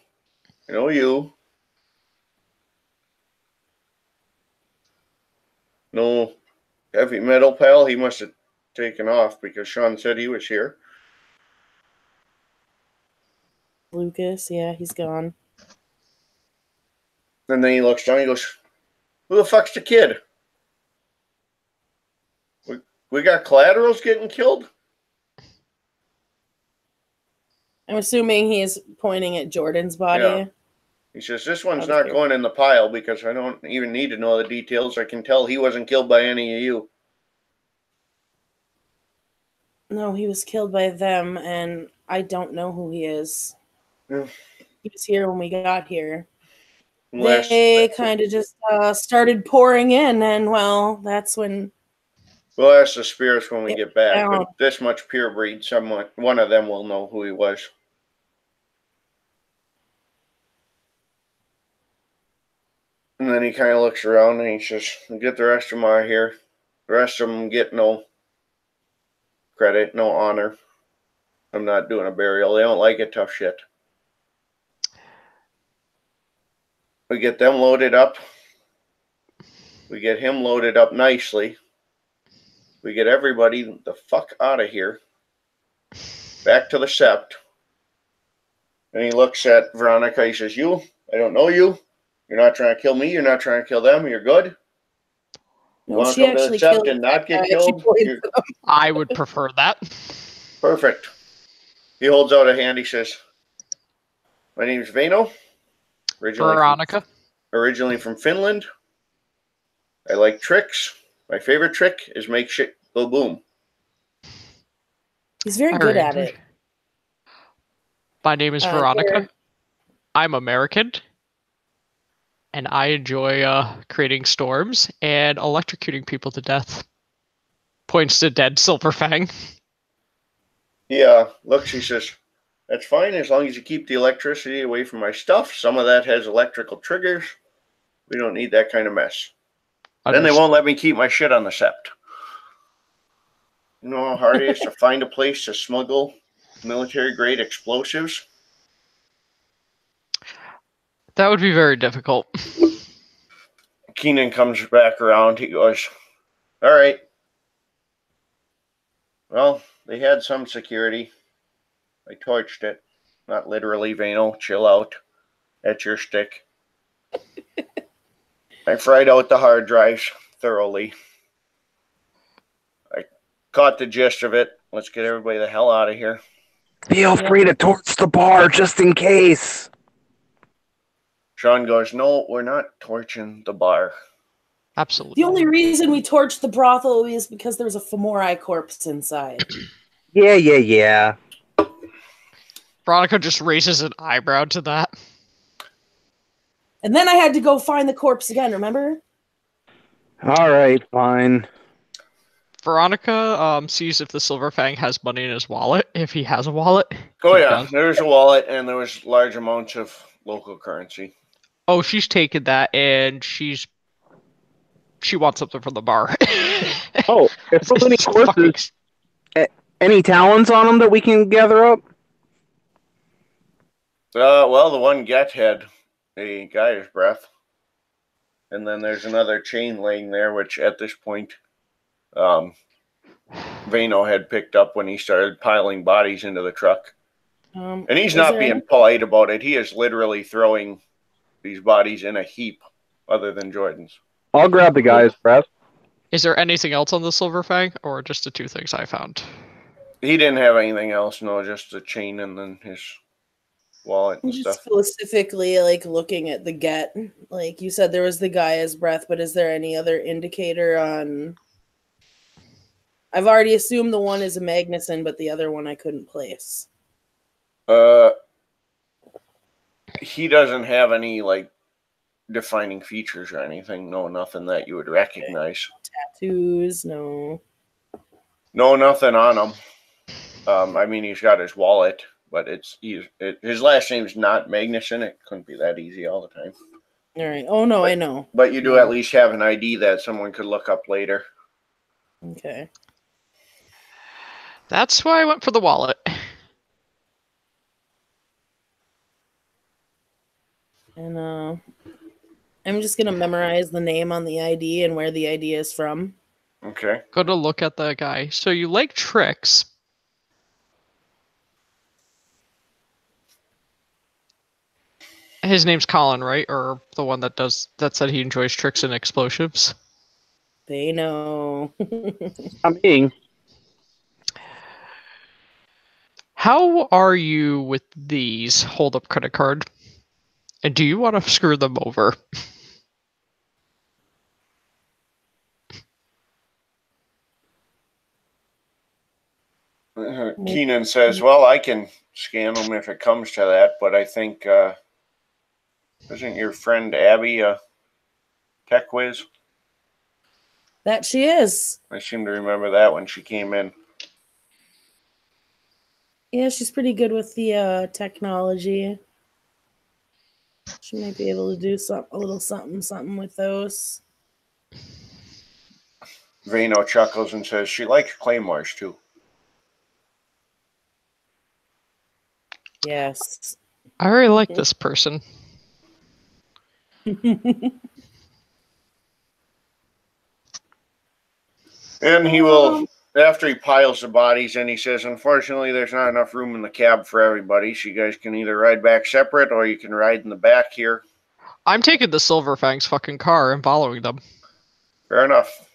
No heavy metal, pal. He must have taken off because Sean said he was here. Lucas, yeah, he's gone. And then he looks down, he goes, who the fuck's the kid? We got collaterals getting killed? I'm assuming he is pointing at Jordan's body. Yeah. He says, this one's That's not fair. going in the pile because I don't even need to know the details. I can tell he wasn't killed by any of you. No, he was killed by them, and I don't know who he is. Yeah. He was here when we got here. Unless, They kind of just started pouring in, and well, that's when we'll ask the spirits when we it get back. down. But this much pure breed, one of them will know who he was. And then he kind of looks around and he says, get the rest of them out of here. The rest of them get no credit, no honor. I'm not doing a burial. They don't like it, tough shit. We get them loaded up. We get him loaded up nicely. We get everybody the fuck out of here. Back to the sept. And he looks at Veronica. He says, you, I don't know you. You're not trying to kill me. You're not trying to kill them. You're good. You want to come to the sept and not get killed? I would prefer that. Perfect. He holds out a hand. He says, my name is Vano. Veronica. Originally from Finland. I like tricks. My favorite trick is make shit go boom. He's very good at it. My name is Veronica. I'm American. And I enjoy creating storms and electrocuting people to death. Points to dead Silverfang. Yeah, looks, he says, that's fine as long as you keep the electricity away from my stuff. Some of that has electrical triggers. We don't need that kind of mess. Then they won't let me keep my shit on the sept. You know how hard it is to find a place to smuggle military-grade explosives? That would be very difficult. Keenan comes back around. He goes, all right. Well, they had some security. I torched it. Not literally, Vano. Chill out. That's your stick. I fried out the hard drives thoroughly. I caught the gist of it. Let's get everybody the hell out of here. Feel free to torch the bar just in case. Sean goes, no, we're not torching the bar. Absolutely. The only reason we torched the brothel is because there was a Fomori corpse inside. Yeah. Veronica just raises an eyebrow to that. And then I had to go find the corpse again, remember? All right, fine. Veronica sees if the Silverfang has money in his wallet. If he has a wallet. Oh, yeah. There's a wallet, and there was large amounts of local currency. Oh, she's taken that, and she wants something from the bar. Oh, if there's any corpses, any talons on them that we can gather up? Well, the one Get had a guy's breath. And then there's another chain laying there, which at this point, Vano had picked up when he started piling bodies into the truck. And he's not being polite about it. He is literally throwing these bodies in a heap other than Jordan's. I'll grab the guy's breath. Is there anything else on the Silverfang, or just the two things I found? He didn't have anything else, no, just the chain and then his wallet and Just stuff. specifically, like, looking at the Get. Like, you said there was the guy's breath, but is there any other indicator on... I've already assumed the one is a Magnuson, but the other one I couldn't place. He doesn't have any, like, defining features or anything. No, nothing that you would recognize. Tattoos, no. No, nothing on him. I mean, he's got his wallet, but his last name's not Magnuson. It couldn't be that easy all the time. All right. Oh, no, I know. But you do at least have an ID that someone could look up later. Okay. That's why I went for the wallet. And I'm just going to memorize the name on the ID and where the ID is from. Okay. Go to look at the guy. So you like tricks. His name's Colin, right? Or the one that said he enjoys tricks and explosives? They know. I'm being. How are you with these hold-up credit card? And do you want to screw them over? Keenan says, well, I can scan them if it comes to that, but I think, isn't your friend Abby a tech whiz? That she is. I seem to remember that when she came in. Yeah, she's pretty good with the technology. She might be able to do a little something with those. Vano chuckles and says she likes claymores too. Yes. I really like this person. And he will, after he piles the bodies in, he says, unfortunately, there's not enough room in the cab for everybody, so you guys can either ride back separate or you can ride in the back here. I'm taking the Silverfang's fucking car and following them. Fair enough.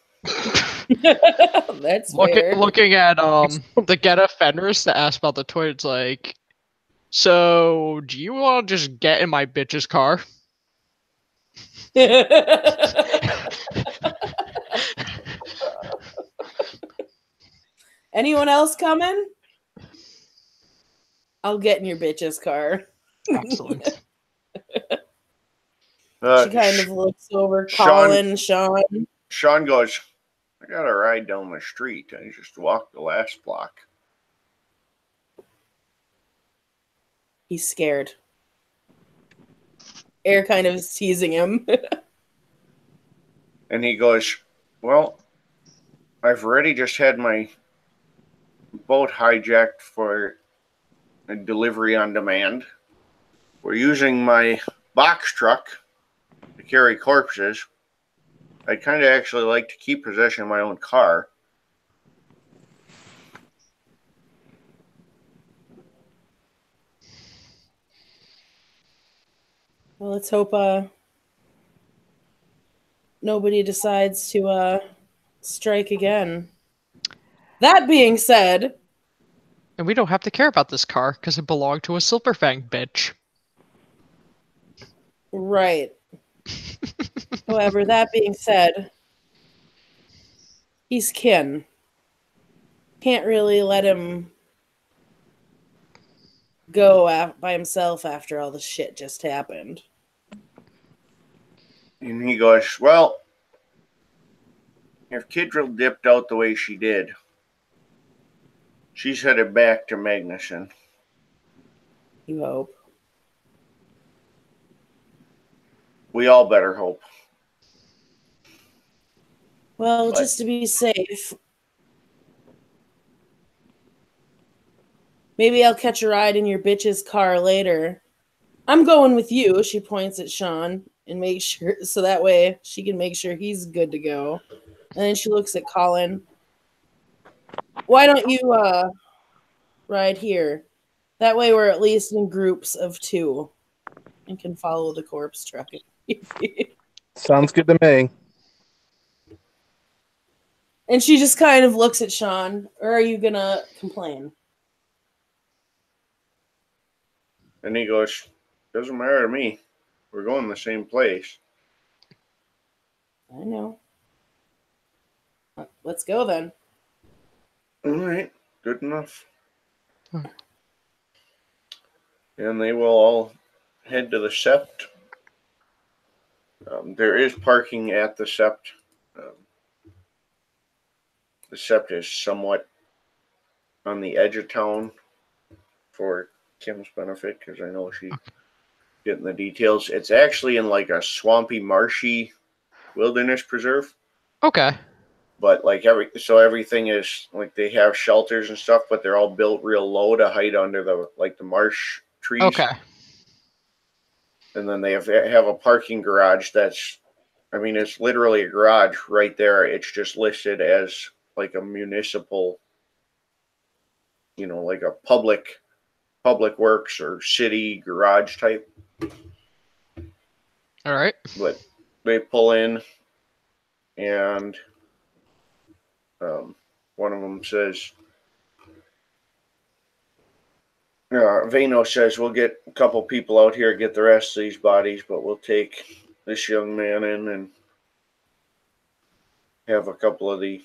That's fair. Looking at the Geta Fenris to ask about the toy, it's like, so do you want to just get in my bitch's car? Anyone else coming? I'll get in your bitch's car. Excellent. She kind of looks over Colin and Sean. Sean goes, I got to ride down the street. I just walked the last block. He's scared. Air kind of is teasing him. And he goes, well, I've already just had my boat hijacked for a delivery on demand. We're using my box truck to carry corpses. I'd kind of actually like to keep possession of my own car. Well, let's hope nobody decides to strike again. That being said... And we don't have to care about this car, because it belonged to a Silverfang bitch. Right. However, that being said, he's kin. Can't really let him go by himself after all the shit just happened. And he goes, well, if Kidrill dipped out the way she did, she's headed back to Magnuson. You hope. We all better hope. Well, just to be safe, maybe I'll catch a ride in your bitch's car later. I'm going with you, she points at Sean, and make sure, so that way she can make sure he's good to go. And then she looks at Colin. Why don't you ride here? That way we're at least in groups of 2 and can follow the corpse truck. Sounds good to me. And she just kind of looks at Sean. Or are you gonna complain? And he goes, doesn't matter to me. We're going the same place. I know. Let's go then. All right, good enough. And they will all head to the Sept. There is parking at the Sept. The Sept is somewhat on the edge of town for Kim's benefit, because I know she's getting the details. It's actually in like a swampy, marshy wilderness preserve. Okay. But like everything is like, they have shelters and stuff, but they're all built real low to hide under the marsh trees. Okay. And then they have a parking garage that's, I mean, it's literally a garage right there. It's just listed as like a municipal, like a public works or city garage type. All right. But they pull in, and one of them says, Vano says we'll get a couple people out here, get the rest of these bodies, but we'll take this young man in and have a couple of the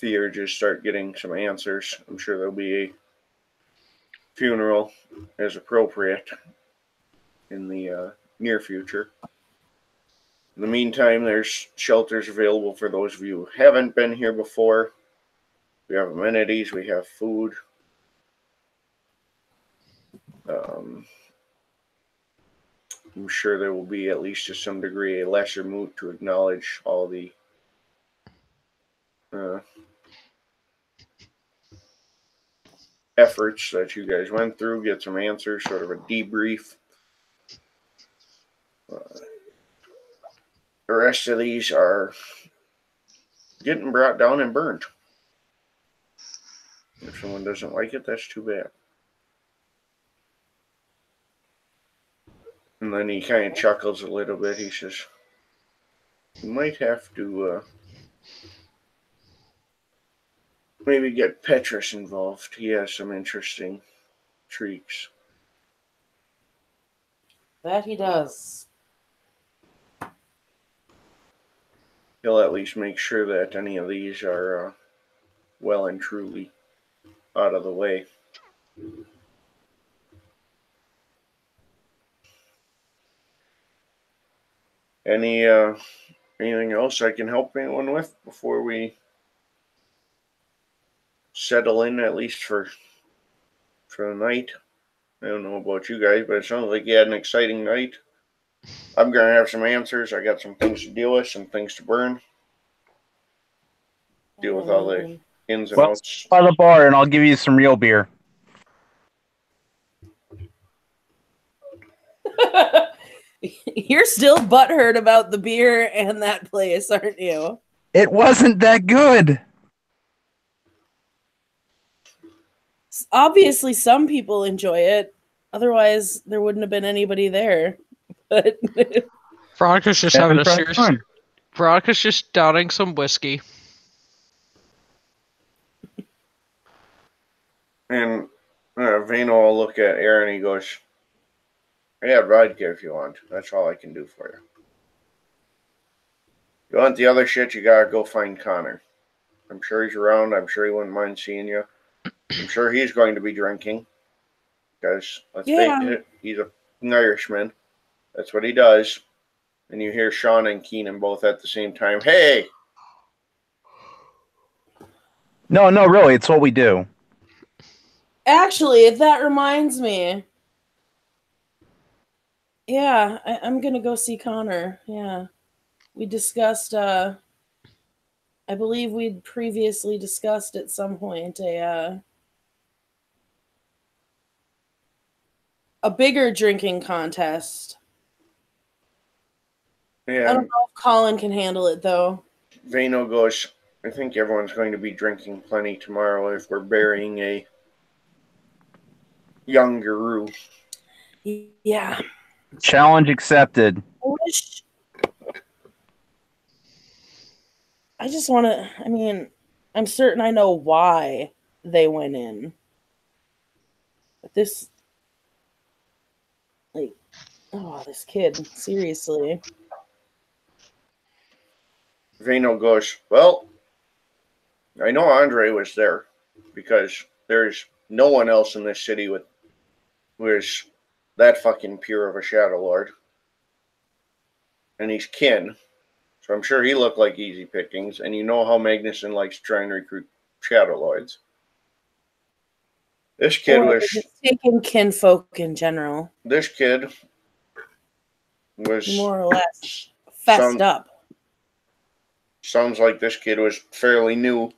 theurges start getting some answers. I'm sure there'll be a funeral as appropriate in the near future. In the meantime, there's shelters available for those of you who haven't been here before. We have amenities, we have food. I'm sure there will be, at least to some degree, a lesser moot to acknowledge all the efforts that you guys went through, get some answers, sort of a debrief. The rest of these are getting brought down and burned. If someone doesn't like it, that's too bad. And then he kind of chuckles a little bit. He says, "You might have to maybe get Petrus involved. He has some interesting tricks." That he does. He'll at least make sure that any of these are well and truly out of the way. Anything else I can help anyone with before we settle in, at least for the night? I don't know about you guys, but it sounds like you had an exciting night. I'm gonna have some answers. I got some things to deal with, some things to burn. Deal with all the ins and outs. By the bar, and I'll give you some real beer. You're still butthurt about the beer and that place, aren't you? It wasn't that good. Obviously, some people enjoy it. Otherwise, there wouldn't have been anybody there. But Veronica's just having a serious. Veronica's just downing some whiskey. And Vano will look at Aaron and he goes, "I have vodka if you want. That's all I can do for you. You want the other shit, you gotta go find Connor. I'm sure he's around. I'm sure he wouldn't mind seeing you. I'm sure he's going to be drinking. Because, let's face it, he's an Irishman. That's what he does." And you hear Sean and Keenan both at the same time, "Hey!" No, really, it's what we do. actually, that reminds me. Yeah, I'm gonna go see Connor. Yeah. We discussed, I believe we'd previously discussed at some point a bigger drinking contest. Yeah. I don't know if Colin can handle it, though. Vano goes, "I think everyone's going to be drinking plenty tomorrow if we're burying a young guru." Yeah. Challenge accepted. I just want to, I mean, I'm certain I know why they went in. But this, like, oh, this kid, seriously. Vano goes, "Well, I know Andre was there because there's no one else in this city who is that fucking pure of a Shadow Lord. And he's kin, so I'm sure he looked like easy pickings, and you know how Magnuson likes to try and recruit Shadow Lords. This kid was taking kinfolk in general. This kid was more or less fessed up. Sounds like this kid was fairly new,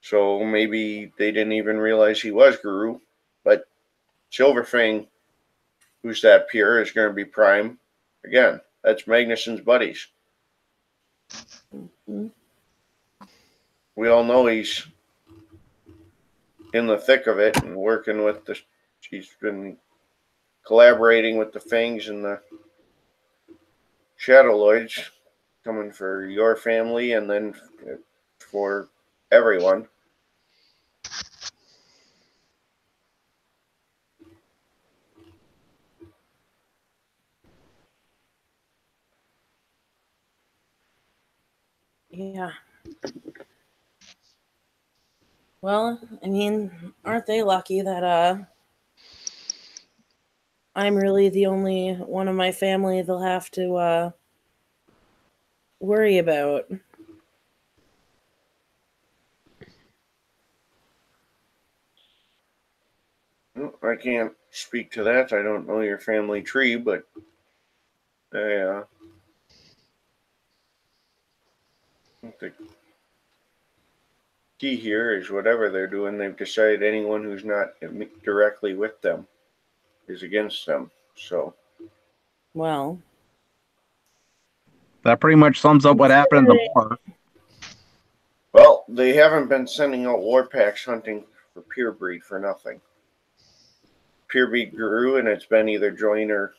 so maybe they didn't even realize he was Guru. But Silverfang, who's that pure, is going to be prime. Again, that's Magnuson's buddies. Mm-hmm. We all know he's in the thick of it and working with the. He's been collaborating with the Fangs and the Shadow Lords, coming for your family and then for everyone. Yeah. Well, I mean, aren't they lucky that I'm really the only one of my family they'll have to worry about? Well, I can't speak to that. I don't know your family tree, but I the key here is whatever they're doing, they've decided anyone who's not directly with them is against them. So, Well, That pretty much sums up I'm what happened at the sure bar. well, they haven't been sending out war packs hunting for pure breed for nothing. Pure breed grew, and it's been either join or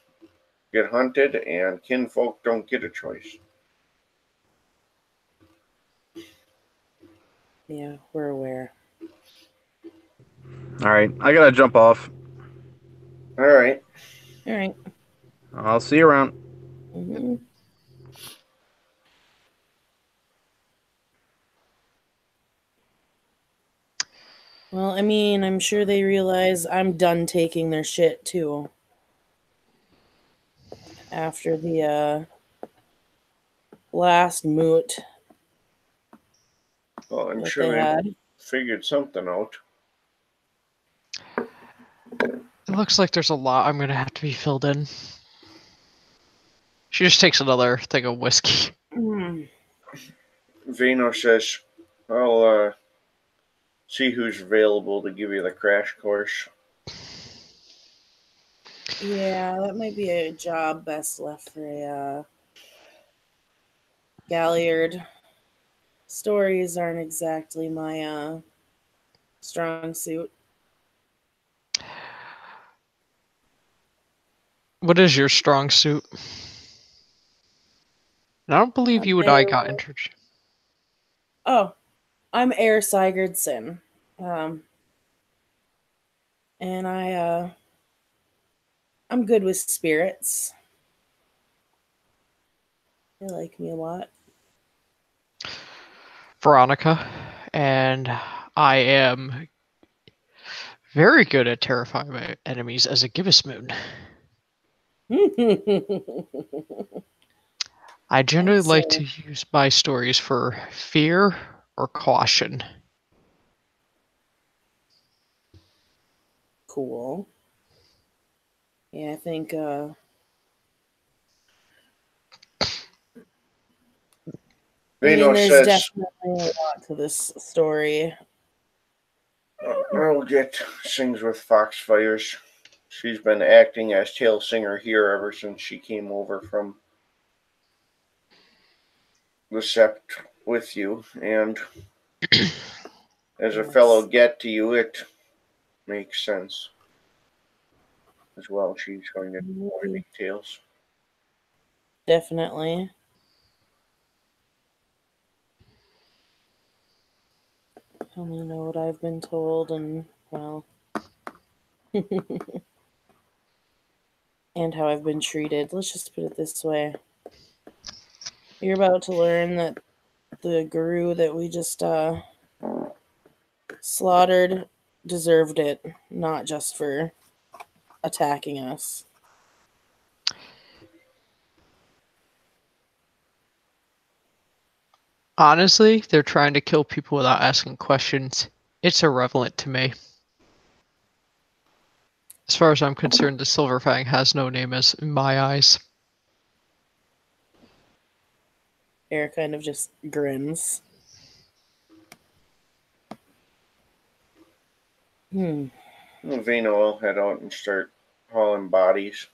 get hunted, and kinfolk don't get a choice. yeah, we're aware. All right, I gotta jump off. All right. All right. I'll see you around. Mhm. Well, I mean, I'm sure they realize I'm done taking their shit too. After the last moot Well, I'm that sure they they had. figured something out. It looks like there's a lot I'm gonna have to be filled in. She just takes another thing of whiskey. Hmm. Vano says, I'll see who's available to give you the crash course. Yeah, that might be a job best left for a Galliard. Stories aren't exactly my strong suit. What is your strong suit? I don't believe you and I got introduced. Oh, I'm Air Sigurdson. Um, and I'm good with spirits. They like me a lot. Veronica, and I am very good at terrifying my enemies as a gibbous moon. I generally like to use my stories for fear or caution. Cool. Yeah, I think I mean, Vano there's says, definitely a lot to this story. I'll get Sings with Foxfires. She's been acting as tail singer here ever since she came over from the Sept with you, and as a fellow get to you, it makes sense as well. She's going to know more details. Definitely. Only know what I've been told, and well, and how I've been treated. Let's just put it this way: you're about to learn that the guru that we just slaughtered deserved it, not just for attacking us. Honestly, they're trying to kill people without asking questions. It's irrelevant to me. As far as I'm concerned, the Silverfang has no name as in my eyes. Air kind of just grins. Vano will head out and start hauling bodies.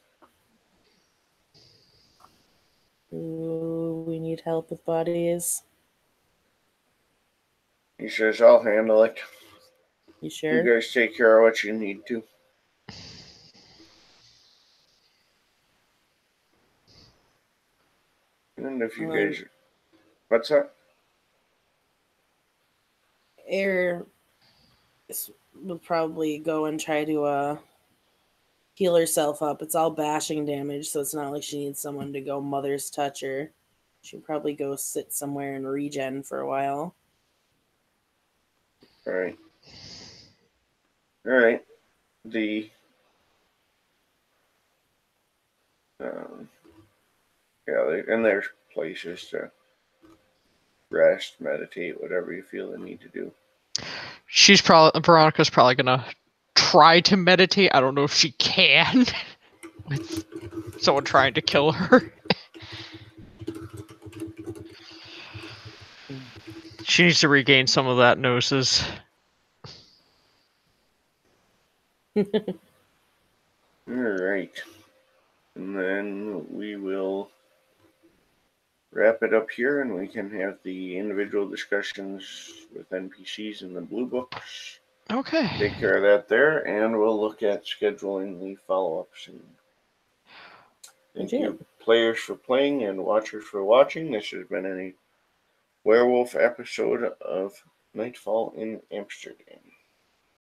Ooh, we need help with bodies. He says, I'll handle it. You You sure? guys take care of what you need to. And if you guys. What's that? Air will probably go and try to heal herself up. It's all bashing damage, so it's not like she needs someone to go mother's touch her. She'd probably go sit somewhere and regen for a while. All right. All right. The and there's places to rest, meditate, whatever you feel the need to do. Veronica's probably gonna try to meditate. I don't know if she can with someone trying to kill her. She needs to regain some of that gnosis. All right. And then we will wrap it up here, and we can have the individual discussions with NPCs in the blue books. Okay. Take care of that there, and we'll look at scheduling the follow-up soon. Thank you, players, for playing and watchers for watching. This has been a werewolf episode of Nightfall in Amsterdam.